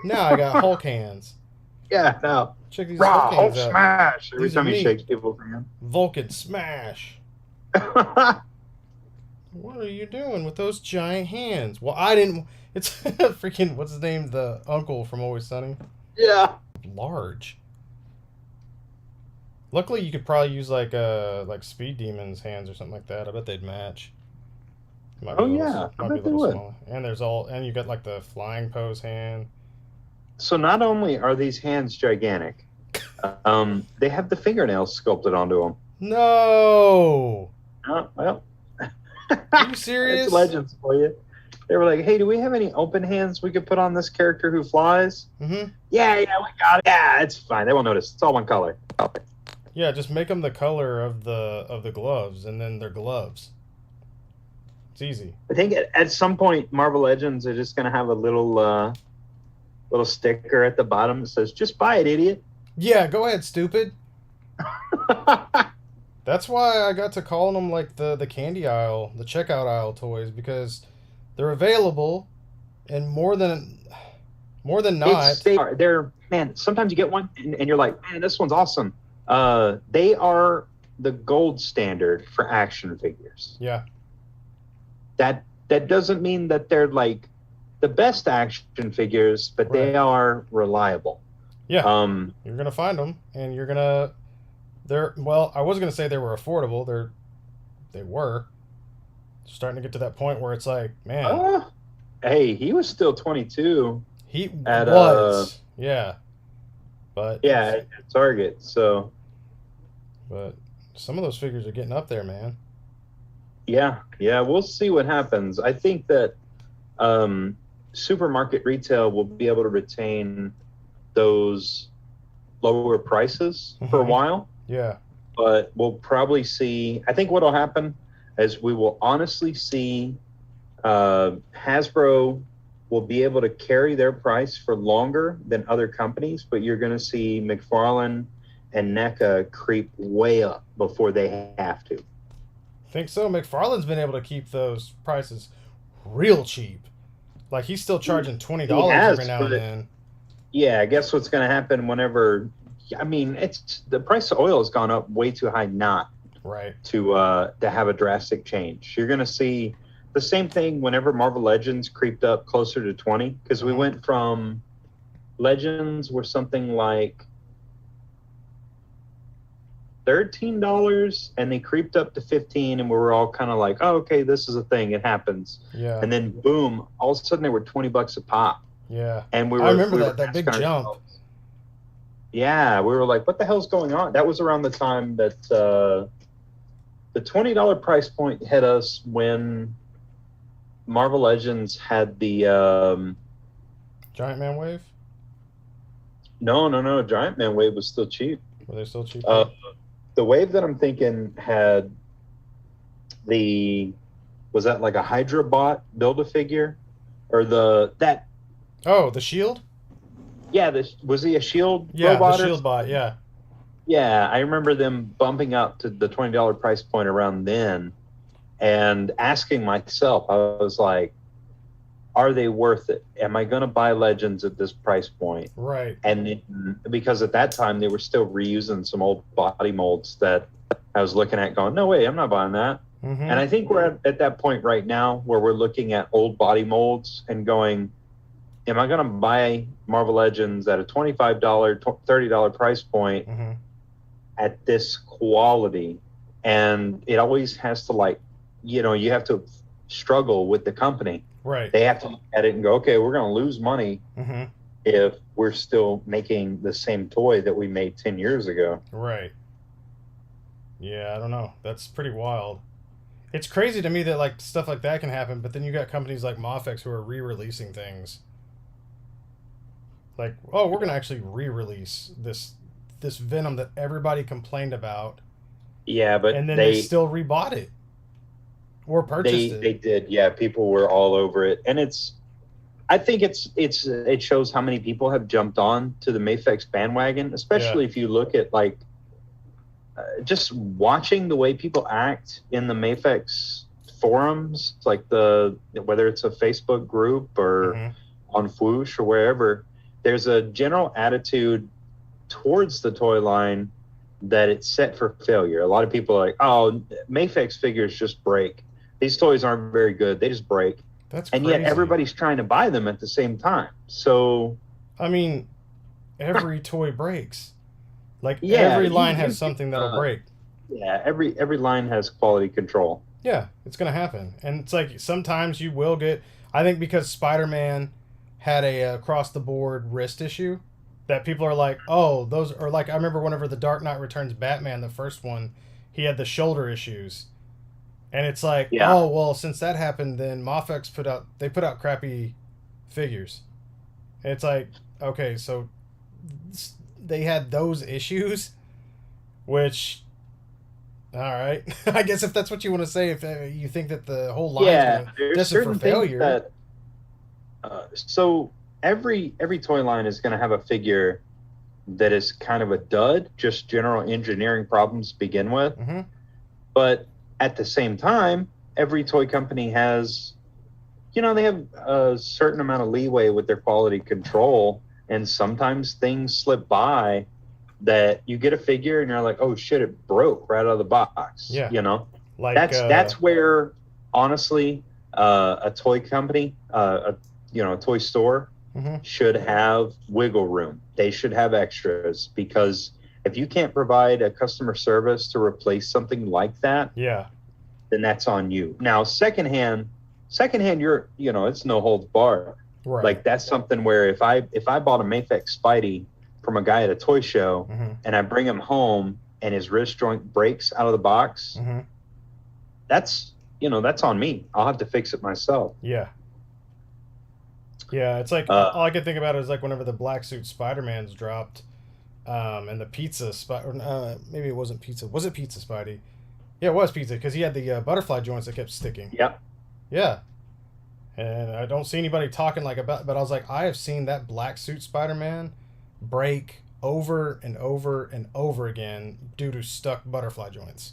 Now I got Hulk hands. Yeah, no. Check these Raw Hulk Hulk hands out. smash. Every These are time he me. shakes people's hand. Vulcan smash. What are you doing with those giant hands? Well, I didn't. It's freaking what's his name? The uncle from Always Sunny. Yeah. Large. Luckily, you could probably use like Speed Demon's hands or something like that. I bet they'd match. Might be Oh, a little- yeah. I might be a bet they little would. smaller. And you got like the flying pose hand. So not only are these hands gigantic, they have the fingernails sculpted onto them. No, Well, are you serious? it's legends for you. They were like, hey, do we have any open hands we could put on this character who flies? Mm-hmm. Yeah, we got it. Yeah, it's fine. They won't notice. It's all one color. Yeah, just make them the color of the gloves, and then they're gloves. It's easy. I think at some point, Marvel Legends are just going to have a little sticker at the bottom that says, just buy it, idiot. Yeah, go ahead, stupid. That's why I got to calling them like the candy aisle, the checkout aisle toys, because they're available, and more than not. They're man. Sometimes you get one and you're like, man, this one's awesome. They are the gold standard for action figures. Yeah, That doesn't mean that they're like the best action figures, but Right. they are reliable. yeah. You're gonna find them, and Well, I was gonna say they were affordable. They were starting to get to that point where it's like, man, Hey, he was still 22. he at, was, yeah, but Yeah, at Target. So but some of those figures are getting up there, man. yeah, we'll see what happens. I think that supermarket retail will be able to retain those lower prices for a Mhm. while, Yeah, but we'll probably see. I think what'll happen. as we will honestly see Hasbro will be able to carry their price for longer than other companies, but you're going to see McFarlane and NECA creep way up before they have to. Think so? McFarlane's been able to keep those prices real cheap. Like, he's still charging $20 every now and then. Yeah, I guess what's going to happen whenever, I mean, it's the price of oil has gone up way too high not to have a drastic change. You're going to see the same thing whenever Marvel Legends creeped up closer to 20, because we went from Legends were something like $13 and they creeped up to 15, and we were all kind of like, oh, okay, this is a thing, it happens. Yeah. And then boom, all of a sudden they were $20 a pop. Yeah. And I remember that big jump. Yeah, we were like, what the hell's going on? That was around the time that the $20 price point hit us when Marvel Legends had the Giant Man Wave? No. Giant Man Wave was still cheap. Were they still cheap? The wave that I'm thinking had was that like a Hydra bot Build-A-Figure? Or the Shield? Yeah, was he a Shield robot? Yeah, the Shield bot, yeah. Yeah, I remember them bumping up to the $20 price point around then and asking myself, I was like, are they worth it? Am I going to buy Legends at this price point? Right. And because at that time they were still reusing some old body molds that I was looking at going, no way, I'm not buying that. Mm-hmm. And I think we're at that point right now where we're looking at old body molds and going, am I going to buy Marvel Legends at a $25, $30 price point at this quality? And it always has to you have to struggle with the company. Right. They have to look at it and go, okay, we're going to lose money if we're still making the same toy that we made 10 years ago. Right. Yeah, I don't know. That's pretty wild. It's crazy to me that like stuff like that can happen, but then you got companies like Mofex who are re-releasing things. Like, oh, we're going to actually re-release this Venom that everybody complained about. Yeah, but and then they still rebought it. Or purchased it. They did, yeah. People were all over it, and I think it shows how many people have jumped on to the Mafex bandwagon, especially if you look at like just watching the way people act in the Mafex forums, like whether it's a Facebook group or on Fwoosh or wherever. There's a general attitude towards the toy line that it's set for failure. A lot of people are like, oh, Mafex figures just break. These toys aren't very good. They just break. That's and crazy. Yet everybody's trying to buy them at the same time. So, I mean, every toy breaks. Like every line has something that'll break. Yeah, every line has quality control. Yeah, it's gonna happen, and it's like sometimes you will get. I think because Spider-Man had a across the board wrist issue, that people are like, oh, those are like. I remember whenever the Dark Knight Returns Batman, the first one, he had the shoulder issues. And it's like, oh, well, since that happened, then Mofex put out crappy figures. And it's like, okay, so they had those issues, which, all right. I guess if that's what you want to say, if you think that the whole line is destined for failure. So every toy line is going to have a figure that is kind of a dud, just general engineering problems to begin with. But at the same time, every toy company has, they have a certain amount of leeway with their quality control, and sometimes things slip by that you get a figure and you're like, oh shit, it broke right out of the box. Yeah. Like that's where honestly, a toy company, a toy store should have wiggle room. They should have extras, because if you can't provide a customer service to replace something like that, then that's on you. Now, secondhand, you're, it's no holds barred. Right. Like that's something where if I bought a Mafex Spidey from a guy at a toy show and I bring him home and his wrist joint breaks out of the box, that's on me. I'll have to fix it myself. Yeah. Yeah, it's like all I can think about is like whenever the black suit Spider-Man's dropped. And the pizza maybe it wasn't pizza. Was it Pizza Spidey? Yeah, it was pizza because he had the butterfly joints that kept sticking. Yep. Yeah. And I don't see anybody talking like about, but I was like, I have seen that black suit Spider-Man break over and over and over again due to stuck butterfly joints.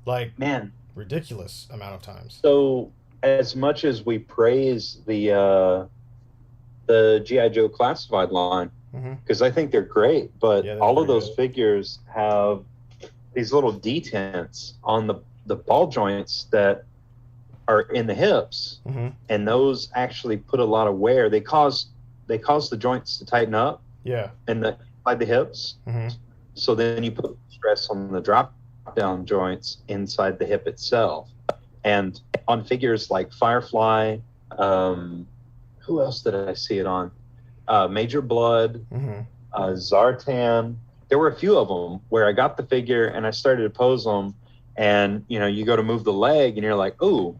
Like, Man, ridiculous amount of times. so as much as we praise the GI Joe classified line, Mm-hmm. because I think they're great, but Yeah, they're all of pretty those good. figures have these little detents on the ball joints that are in the hips, Mm-hmm. and those actually put a lot of wear. They cause the joints to tighten up Yeah. and by the hips. Mm-hmm. So then you put stress on the drop down joints inside the hip itself. And on figures like Firefly, who else did I see it on? Major Blood, Mm-hmm. Zartan. There were a few of them where I got the figure and I started to pose them, and you go to move the leg and you're like, "Ooh,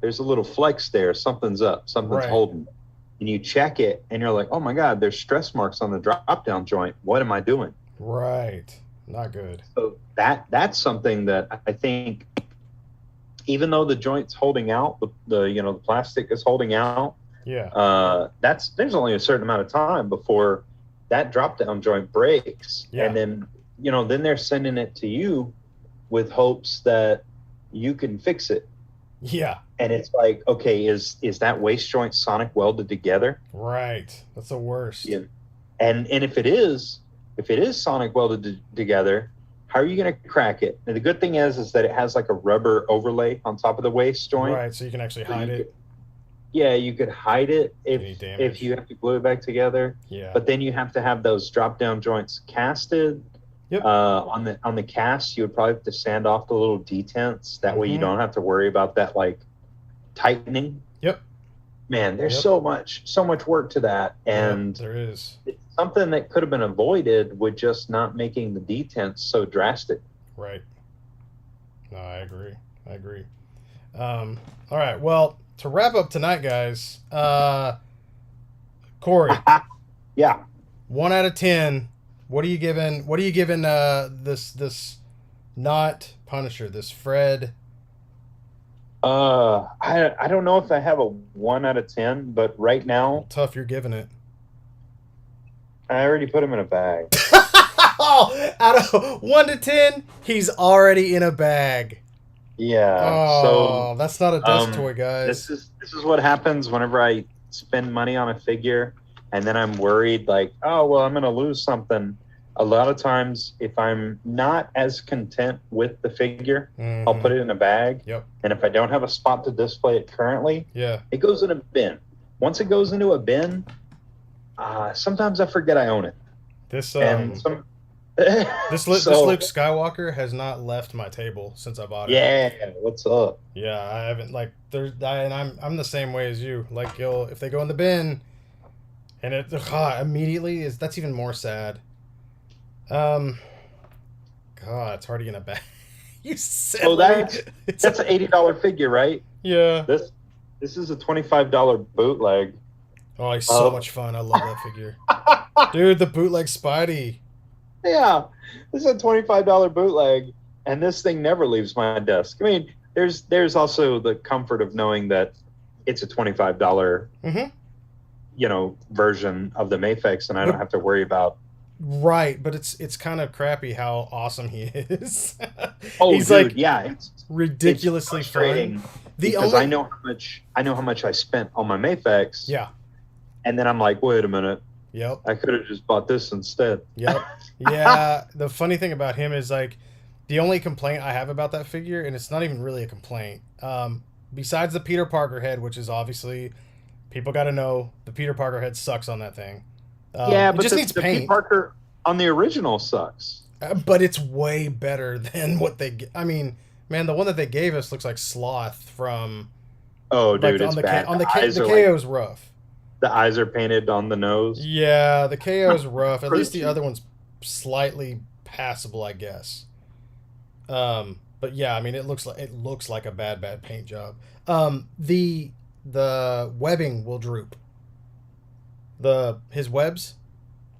there's a little flex there. Something's up. Something's Right. holding." And you check it and you're like, "Oh my God, there's stress marks on the drop down joint. What am I doing?" Right. Not good. So that's something that I think, even though the joint's holding out, the plastic is holding out. Yeah. There's only a certain amount of time before that drop down joint breaks. Yeah. And then they're sending it to you with hopes that you can fix it. Yeah. And it's like, okay, is that waist joint sonic welded together? Right. That's the worst. Yeah. And if it is sonic welded together, how are you going to crack it? And the good thing is that it has like a rubber overlay on top of the waist joint. Right. So you can actually hide it. Yeah, you could hide it Any damage. if you have to glue it back together. Yeah. But then you have to have those drop down joints casted. Yep. On the cast, you would probably have to sand off the little detents. That way you Mhm. don't have to worry about that like tightening. Yep. Man, there's Yep. so much work to that, and Yep, there is. it's something that could have been avoided with just not making the detents so drastic. Right. No, I agree. All right. Well, to wrap up tonight, guys, Corey, Yeah. 1 out of 10. What are you giving? This not Punisher, this Fred? I don't know if I have a 1 out of 10, but right now Tough, you're giving it. I already put him in a bag. Oh, out of 1 to 10, he's already in a bag. Yeah. Oh, that's not a desk toy, So guys. this is what happens whenever I spend money on a figure, and then I'm worried like, oh well, I'm gonna lose something. A lot of times, if I'm not as content with the figure, I'll put it in a bag. Yep. And if I don't have a spot to display it currently, Yeah. it goes in a bin. Once it goes into a bin, sometimes I forget I own it. This And some this Luke Skywalker has not left my table since I bought it. Yeah, what's up? Yeah, I haven't and I'm the same way as you. Like if they go in the bin, and immediately that's even more sad. God, it's already in a bag. You said That's an $80 figure, right? Yeah. This is a $25 bootleg. Oh, he's so much fun. I love that figure. Dude, the bootleg Spidey. Yeah, this is a $25 bootleg, and this thing never leaves my desk. I mean, there's also the comfort of knowing that it's a $25, version of the Mafex, and I don't have to worry about. Right, but it's kind of crappy how awesome he is. Oh, he's dude, like yeah, it's ridiculously frustrating fun. Because I know how much I spent on my Mafex. Yeah. And then I'm like, wait a minute. Yep. I could have just bought this instead. Yep. Yeah. The funny thing about him is like the only complaint I have about that figure, and it's not even really a complaint, besides the Peter Parker head, which is obviously people got to know the Peter Parker head sucks on that thing. Yeah, but it just needs the paint. Peter Parker on the original sucks. But it's way better than what they. I mean, man, the one that they gave us looks like Sloth from. Oh, dude, like, it's bad. The KO's rough. The eyes are painted on the nose. Yeah, the KO's rough. At least the other one's slightly passable, I guess. But yeah, I mean, it looks like a bad paint job. The webbing will droop. His webs.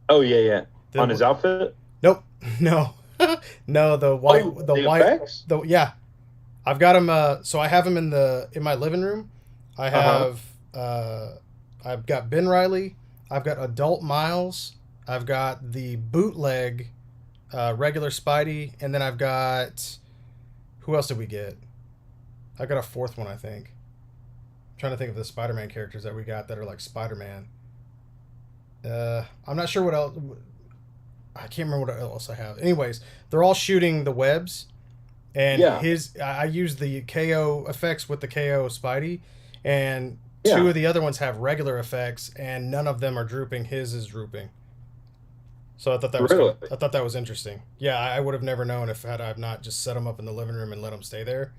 Oh yeah. On his outfit. Nope. No. No. The white. Effects? Yeah. I've got them. So I have them in my living room. I have. I've got Ben Riley. I've got Adult Miles. I've got the bootleg, regular Spidey, and then I've got. Who else did we get? I got a fourth one, I think. I'm trying to think of the Spider-Man characters that we got that are like Spider-Man. I'm not sure what else. I can't remember what else I have. Anyways, they're all shooting the webs. And I use the KO effects with the KO Spidey, and two of the other ones have regular effects, and none of them are drooping. His is drooping. So I thought that was interesting. Yeah, I would have never known if I've not just set them up in the living room and let them stay there.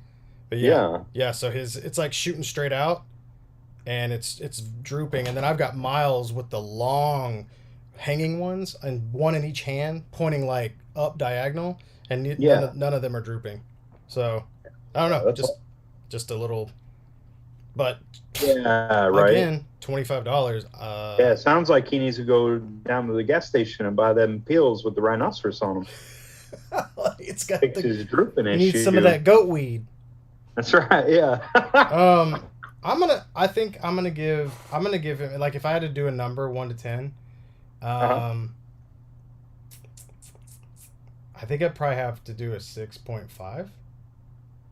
But yeah. So it's like shooting straight out, and it's drooping, and then I've got Miles with the long hanging ones, and one in each hand pointing like up diagonal. And none of them are drooping. So, I don't know. Just a little... But, again, $25. Yeah, it sounds like he needs to go down to the gas station and buy them pills with the rhinoceros on them. It's got his drooping issue. He needs some of that goat weed. That's right, yeah. I think I'm gonna give him, like, if I had to do a number 1 to 10, I think I'd probably have to do a 6.5.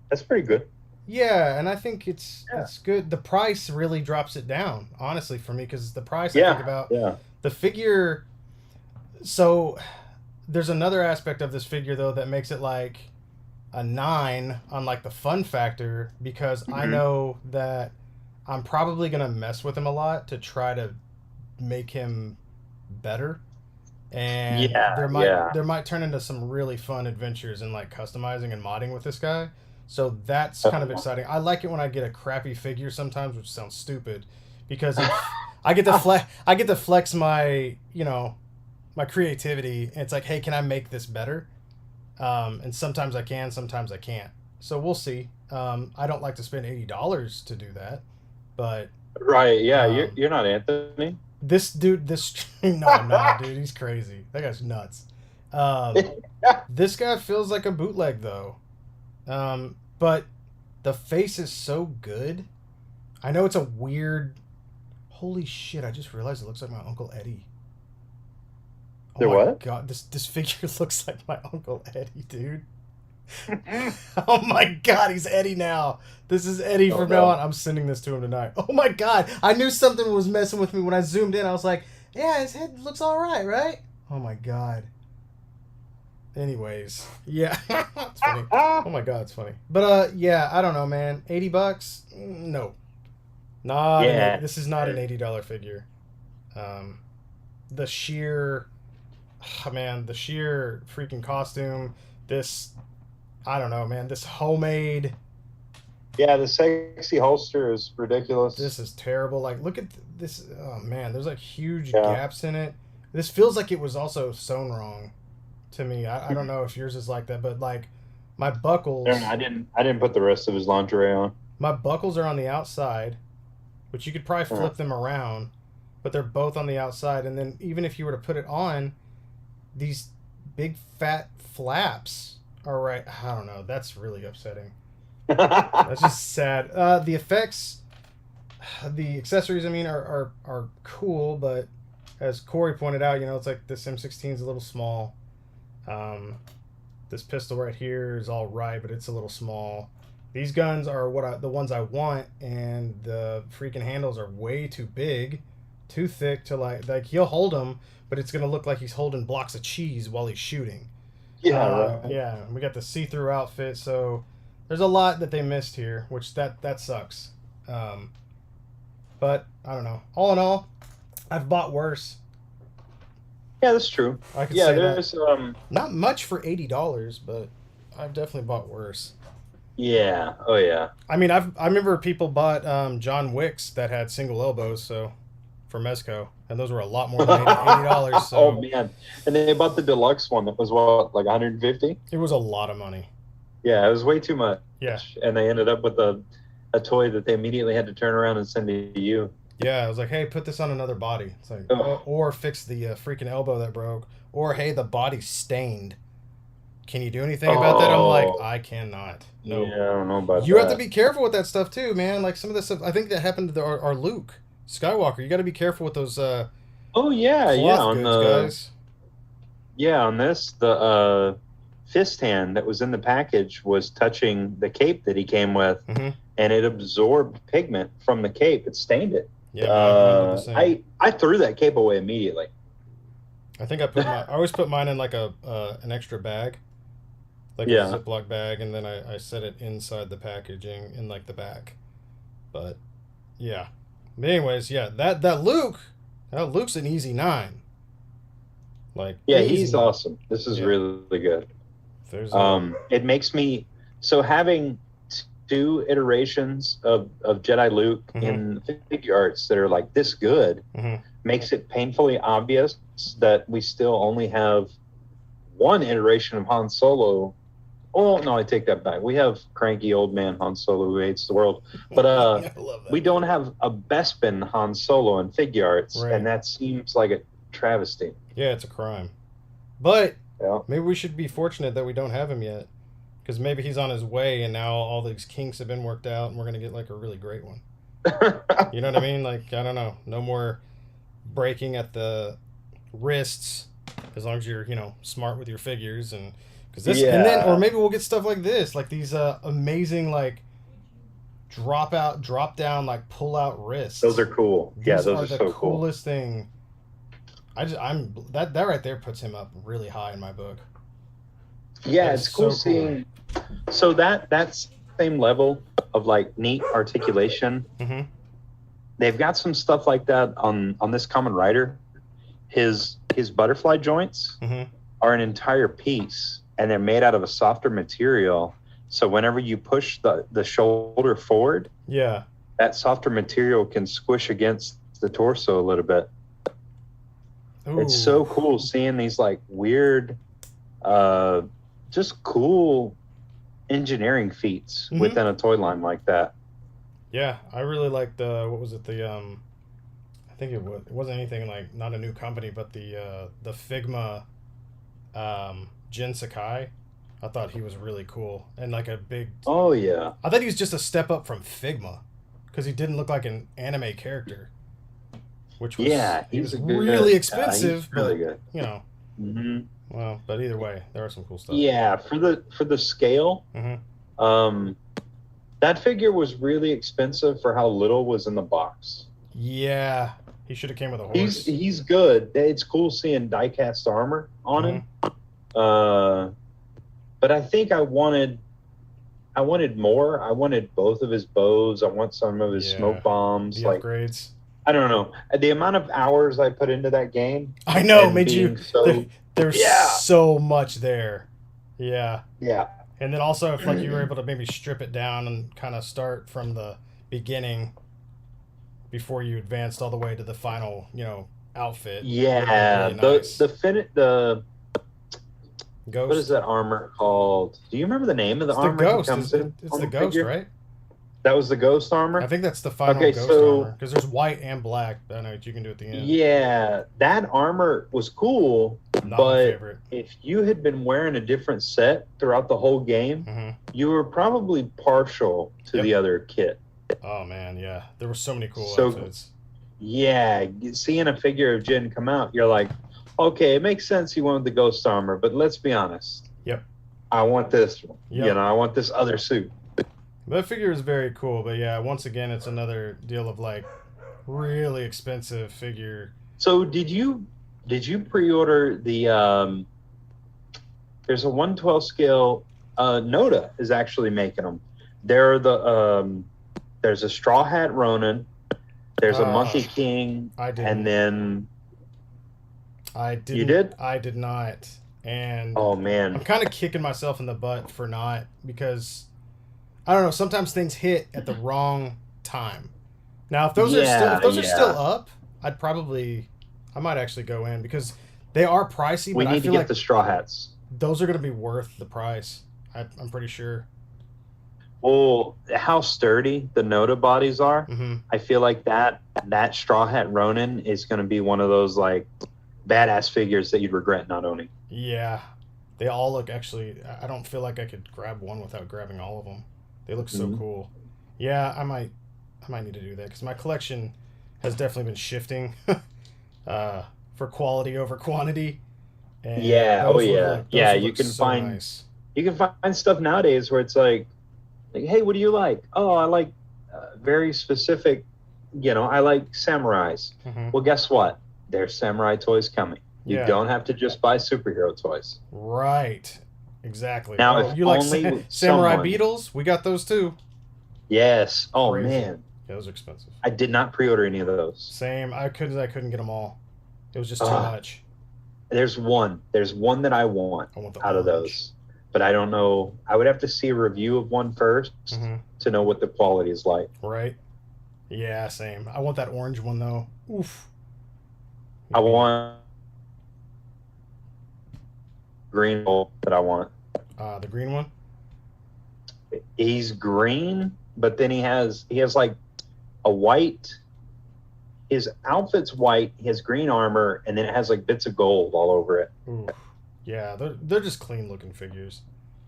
That's pretty good. Yeah, and I think it's good. The price really drops it down, honestly, for me, because the price I think about the figure. So there's another aspect of this figure though that makes it like a 9 on like the fun factor, because I know that I'm probably gonna mess with him a lot to try to make him better. And there might turn into some really fun adventures and like customizing and modding with this guy. So that's kind of exciting. I like it when I get a crappy figure sometimes, which sounds stupid, because I get to flex my, my creativity. And it's like, hey, can I make this better? And sometimes I can, sometimes I can't. So we'll see. I don't like to spend $80 to do that, but right, yeah, you're not Anthony. This dude, no, dude, he's crazy. That guy's nuts. This guy feels like a bootleg though, but the face is so good. I know it's a weird. Holy shit! I just realized it looks like my Uncle Eddie. Oh my god, this figure looks like my Uncle Eddie, dude. Oh my god, he's Eddie now. This is Eddie from now on. I'm sending this to him tonight. Oh my god, I knew something was messing with me when I zoomed in. I was like, yeah, his head looks all right? Oh my god. Anyways, yeah, it's funny. Oh my god, it's funny. But yeah, I don't know, man. $80? No, this is not an $80 figure. The sheer freaking costume. I don't know, man. This homemade. Yeah, the sexy holster is ridiculous. This is terrible. Like, look at this. Oh man, there's like huge gaps in it. This feels like it was also sewn wrong to me. I don't know if yours is like that, but like my buckles. I didn't put the rest of his lingerie on. My buckles are on the outside, which you could probably flip them around, but they're both on the outside. And then even if you were to put it on, these big fat flaps are right. I don't know. That's really upsetting. That's just sad. The effects, the accessories, I mean, are cool, but as Corey pointed out, it's like this M16 is a little small. This pistol right here is all right, but it's a little small. These guns are the ones I want, and the freaking handles are way too big, too thick to like he'll hold them, but it's gonna look like he's holding blocks of cheese while he's shooting. Yeah, yeah. We got the see-through outfit, so there's a lot that they missed here, which that sucks. But I don't know. All in all, I've bought worse. Yeah, that's true. I could say there's not much for $80, but I've definitely bought worse. Yeah. Oh yeah. I mean, I remember people bought John Wicks that had single elbows, so for Mezco, and those were a lot more than $80. So. Oh man! And they bought the deluxe one that was what, like $150? It was a lot of money. Yeah, it was way too much. Yeah. And they ended up with a toy that they immediately had to turn around and send to you. Yeah, I was like, hey, put this on another body. It's like, or fix the freaking elbow that broke, or hey, the body's stained. can you do anything about that? I'm like, Oh, I cannot. No. yeah, I don't know about You have to that. be careful with that stuff too, man. Like some of the stuff, I think that happened to our Luke Skywalker. You got to be careful with those Oh yeah, yeah. cloth goods, guys. On this, the fist hand that was in the package was touching the cape that he came with, Mm-hmm. and it absorbed pigment from the cape. It stained it. Yeah, mine did the same. I threw that cape away immediately. I think I always put mine in like an extra bag, like a Yeah. Ziploc bag, and then I set it inside the packaging in like the back. But yeah. But anyways, yeah, that Luke's an easy 9. Like Yeah, easy he's 9. awesome. This is Yeah. really good. There's It makes me so having 2 iterations of Jedi Luke Mhm. in figure arts that are like this good Mhm. makes it painfully obvious that we still only have 1 iteration of Han Solo. Oh no, I take that back. We have cranky old man Han Solo who hates the world, but I love that. we don't have a Bespin Han Solo in figure arts, Right. and that seems like a travesty. Yeah, it's a crime. But Yeah. maybe we should be fortunate that we don't have him yet. Because maybe he's on his way and now all these kinks have been worked out and we're going to get like a really great one. You know what I mean? Like, I don't know. No more breaking at the wrists as long as you're, smart with your figures. And because this, and then, Yeah. or maybe we'll get stuff like this, like these amazing, like drop down, like pull out wrists. Those are cool. These Yeah, those are the so cool. coolest thing. That right there puts him up really high in my book. Yeah, That it's is cool so cool. seeing. So that's same level of like neat articulation. Mm-hmm. They've got some stuff like that on this Common Rider. His butterfly joints Mm-hmm. are an entire piece, and they're made out of a softer material. So whenever you push the shoulder forward, Yeah. that softer material can squish against the torso a little bit. It's so cool seeing these like weird, just cool engineering feats Mhm. within a toy line like that. Yeah, I really liked what was it, I think it wasn't anything like, not a new company, but the Figma Jin Sakai. I thought he was really cool and like Oh yeah, I thought he was just a step up from Figma because he didn't look like an anime character, which was yeah, he was a good- really he's expensive, really but good. Hmm. well, but either way, there are some cool stuff. Yeah, for the scale, Hmm. that figure was really expensive for how little was in the box. Yeah, he should have came with a horse. He's good. It's cool seeing die-cast armor on him. But I think I wanted more. I wanted both of his bows. I want some of his Yeah. smoke bombs. The Like upgrades. I don't know. The amount of hours I put into that game. I know, and made you. being so There's Yeah. so much there. Yeah. yeah. And then also, if like you were able to maybe strip it down and kind of start from the beginning before you advanced all the way to the final, outfit. Yeah, Really nice. the Ghost. what is that armor called? Do you remember the name of the It's the armor? he ghost. comes It's, in it's on the ghost, figure? right? That was the ghost armor. I think that's the final Okay, ghost so- armor because there's white and black. I know what you can do at the end. Yeah, that armor was cool, Not my but favorite. if you had been wearing a different set throughout the whole game, Hmm. you were probably partial to Yep. the other kit. Oh man, yeah. There were so many cool So- outfits. Yeah, seeing a figure of Jin come out, you're like, okay, it makes sense he wanted the ghost armor, but let's be honest. Yep. I want this one. Yep. I want this other suit. That figure is very cool, but yeah, once again, it's another deal of like really expensive figure. So did you pre-order the there's a 1/12 scale Noda is actually making them. There are there's a Straw Hat Ronin, there's a Monkey King, I did. and then I did. You did? I did not, and oh I'm man, kind of kicking myself in the butt for not because I don't know. Sometimes things hit at the wrong time. Now, if those are still up, I might actually go in because they are pricey. we But I need to feel get like the Straw Hats. those are going to be worth the price. I'm pretty sure. Well, how sturdy the Noda bodies are, Hmm. I feel like that Straw Hat Ronin is going to be one of those like badass figures that you'd regret not owning. Yeah, They all look actually. I don't feel like I could grab one without grabbing all of them. They look so cool. Yeah, I might need to do that because my collection has definitely been shifting for quality over quantity. And Yeah. those Oh would yeah. look- those Yeah. would You look can so find nice. you can find stuff nowadays where it's like, hey, what do you like? Oh, I like very specific. I like samurais. Mhm. Well, guess what? There's samurai toys coming. You Yeah. don't have to just buy superhero toys. Right. Exactly. Now, Oh, if you like only samurai someone- beetles? We got those too. Yes. Oh Crazy. man, Yeah, those are expensive. I did not pre-order any of those. Same. I couldn't get them all. It was just too Ah. much. There's one that I want I want the out of orange. those, but I don't know. I would have to see a review of one first Mhm. to know what the quality is like. Right. Yeah, same. I want that orange one though. Oof. I want green that I want. The green one. He's green, but then he has like a white. His outfit's white. He has green armor, and then it has like bits of gold all over it. Ooh. Yeah, they're just clean looking figures.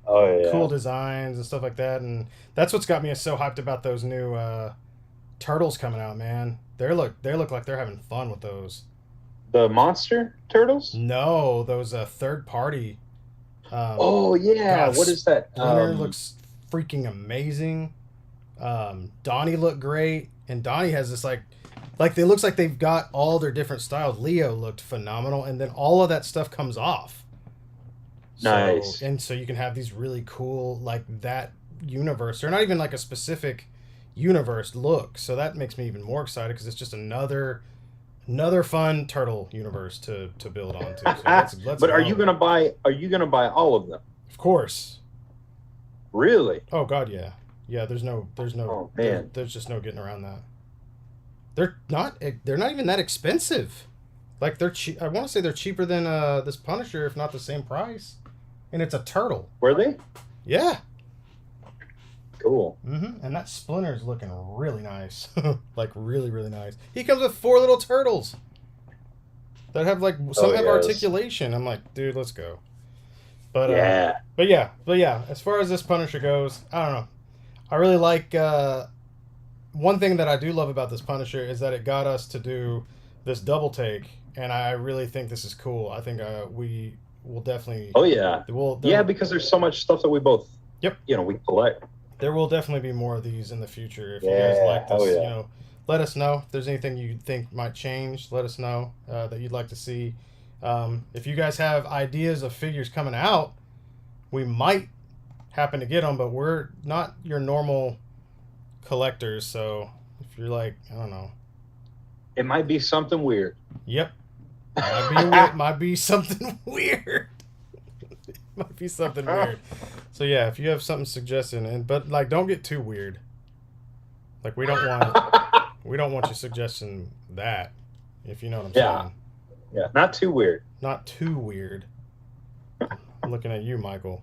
Oh yeah. Cool designs and stuff like that, and that's what's got me so hyped about those new turtles coming out, man. They look like they're having fun with those. The monster turtles. No, those third party. Oh yeah. God, What is that? Splinter looks freaking amazing. Donnie looked great, and Donnie has this like it looks like they've got all their different styles. Leo looked phenomenal, and then all of that stuff comes off. Nice. And so you can have these really cool like that universe. They're not even like a specific universe look, so that makes me even more excited because it's just another fun turtle universe to build onto. So let's But are go. you gonna buy? Are you gonna buy all of them? Of course. Really? Oh God, yeah, yeah. There's no. Oh, man. There's just no getting around that. They're not even that expensive. Like they're cheap. I want to say they're cheaper than this Punisher, if not the same price. And it's a turtle. Were they? Yeah. Cool. And that Splinter's looking really nice. Like really, really nice. He comes with 4 little turtles that have like some have yes. articulation. I'm like, dude, let's go. But Yeah. But yeah. As far as this Punisher goes, I don't know. I really like. One thing that I do love about this Punisher is that it got us to do this double take, and I really think this is cool. I think we will definitely. Oh yeah. Yeah, because there's so much stuff that we both. Yep. We collect. There will definitely be more of these in the future. If you Yeah, guys like this, oh yeah. let us know if there's anything you think might change. Let us know that you'd like to see. If you guys have ideas of figures coming out, we might happen to get them, but we're not your normal collectors. So if you're like, I don't know, It might be something weird. yep, might be something weird. Might be something weird. So yeah, if you have something suggesting, but like, don't get too weird. Like we don't want you suggesting that, if you know what I'm Yeah. saying. Yeah. Not too weird. Not too weird. I'm looking at you, Michael.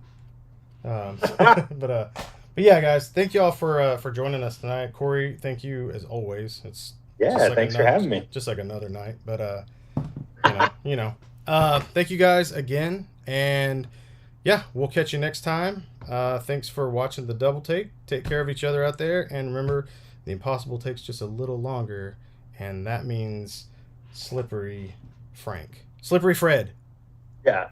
But yeah, guys, thank you all for joining us tonight. Corey, thank you as always. It's Yeah. just like Thanks for having me. just like another night. But thank you guys again, and yeah, we'll catch you next time. Thanks for watching the double take. Take care of each other out there, and remember, the impossible takes just a little longer, and that means Slippery Fred. Yeah.